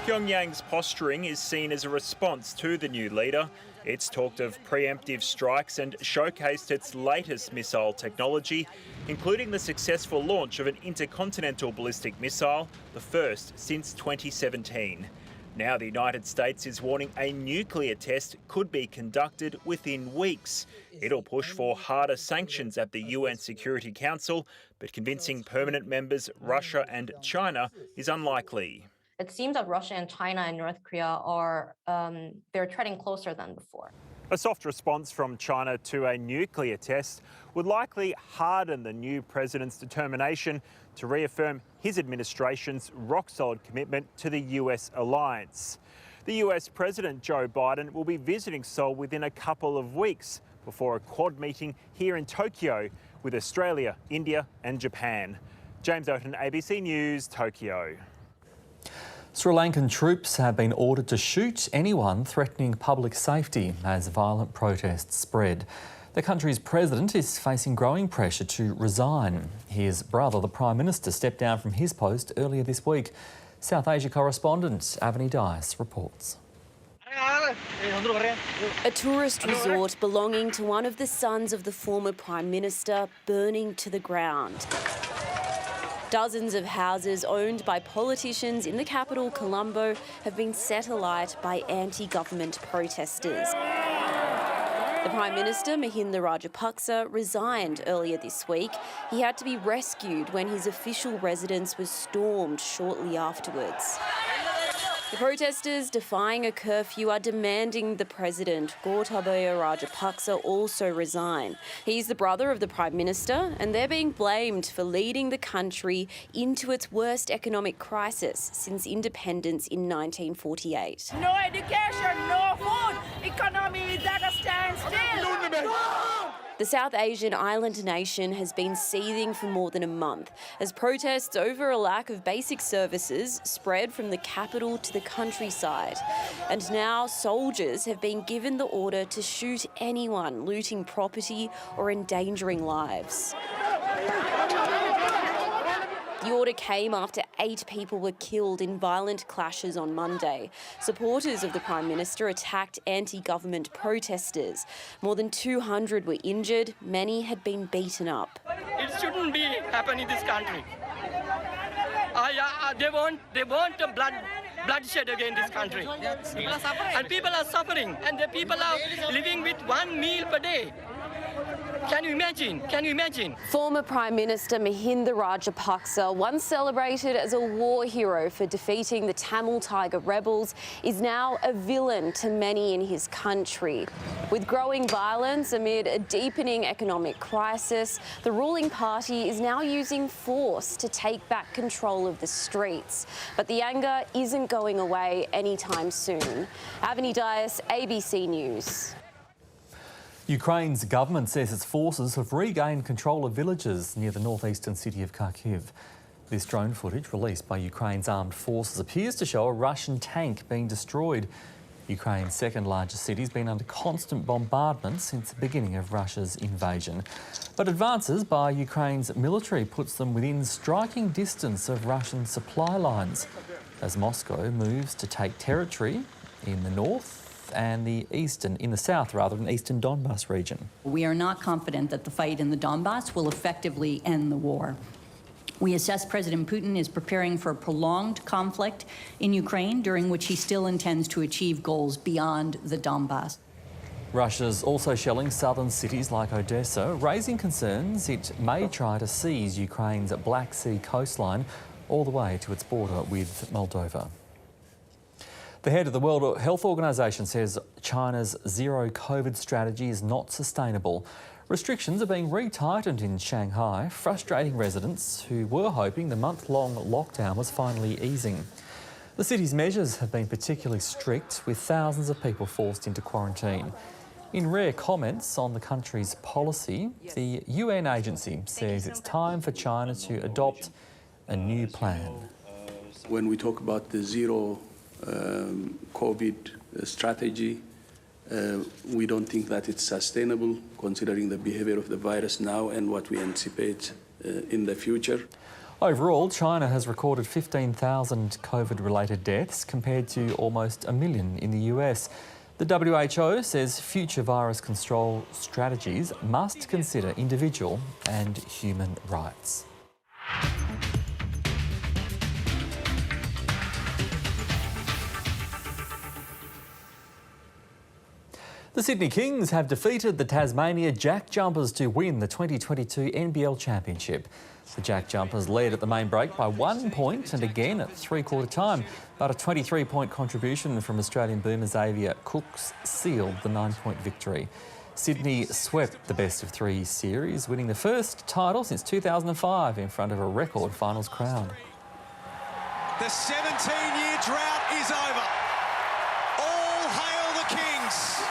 Pyongyang's posturing is seen as a response to the new leader. It's talked of preemptive strikes and showcased its latest missile technology, including the successful launch of an intercontinental ballistic missile, the first since 2017. Now the United States is warning a nuclear test could be conducted within weeks. It'll push for harder sanctions at the UN Security Council, but convincing permanent members Russia and China is unlikely. It seems that Russia and China and North Korea are they're treading closer than before. A soft response from China to a nuclear test would likely harden the new president's determination to reaffirm his administration's rock-solid commitment to the US alliance. The US President Joe Biden will be visiting Seoul within a couple of weeks before a Quad meeting here in Tokyo with Australia, India and Japan. James Oaten, ABC News, Tokyo. Sri Lankan troops have been ordered to shoot anyone threatening public safety as violent protests spread. The country's president is facing growing pressure to resign. His brother, the Prime Minister, stepped down from his post earlier this week. South Asia correspondent Avani Dias reports. A tourist resort belonging to one of the sons of the former Prime Minister burning to the ground. Dozens of houses owned by politicians in the capital, Colombo, have been set alight by anti-government protesters. The Prime Minister, Mahinda Rajapaksa, resigned earlier this week. He had to be rescued when his official residence was stormed shortly afterwards. The protesters defying a curfew are demanding the President, Gotabaya Rajapaksa, also resign. He's the brother of the Prime Minister, and they're being blamed for leading the country into its worst economic crisis since independence in 1948. No education, no food, economy is at a standstill. The South Asian island nation has been seething for more than a month as protests over a lack of basic services spread from the capital to the countryside. And now soldiers have been given the order to shoot anyone looting property or endangering lives. The order came after 8 people were killed in violent clashes on Monday. Supporters of the Prime Minister attacked anti-government protesters. More than 200 were injured, many had been beaten up. It shouldn't be happening in this country. They want bloodshed again in this country. And people are suffering, and the people are living with 1 meal per day. Can you imagine? Can you imagine? Former Prime Minister Mahinda Rajapaksa, once celebrated as a war hero for defeating the Tamil Tiger rebels, is now a villain to many in his country. With growing violence amid a deepening economic crisis, the ruling party is now using force to take back control of the streets. But the anger isn't going away anytime soon. Avani Dias, ABC News. Ukraine's government says its forces have regained control of villages near the northeastern city of Kharkiv. This drone footage released by Ukraine's armed forces appears to show a Russian tank being destroyed. Ukraine's second largest city has been under constant bombardment since the beginning of Russia's invasion. But advances by Ukraine's military puts them within striking distance of Russian supply lines as Moscow moves to take territory in the north and in the south, eastern Donbas region. We are not confident that the fight in the Donbas will effectively end the war. We assess President Putin is preparing for a prolonged conflict in Ukraine, during which he still intends to achieve goals beyond the Donbas. Russia's also shelling southern cities like Odessa, raising concerns it may try to seize Ukraine's Black Sea coastline all the way to its border with Moldova. The head of the World Health Organization says China's zero COVID strategy is not sustainable. Restrictions are being retightened in Shanghai, frustrating residents who were hoping the month-long lockdown was finally easing. The city's measures have been particularly strict, with thousands of people forced into quarantine. In rare comments on the country's policy, the UN agency says it's time for China to adopt a new plan. When we talk about the zero COVID strategy, we don't think that it's sustainable considering the behaviour of the virus now and what we anticipate in the future. Overall, China has recorded 15,000 COVID-related deaths compared to almost 1 million in the US. The WHO says future virus control strategies must consider individual and human rights. The Sydney Kings have defeated the Tasmania Jack Jumpers to win the 2022 NBL Championship. The Jack Jumpers led at the main break by 1 point and again at three-quarter time, but a 23-point contribution from Australian boomer Xavier Cooks sealed the 9-point victory. Sydney swept the best-of-3 series, winning the first title since 2005 in front of a record finals crowd. The 17-year drought is over. All hail the Kings.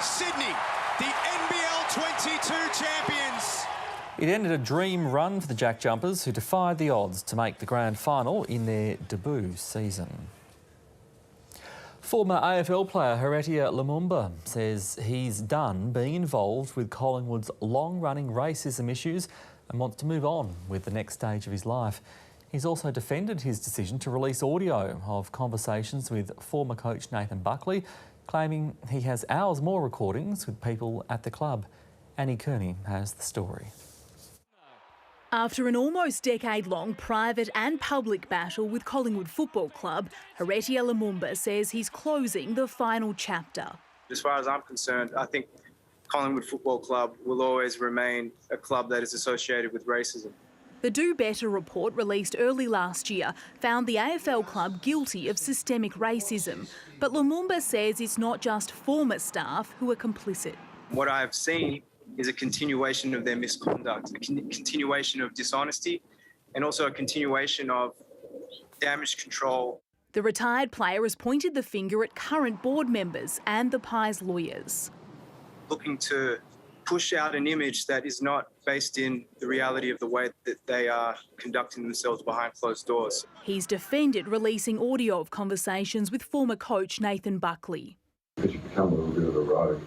Sydney, the NBL 22 champions. It ended a dream run for the Jack Jumpers, who defied the odds to make the grand final in their debut season. Former AFL player Heretia Lumumba says he's done being involved with Collingwood's long-running racism issues and wants to move on with the next stage of his life. He's also defended his decision to release audio of conversations with former coach Nathan Buckley, claiming he has hours more recordings with people at the club. Annie Kearney has the story. After an almost decade-long private and public battle with Collingwood Football Club, Heretia Lumumba says he's closing the final chapter. As far as I'm concerned, I think Collingwood Football Club will always remain a club that is associated with racism. The Do Better report released early last year found the AFL club guilty of systemic racism, but Lumumba says it's not just former staff who are complicit. What I've seen is a continuation of their misconduct, a continuation of dishonesty, and also a continuation of damage control. The retired player has pointed the finger at current board members and the Pies lawyers. Looking to push out an image that is not based in the reality of the way that they are conducting themselves behind closed doors. He's defended releasing audio of conversations with former coach Nathan Buckley, it's become a little bit of a road,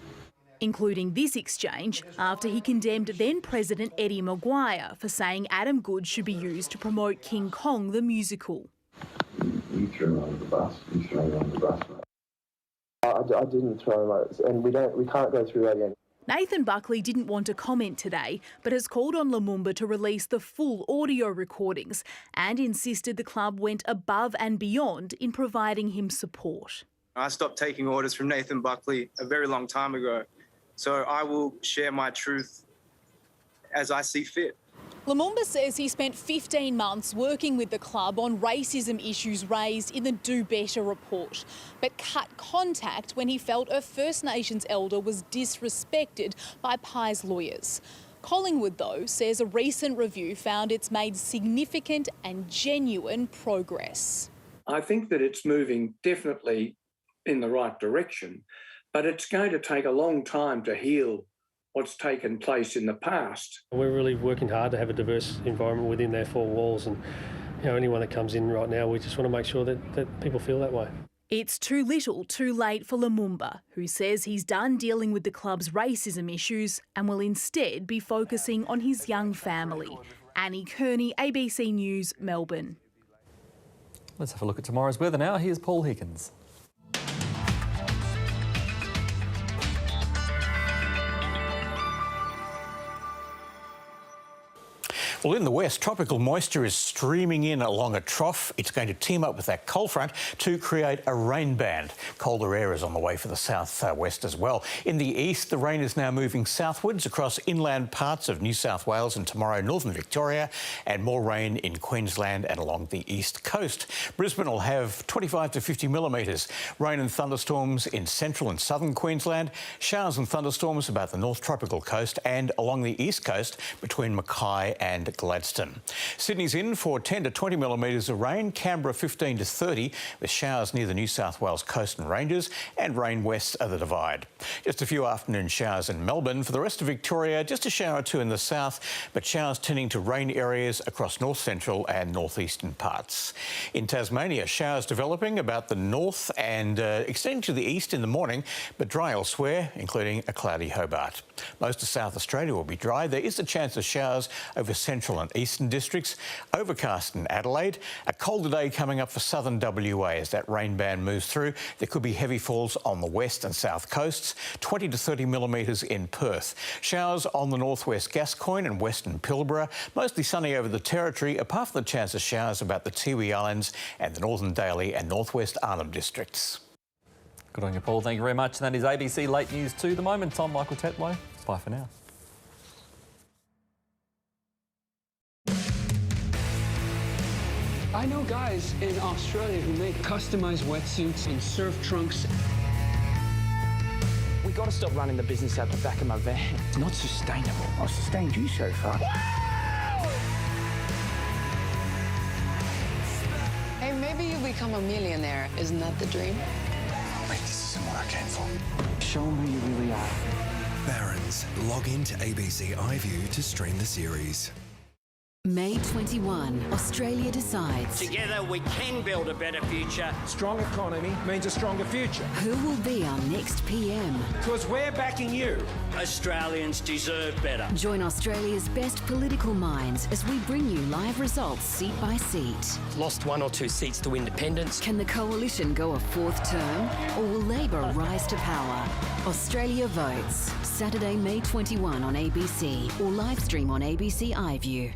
including this exchange after he condemned then-President Eddie Maguire for saying Adam Goodes should be used to promote King Kong the musical. You threw him under the bus. You threw him under the bus, mate. I didn't throw him over, and we can't go through that again. Nathan Buckley didn't want to comment today, but has called on Lumumba to release the full audio recordings and insisted the club went above and beyond in providing him support. I stopped taking orders from Nathan Buckley a very long time ago. So I will share my truth as I see fit. Lumumba says he spent 15 months working with the club on racism issues raised in the Do Better report, but cut contact when he felt a First Nations elder was disrespected by Pi's lawyers. Collingwood, though, says a recent review found it's made significant and genuine progress. I think that it's moving definitely in the right direction, but it's going to take a long time to heal what's taken place in the past. We're really working hard to have a diverse environment within their four walls, and anyone that comes in right now, we just want to make sure that people feel that way. It's too little, too late for Lumumba, who says he's done dealing with the club's racism issues and will instead be focusing on his young family. Annie Kearney, ABC News, Melbourne. Let's have a look at tomorrow's weather now. Here's Paul Higgins. Well, in the west, tropical moisture is streaming in along a trough. It's going to team up with that cold front to create a rain band. Colder air is on the way for the south-west as well. In the east, the rain is now moving southwards across inland parts of New South Wales and tomorrow northern Victoria, and more rain in Queensland and along the east coast. Brisbane will have 25 to 50 millimetres. Rain and thunderstorms in central and southern Queensland. Showers and thunderstorms about the north tropical coast and along the east coast between Mackay and Gladstone. Sydney's in for 10 to 20 millimetres of rain, Canberra 15 to 30 with showers near the New South Wales coast and ranges and rain west of the Divide. Just a few afternoon showers in Melbourne. For the rest of Victoria, just a shower or two in the south, but showers tending to rain areas across north central and northeastern parts. In Tasmania, showers developing about the north and extending to the east in the morning, but dry elsewhere, including a cloudy Hobart. Most of South Australia will be dry. There is a chance of showers over central and eastern districts. Overcast in Adelaide. A colder day coming up for southern WA as that rain band moves through. There could be heavy falls on the west and south coasts. 20 to 30 millimetres in Perth. Showers on the northwest Gascoyne and western Pilbara. Mostly sunny over the Territory, apart from the chance of showers about the Tiwi Islands and the northern Daly and northwest Arnhem districts. Good on you, Paul. Thank you very much. And that is ABC Late News 2. The moment, I'm Michael Tetlow. Bye for now. I know guys in Australia who make customised wetsuits and surf trunks. We got to stop running the business out the back of my van. It's not sustainable. I've sustained you so far. Hey, maybe you become a millionaire. Isn't that the dream? Mate, this isn't what I came for. Show them who you really are. Barron's. Log in to ABC iView to stream the series. May 21, Australia decides. Together we can build a better future. Strong economy means a stronger future. Who will be our next PM? Because we're backing you. Australians deserve better. Join Australia's best political minds as we bring you live results seat by seat. Lost 1 or 2 seats to independents. Can the coalition go a fourth term? Or will Labor rise to power? Australia votes. Saturday, May 21 on ABC or live stream on ABC iView.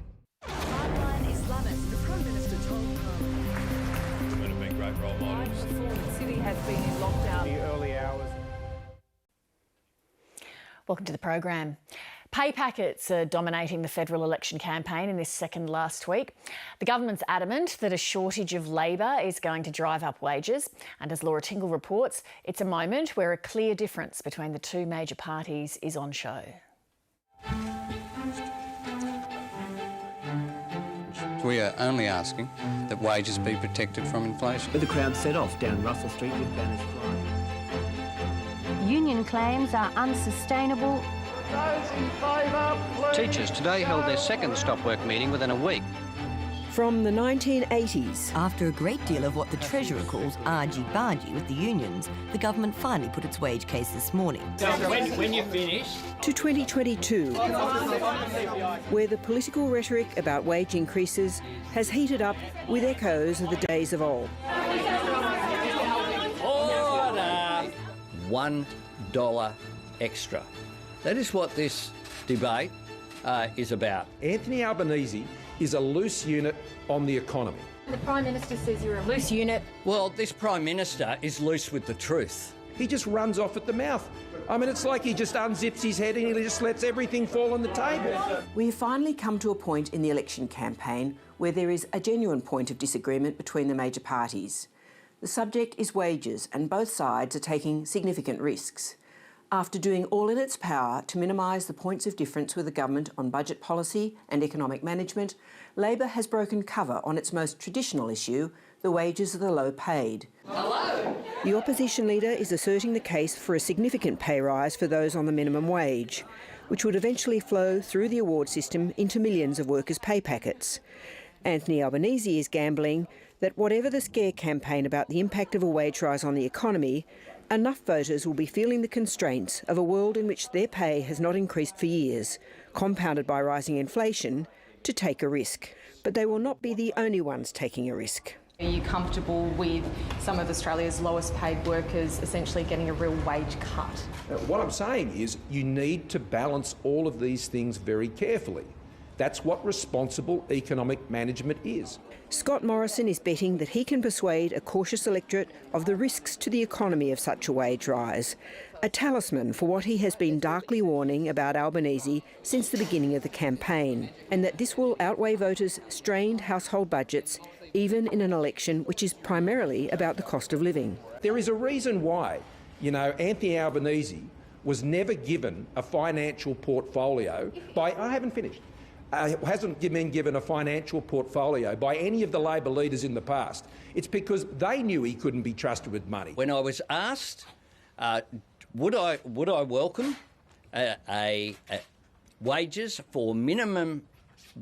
Welcome to the program. Pay packets are dominating the federal election campaign in this second last week. The government's adamant that a shortage of labour is going to drive up wages. And as Laura Tingle reports, it's a moment where a clear difference between the two major parties is on show. We are only asking that wages be protected from inflation. But the crowd set off down Russell Street with banners flying. Union claims are unsustainable. Those in favour, please. Teachers today held their second stop work meeting within a week. From the 1980s, after a great deal of what the Treasurer calls argy-bargy with the unions, the government finally put its wage case this morning. When you finish. To 2022, where the political rhetoric about wage increases has heated up with echoes of the days of old. Order! $1 extra. That is what this debate is about. Anthony Albanese is a loose unit on the economy. The Prime Minister says you're a loose unit. Well, this Prime Minister is loose with the truth. he just runs off at the mouth. I mean, it's like he just unzips his head and he just lets everything fall on the table. We have finally come to a point in the election campaign where there is a genuine point of disagreement between the major parties. The subject is wages, and both sides are taking significant risks. After doing all in its power to minimise the points of difference with the government on budget policy and economic management, Labor has broken cover on its most traditional issue, the wages of the low paid. Hello. The opposition leader is asserting the case for a significant pay rise for those on the minimum wage, which would eventually flow through the award system into millions of workers' pay packets. Anthony Albanese is gambling that whatever the scare campaign about the impact of a wage rise on the economy, enough voters will be feeling the constraints of a world in which their pay has not increased for years, compounded by rising inflation, to take a risk. But they will not be the only ones taking a risk. Are you comfortable with some of Australia's lowest paid workers essentially getting a real wage cut? What I'm saying is you need to balance all of these things very carefully. That's what responsible economic management is. Scott Morrison is betting that he can persuade a cautious electorate of the risks to the economy of such a wage rise, a talisman for what he has been darkly warning about Albanese since the beginning of the campaign, and that this will outweigh voters' strained household budgets, even in an election which is primarily about the cost of living. There is a reason why, Anthony Albanese was never given a financial portfolio by... I haven't finished. Hasn't been given a financial portfolio by any of the Labor leaders in the past. It's because they knew he couldn't be trusted with money. When I was asked, would I welcome wages for minimum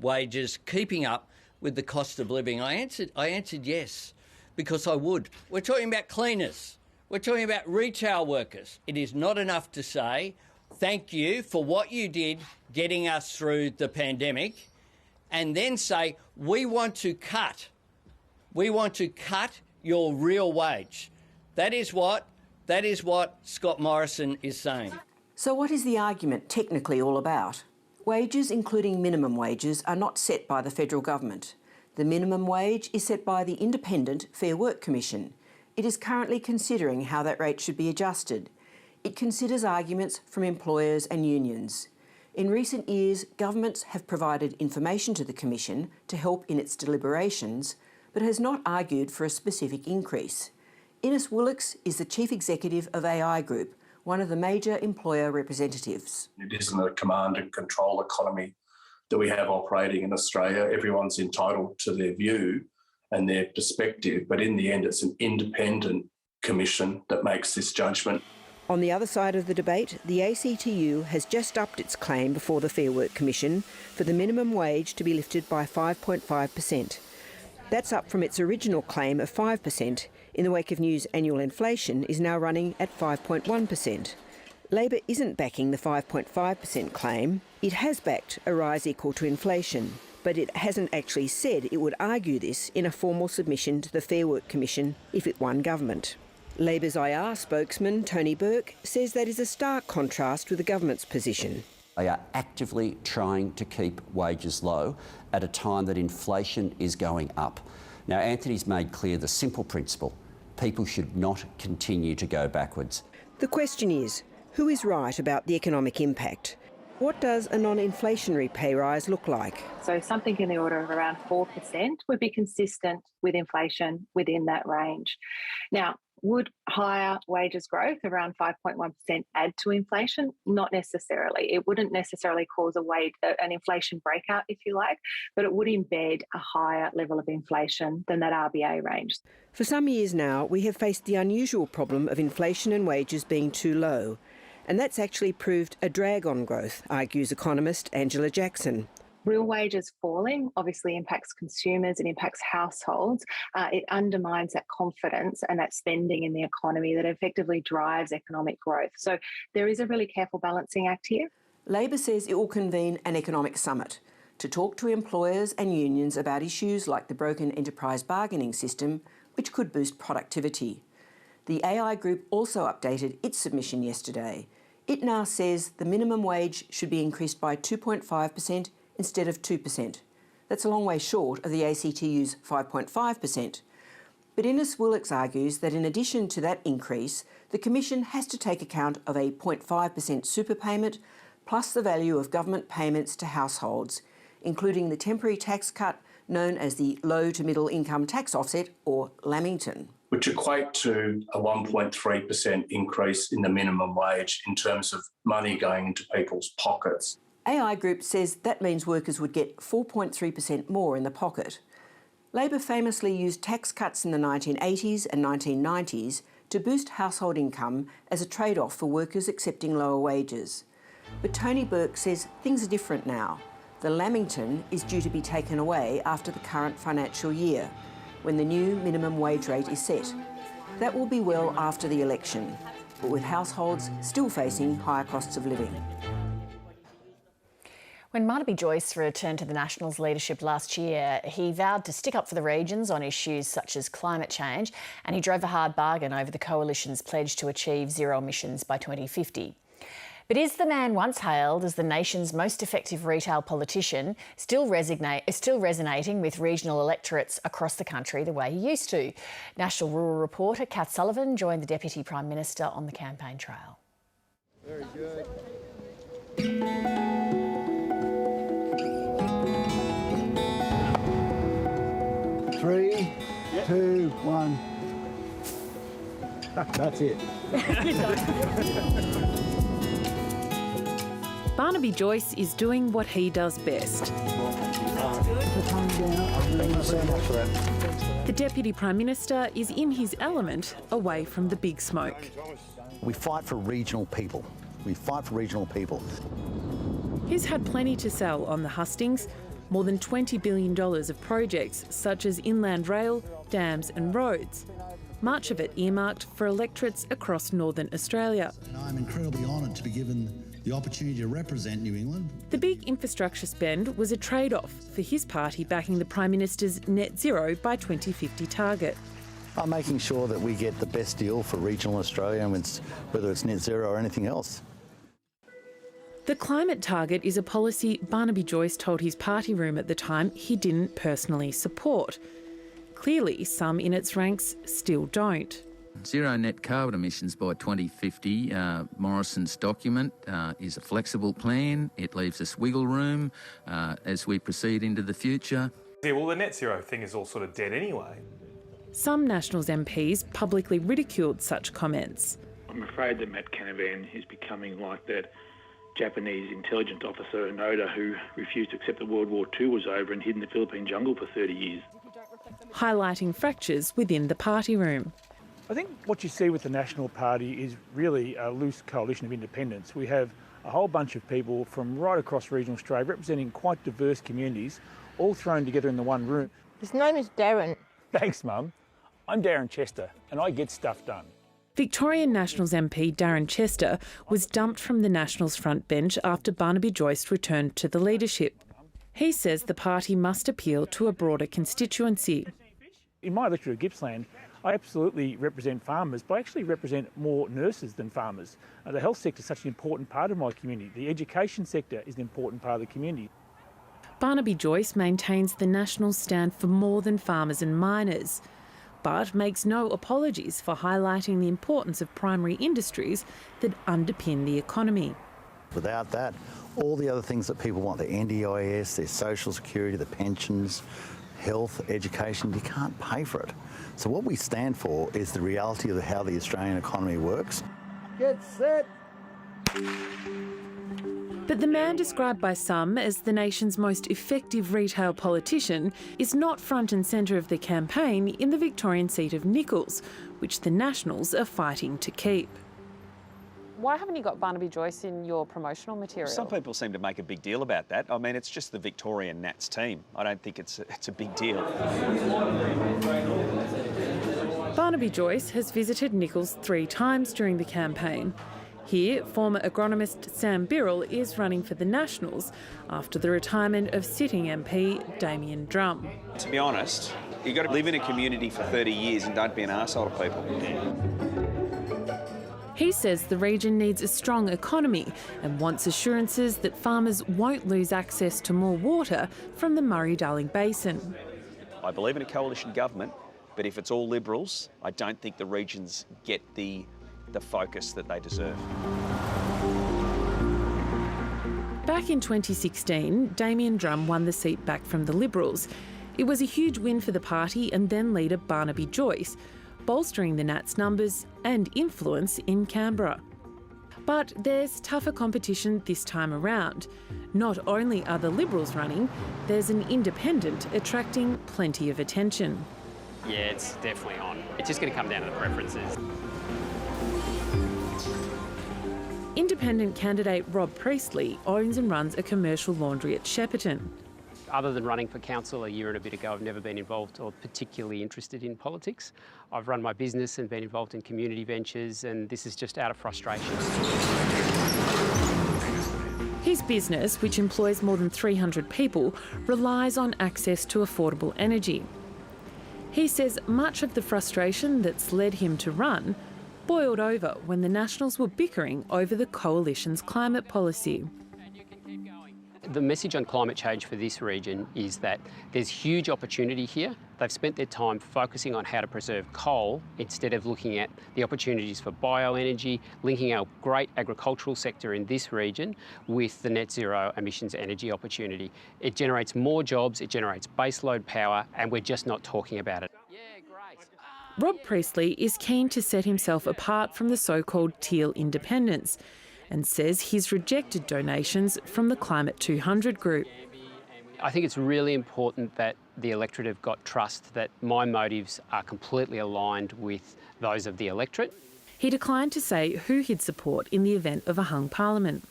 wages keeping up with the cost of living, I answered yes, because I would. We're talking about cleaners. We're talking about retail workers. It is not enough to say thank you for what you did getting us through the pandemic, and then say, we want to cut your real wage. That is what Scott Morrison is saying. So what is the argument technically all about? Wages, including minimum wages, are not set by the federal government. The minimum wage is set by the Independent Fair Work Commission. It is currently considering how that rate should be adjusted. It considers arguments from employers and unions. In recent years, governments have provided information to the Commission to help in its deliberations, but has not argued for a specific increase. Innes Willocks is the Chief Executive of AI Group, one of the major employer representatives. It isn't a command and control economy that we have operating in Australia. Everyone's entitled to their view and their perspective, but in the end, it's an independent commission that makes this judgment. On the other side of the debate, the ACTU has just upped its claim before the Fair Work Commission for the minimum wage to be lifted by 5.5%. That's up from its original claim of 5%. In the wake of news, annual inflation is now running at 5.1%. Labor isn't backing the 5.5% claim. It has backed a rise equal to inflation, but it hasn't actually said it would argue this in a formal submission to the Fair Work Commission if it won government. Labor's IR spokesman, Tony Burke, says that is a stark contrast with the government's position. They are actively trying to keep wages low at a time that inflation is going up. Now, Anthony's made clear the simple principle: people should not continue to go backwards. The question is, who is right about the economic impact? What does a non-inflationary pay rise look like? So something in the order of around 4% would be consistent with inflation within that range. Now, would higher wages growth around 5.1% add to inflation? Not necessarily. It wouldn't necessarily cause an inflation breakout, if you like, but it would embed a higher level of inflation than that RBA range. For some years now, we have faced the unusual problem of inflation and wages being too low. And that's actually proved a drag on growth, argues economist Angela Jackson. Real wages falling obviously impacts consumers, it impacts households, it undermines that confidence and that spending in the economy that effectively drives economic growth. So there is a really careful balancing act here. Labor says it will convene an economic summit to talk to employers and unions about issues like the broken enterprise bargaining system, which could boost productivity. The AI Group also updated its submission yesterday. It now says the minimum wage should be increased by 2.5% instead of 2%. That's a long way short of the ACTU's 5.5%. But But Innes Willix argues that in addition to that increase, the Commission has to take account of a 0.5% super payment plus the value of government payments to households, including the temporary tax cut known as the Low to Middle Income Tax Offset, or Lamington, which equate to a 1.3% increase in the minimum wage in terms of money going into people's pockets. AI Group says that means workers would get 4.3% more in the pocket. Labor famously used tax cuts in the 1980s and 1990s to boost household income as a trade-off for workers accepting lower wages. But Tony Burke says things are different now. The Lamington is due to be taken away after the current financial year, when the new minimum wage rate is set. That will be well after the election, but with households still facing higher costs of living. When Barnaby Joyce returned to the Nationals leadership last year, he vowed to stick up for the regions on issues such as climate change, and he drove a hard bargain over the Coalition's pledge to achieve zero emissions by 2050. But is the man once hailed as the nation's most effective retail politician still resonating with regional electorates across the country the way he used to? National Rural reporter Kath Sullivan joined the Deputy Prime Minister on the campaign trail. Very good. 3, 2, 1. That's it. Barnaby Joyce is doing what he does best. The Deputy Prime Minister is in his element, away from the big smoke. We fight for regional people. We fight for regional people. He's had plenty to sell on the hustings, more than $20 billion of projects such as inland rail, dams and roads, much of it earmarked for electorates across northern Australia. And I'm incredibly honoured to be given the opportunity to represent New England. The big infrastructure spend was a trade-off for his party backing the Prime Minister's net zero by 2050 target. I'm making sure that we get the best deal for regional Australia, whether it's net zero or anything else. The climate target is a policy Barnaby Joyce told his party room at the time he didn't personally support. Clearly, some in its ranks still don't. Zero net carbon emissions by 2050, Morrison's document, is a flexible plan. It leaves us wiggle room as we proceed into the future. Yeah, well, the net zero thing is all sort of dead anyway. Some Nationals MPs publicly ridiculed such comments. I'm afraid that Matt Canavan is becoming like that Japanese intelligence officer Onoda who refused to accept that World War II was over and hid in the Philippine jungle for 30 years. Highlighting fractures within the party room. I think what you see with the National Party is really a loose coalition of independents. We have a whole bunch of people from right across regional Australia representing quite diverse communities, all thrown together in the one room. His name is Darren. Thanks, Mum. I'm Darren Chester and I get stuff done. Victorian Nationals MP Darren Chester was dumped from the Nationals front bench after Barnaby Joyce returned to the leadership. He says the party must appeal to a broader constituency. In my electorate of Gippsland, I absolutely represent farmers, but I actually represent more nurses than farmers. The health sector is such an important part of my community. The education sector is an important part of the community. Barnaby Joyce maintains the Nationals stand for more than farmers and miners, but makes no apologies for highlighting the importance of primary industries that underpin the economy. Without that, all the other things that people want, the NDIS, their social security, the pensions, health, education, you can't pay for it. So what we stand for is the reality of how the Australian economy works. Get set. But the man described by some as the nation's most effective retail politician is not front and centre of the campaign in the Victorian seat of Nichols, which the Nationals are fighting to keep. Why haven't you got Barnaby Joyce in your promotional material? Some people seem to make a big deal about that. I mean, it's just the Victorian Nats team. I don't think it's a big deal. Barnaby Joyce has visited Nichols 3 times during the campaign. Here, former agronomist Sam Birrell is running for the Nationals after the retirement of sitting MP Damien Drum. To be honest, you've got to live in a community for 30 years and don't be an arsehole to people. He says the region needs a strong economy and wants assurances that farmers won't lose access to more water from the Murray-Darling Basin. I believe in a coalition government, But if it's all Liberals, I don't think the regions get the focus that they deserve. Back in 2016, Damien Drum won the seat back from the Liberals. It was a huge win for the party and then leader Barnaby Joyce, bolstering the Nats' numbers and influence in Canberra. But there's tougher competition this time around. Not only are the Liberals running, there's an independent attracting plenty of attention. Yeah, it's definitely on. It's just going to come down to the preferences. Independent candidate Rob Priestley owns and runs a commercial laundry at Shepparton. Other than running for council a year and a bit ago, I've never been involved or particularly interested in politics. I've run my business and been involved in community ventures, and this is just out of frustration. His business, which employs more than 300 people, relies on access to affordable energy. He says much of the frustration that's led him to run boiled over when the Nationals were bickering over the Coalition's climate policy. The message on climate change for this region is that there's huge opportunity here. They've spent their time focusing on how to preserve coal instead of looking at the opportunities for bioenergy, linking our great agricultural sector in this region with the net zero emissions energy opportunity. It generates more jobs, it generates baseload power, and we're just not talking about it. Rob Priestley is keen to set himself apart from the so-called teal independents and says he's rejected donations from the Climate 200 group. I think it's really important that the electorate have got trust that my motives are completely aligned with those of the electorate. He declined to say who he'd support in the event of a hung parliament.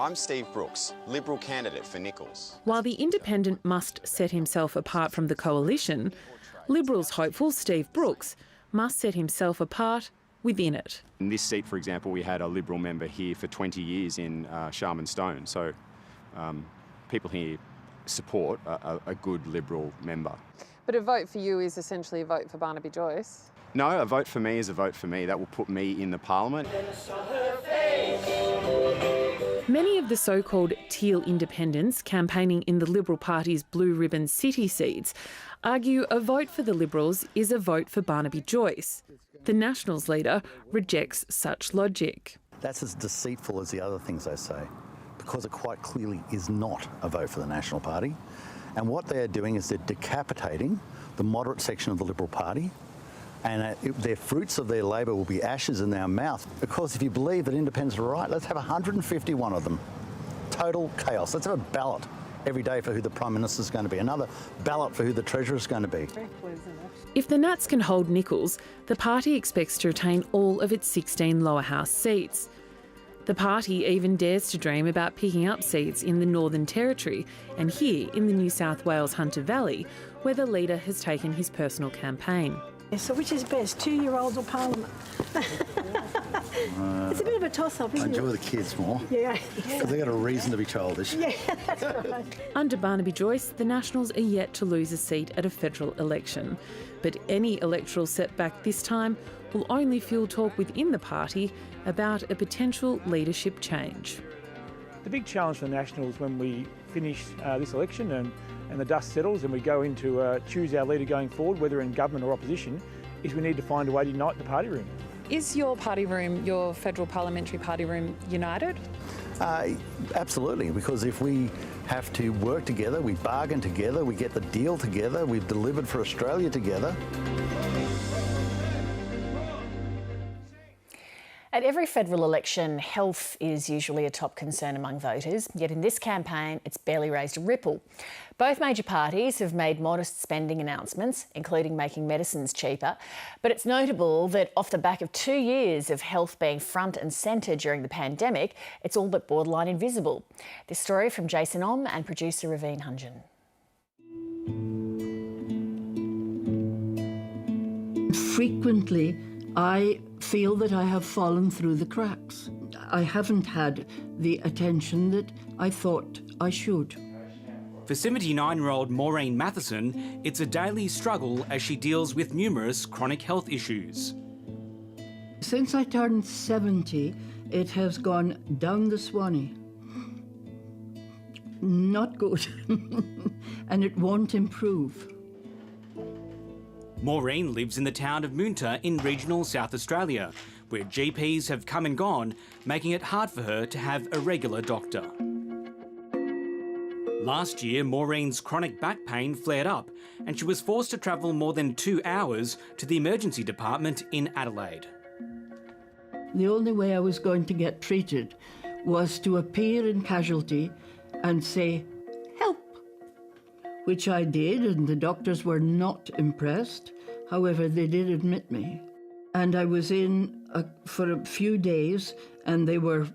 I'm Steve Brooks, Liberal candidate for Nichols. While the independent must set himself apart from the Coalition, Liberals hopeful Steve Brooks must set himself apart within it. In this seat, for example, we had a Liberal member here for 20 years in Sharman Stone, so people here support a good Liberal member. But a vote for you is essentially a vote for Barnaby Joyce. No, a vote for me is a vote for me. That will put me in the parliament. Many of the so-called teal independents campaigning in the Liberal Party's blue ribbon city seats argue a vote for the Liberals is a vote for Barnaby Joyce. The Nationals leader rejects such logic. That's as deceitful as the other things they say, because it quite clearly is not a vote for the National Party. And what they're doing is they're decapitating the moderate section of the Liberal Party, and their fruits of their labour will be ashes in their mouth. Because if you believe that independents are right, let's have 151 of them. Total chaos. Let's have a ballot every day for who the Prime Minister is going to be, another ballot for who the Treasurer is going to be. If the Nats can hold Nichols, the party expects to retain all of its 16 lower house seats. The party even dares to dream about picking up seats in the Northern Territory and here in the New South Wales Hunter Valley, where the leader has taken his personal campaign. So which is best, 2-year-olds or Parliament? It's a bit of a toss-up, isn't it? I enjoy the kids more. Yeah. Because they've got a reason to be childish. Yeah, that's right. Under Barnaby Joyce, the Nationals are yet to lose a seat at a federal election. But any electoral setback this time will only fuel talk within the party about a potential leadership change. The big challenge for the Nationals when we finish this election and the dust settles and we go into choose our leader going forward, whether in government or opposition, is we need to find a way to unite the party room. Is your party room, your federal parliamentary party room, united? Absolutely, because if we have to work together, we bargain together, we get the deal together, we've delivered for Australia together. At every federal election, health is usually a top concern among voters, yet in this campaign it's barely raised a ripple. Both major parties have made modest spending announcements, including making medicines cheaper, but it's notable that off the back of 2 years of health being front and centre during the pandemic, it's all but borderline invisible. This story from Jason Om and producer Raveen Hunjan. Frequently, I feel that I have fallen through the cracks. I haven't had the attention that I thought I should. For 79-year-old Maureen Matheson, it's a daily struggle as she deals with numerous chronic health issues. Since I turned 70, it has gone down the Swanee. Not good. And it won't improve. Maureen lives in the town of Moonta in regional South Australia, where GPs have come and gone, making it hard for her to have a regular doctor. Last year, Maureen's chronic back pain flared up and she was forced to travel more than 2 hours to the emergency department in Adelaide. The only way I was going to get treated was to appear in casualty and say, "Help," which I did, and the doctors were not impressed. However, they did admit me. And I was in for a few days, and they were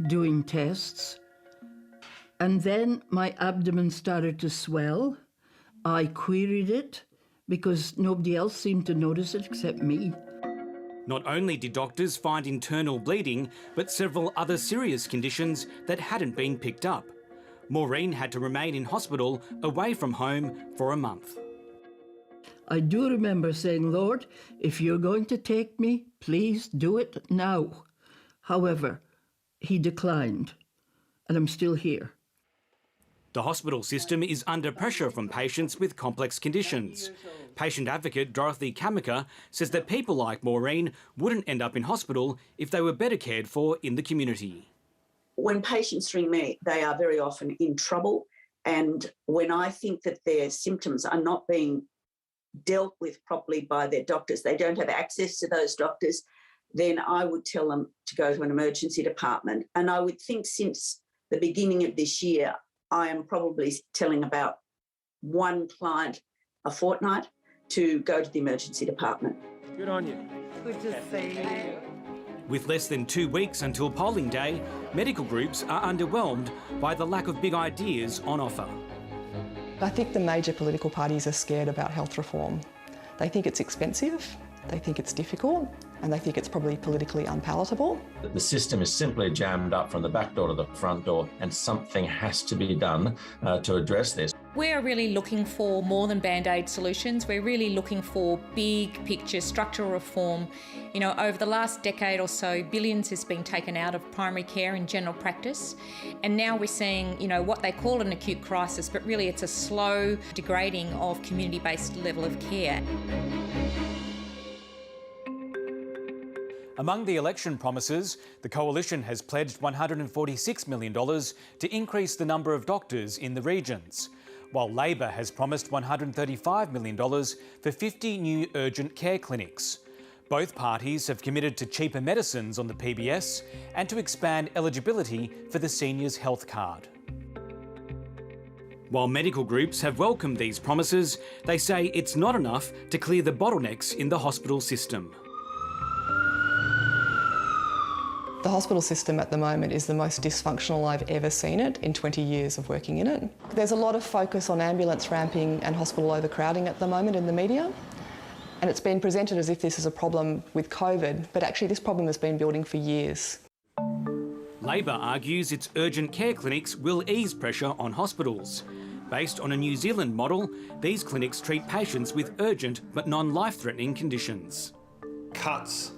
doing tests. And then my abdomen started to swell. I queried it because nobody else seemed to notice it except me. Not only did doctors find internal bleeding, but several other serious conditions that hadn't been picked up. Maureen had to remain in hospital away from home for a month. I do remember saying, "Lord, if you're going to take me, please do it now." However, he declined, and I'm still here. The hospital system is under pressure from patients with complex conditions. Patient advocate Dorothy Kamika says that people like Maureen wouldn't end up in hospital if they were better cared for in the community. When patients ring me, they are very often in trouble, and when I think that their symptoms are not being dealt with properly by their doctors, they don't have access to those doctors, then I would tell them to go to an emergency department. And I would think since the beginning of this year, I am probably telling about one client a fortnight to go to the emergency department. Good on you. Good to see you. With less than 2 weeks until polling day, medical groups are underwhelmed by the lack of big ideas on offer. I think the major political parties are scared about health reform. They think it's expensive, they think it's difficult, and they think it's probably politically unpalatable. The system is simply jammed up from the back door to the front door, and something has to be done to address this. We're really looking for more than band-aid solutions. We're really looking for big picture structural reform. You know, over the last decade or so, billions has been taken out of primary care and general practice. And now we're seeing, you know, what they call an acute crisis, but really it's a slow degrading of community-based level of care. Among the election promises, the Coalition has pledged $146 million to increase the number of doctors in the regions, while Labor has promised $135 million for 50 new urgent care clinics. Both parties have committed to cheaper medicines on the PBS and to expand eligibility for the Seniors Health Card. While medical groups have welcomed these promises, they say it's not enough to clear the bottlenecks in the hospital system. The hospital system at the moment is the most dysfunctional I've ever seen it in 20 years of working in it. There's a lot of focus on ambulance ramping and hospital overcrowding at the moment in the media, and it's been presented as if this is a problem with COVID, but actually this problem has been building for years. Labor argues its urgent care clinics will ease pressure on hospitals. Based on a New Zealand model, these clinics treat patients with urgent but non-life-threatening conditions. Cuts,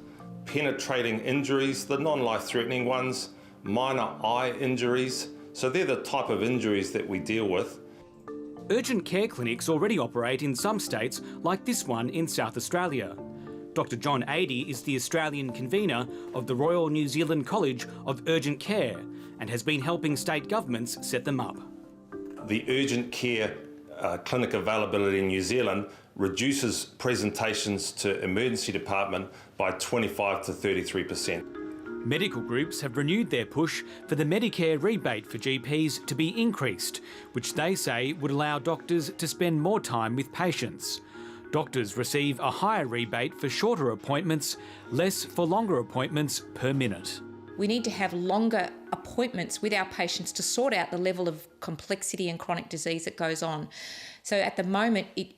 penetrating injuries, the non-life-threatening ones, minor eye injuries. So they're the type of injuries that we deal with. Urgent care clinics already operate in some states, like this one in South Australia. Dr John Adey is the Australian convener of the Royal New Zealand College of Urgent Care and has been helping state governments set them up. The urgent care clinic availability in New Zealand reduces presentations to emergency department by 25 to 33%. Medical groups have renewed their push for the Medicare rebate for GPs to be increased, which they say would allow doctors to spend more time with patients. Doctors receive a higher rebate for shorter appointments, less for longer appointments per minute. We need to have longer appointments with our patients to sort out the level of complexity and chronic disease that goes on. So at the moment, it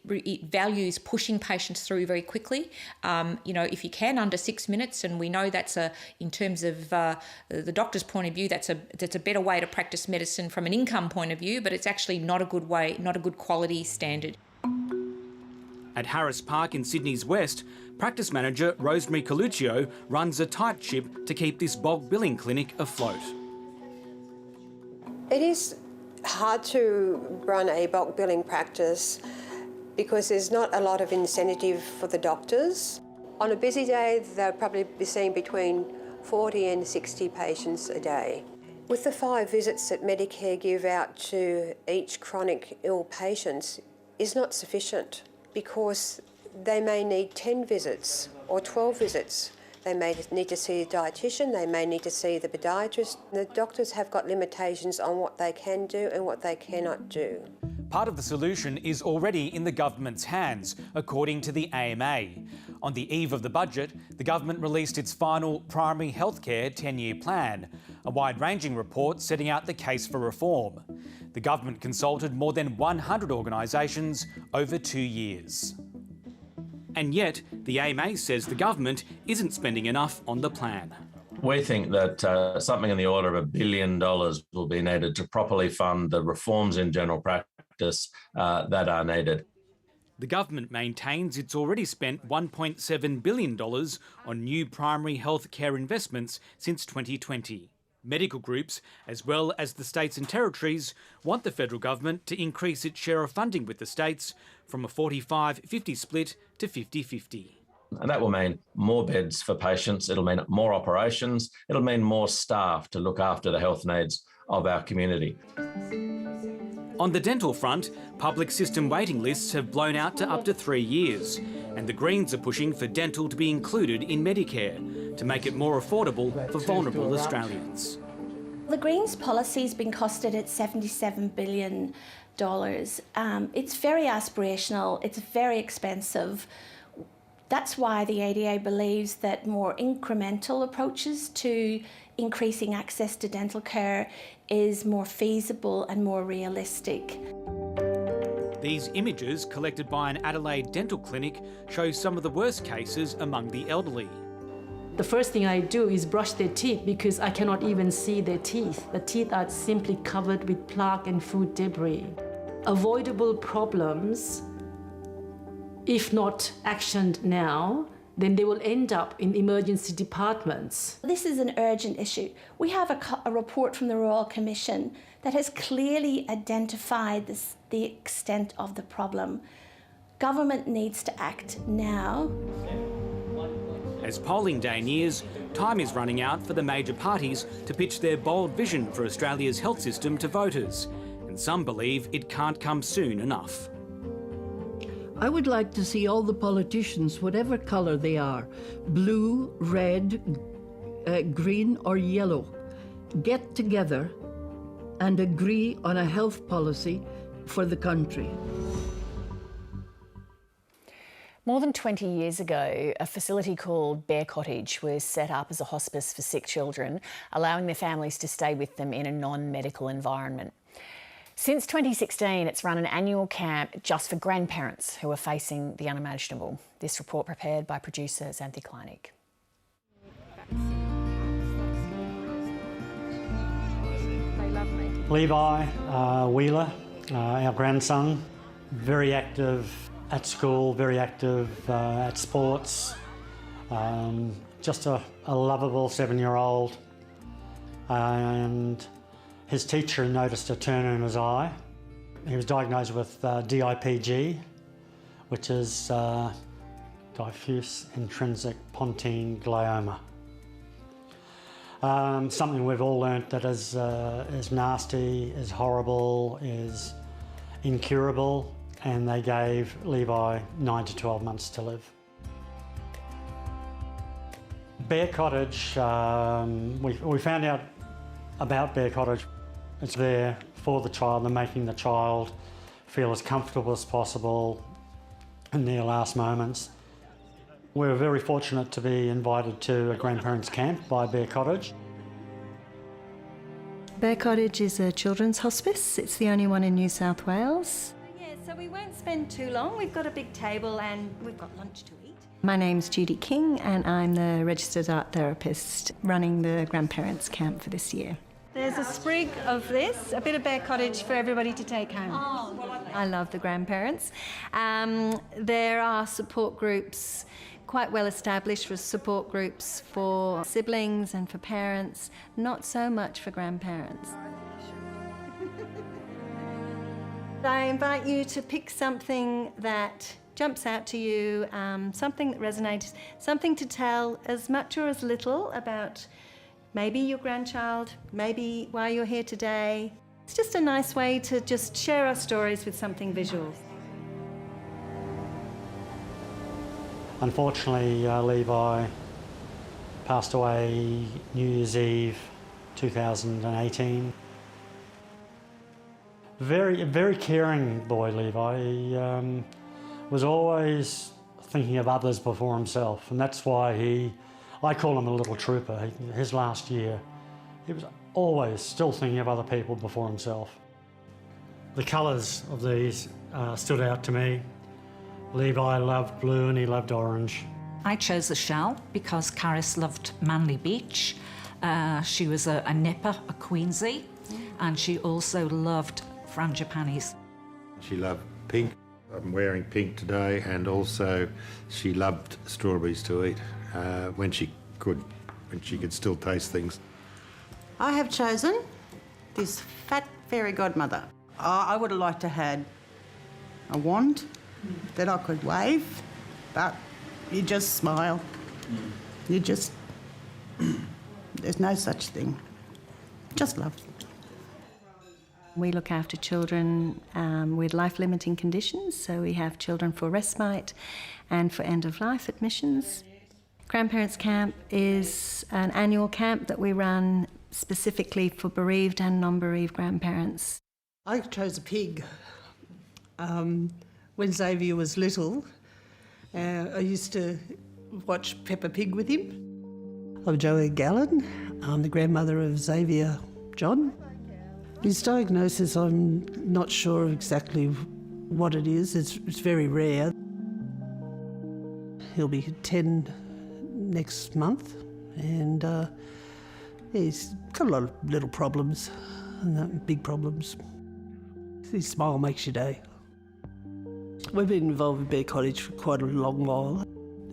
values pushing patients through very quickly. You know, if you can, under 6 minutes, and we know that's in terms of the doctor's point of view, that's a better way to practice medicine from an income point of view, but it's actually not a good way, not a good quality standard. At Harris Park in Sydney's West, practice manager Rosemary Coluccio runs a tight ship to keep this bulk billing clinic afloat. It is hard to run a bulk billing practice because there's not a lot of incentive for the doctors. On a busy day, they'll probably be seeing between 40 and 60 patients a day. With the 5 visits that Medicare give out to each chronic ill patient is not sufficient, because they may need 10 visits or 12 visits. They may need to see a dietitian, they may need to see the podiatrist. The doctors have got limitations on what they can do and what they cannot do. Part of the solution is already in the government's hands, according to the AMA. On the eve of the budget, the government released its final primary healthcare 10-year plan, a wide-ranging report setting out the case for reform. The government consulted more than 100 organisations over 2 years. And yet, the AMA says the government isn't spending enough on the plan. We think that something in the order of $1 billion will be needed to properly fund the reforms in general practice that are needed. The government maintains it's already spent $1.7 billion on new primary health care investments since 2020. Medical groups, as well as the states and territories, want the federal government to increase its share of funding with the states from a 45-50 split to 50-50. And that will mean more beds for patients, it'll mean more operations, it'll mean more staff to look after the health needs of our community. On the dental front, public system waiting lists have blown out to up to 3 years, and the Greens are pushing for dental to be included in Medicare to make it more affordable for vulnerable Australians. The Greens policy has been costed at $77 billion. It's very aspirational, it's very expensive. That's why the ADA believes that more incremental approaches to increasing access to dental care is more feasible and more realistic. These images, collected by an Adelaide dental clinic, show some of the worst cases among the elderly. The first thing I do is brush their teeth because I cannot even see their teeth. The teeth are simply covered with plaque and food debris. Avoidable problems, if not actioned now, then they will end up in emergency departments. This is an urgent issue. We have a report from the Royal Commission that has clearly identified the extent of the problem. Government needs to act now. As polling day nears, time is running out for the major parties to pitch their bold vision for Australia's health system to voters, and some believe it can't come soon enough. I would like to see all the politicians, whatever colour they are, blue, red, green or yellow, get together and agree on a health policy for the country. More than 20 years ago, a facility called Bear Cottage was set up as a hospice for sick children, allowing their families to stay with them in a non-medical environment. Since 2016, it's run an annual camp just for grandparents who are facing the unimaginable. This report prepared by producer Xanthi Kleinig. Levi Wheeler, our grandson, very active at school, very active at sports, just a lovable 7-year-old, and his teacher noticed a turn in his eye. He was diagnosed with DIPG, which is diffuse intrinsic pontine glioma. Something we've all learnt that is nasty, is horrible, is incurable, and they gave Levi 9 to 12 months to live. Bear Cottage, we found out about Bear Cottage. It's there for the child and making the child feel as comfortable as possible in their last moments. We were very fortunate to be invited to a grandparents' camp by Bear Cottage. Bear Cottage is a children's hospice. It's the only one in New South Wales. Yeah, so we won't spend too long. We've got a big table and we've got lunch to eat. My name's Judy King and I'm the registered art therapist running the grandparents' camp for this year. There's a sprig of this, a bit of Bear Cottage for everybody to take home. Oh, I love the grandparents. There are support groups, quite well established for support groups for siblings and for parents, not so much for grandparents. I invite you to pick something that jumps out to you, something that resonates, something to tell as much or as little about maybe your grandchild, maybe why you're here today. It's just a nice way to just share our stories with something visual. Unfortunately, Levi passed away New Year's Eve 2018. Very caring boy, Levi. He was always thinking of others before himself, and that's why I call him a little trooper. His last year, he was always still thinking of other people before himself. The colours of these stood out to me. Levi loved blue and he loved orange. I chose the shell because Caris loved Manly Beach. She was a nipper, a queensy, and she also loved frangipanis. She loved pink. I'm wearing pink today, and also she loved strawberries to eat when she could still taste things. I have chosen this fat fairy godmother. I would have liked to had a wand that I could wave, but you just smile. You just, there's no such thing. Just love. We look after children with life-limiting conditions, so we have children for respite and for end-of-life admissions. Grandparents Camp is an annual camp that we run specifically for bereaved and non-bereaved grandparents. I chose a pig. When Xavier was little, I used to watch Peppa Pig with him. I'm Joanne Gallen. I'm the grandmother of Xavier John. His diagnosis, I'm not sure exactly what it is. It's very rare. He'll be 10 next month, and he's got a lot of little problems, and big problems. His smile makes your day. We've been involved with Bear Cottage for quite a long while.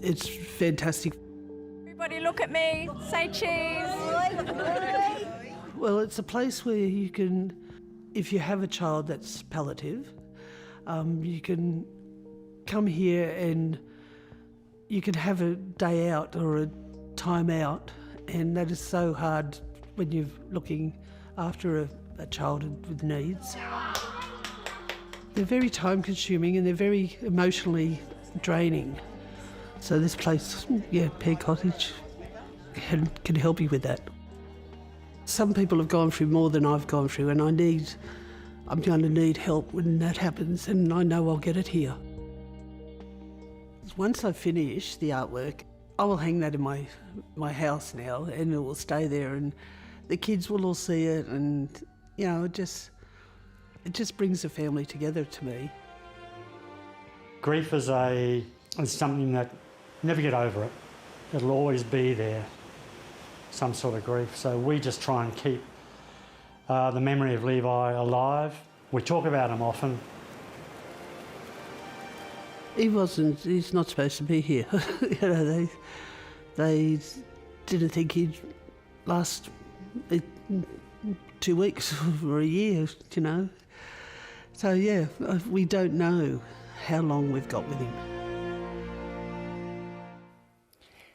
It's fantastic. Everybody look at me, say cheese. Well, it's a place where you can, if you have a child that's palliative, you can come here and you can have a day out or a time out, and that is so hard when you're looking after a child with needs. They're very time consuming and they're very emotionally draining. So this place, Bear Cottage, can help you with that. Some people have gone through more than I've gone through, and I'm going to need help when that happens, and I know I'll get it here. Once I finish the artwork, I will hang that in my house now, and it will stay there, and the kids will all see it, and it just brings the family together to me. Grief is something that never get over it. It'll always be there, some sort of grief. So we just try and keep the memory of Levi alive. We talk about him often. He's not supposed to be here. They didn't think he'd last 2 weeks or a year, So we don't know how long we've got with him.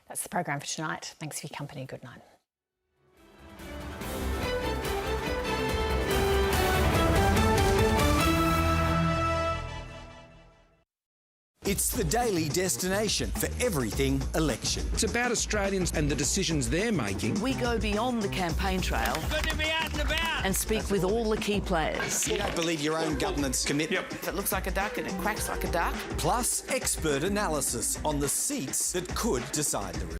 That's the program for tonight. Thanks for your company. Good night. It's the daily destination for everything election. It's about Australians and the decisions they're making. We go beyond the campaign trail Good to be out and about. and speak with all the key players. You don't believe your own government's commitment. If it looks like a duck and it quacks like a duck. Plus expert analysis on the seats that could decide the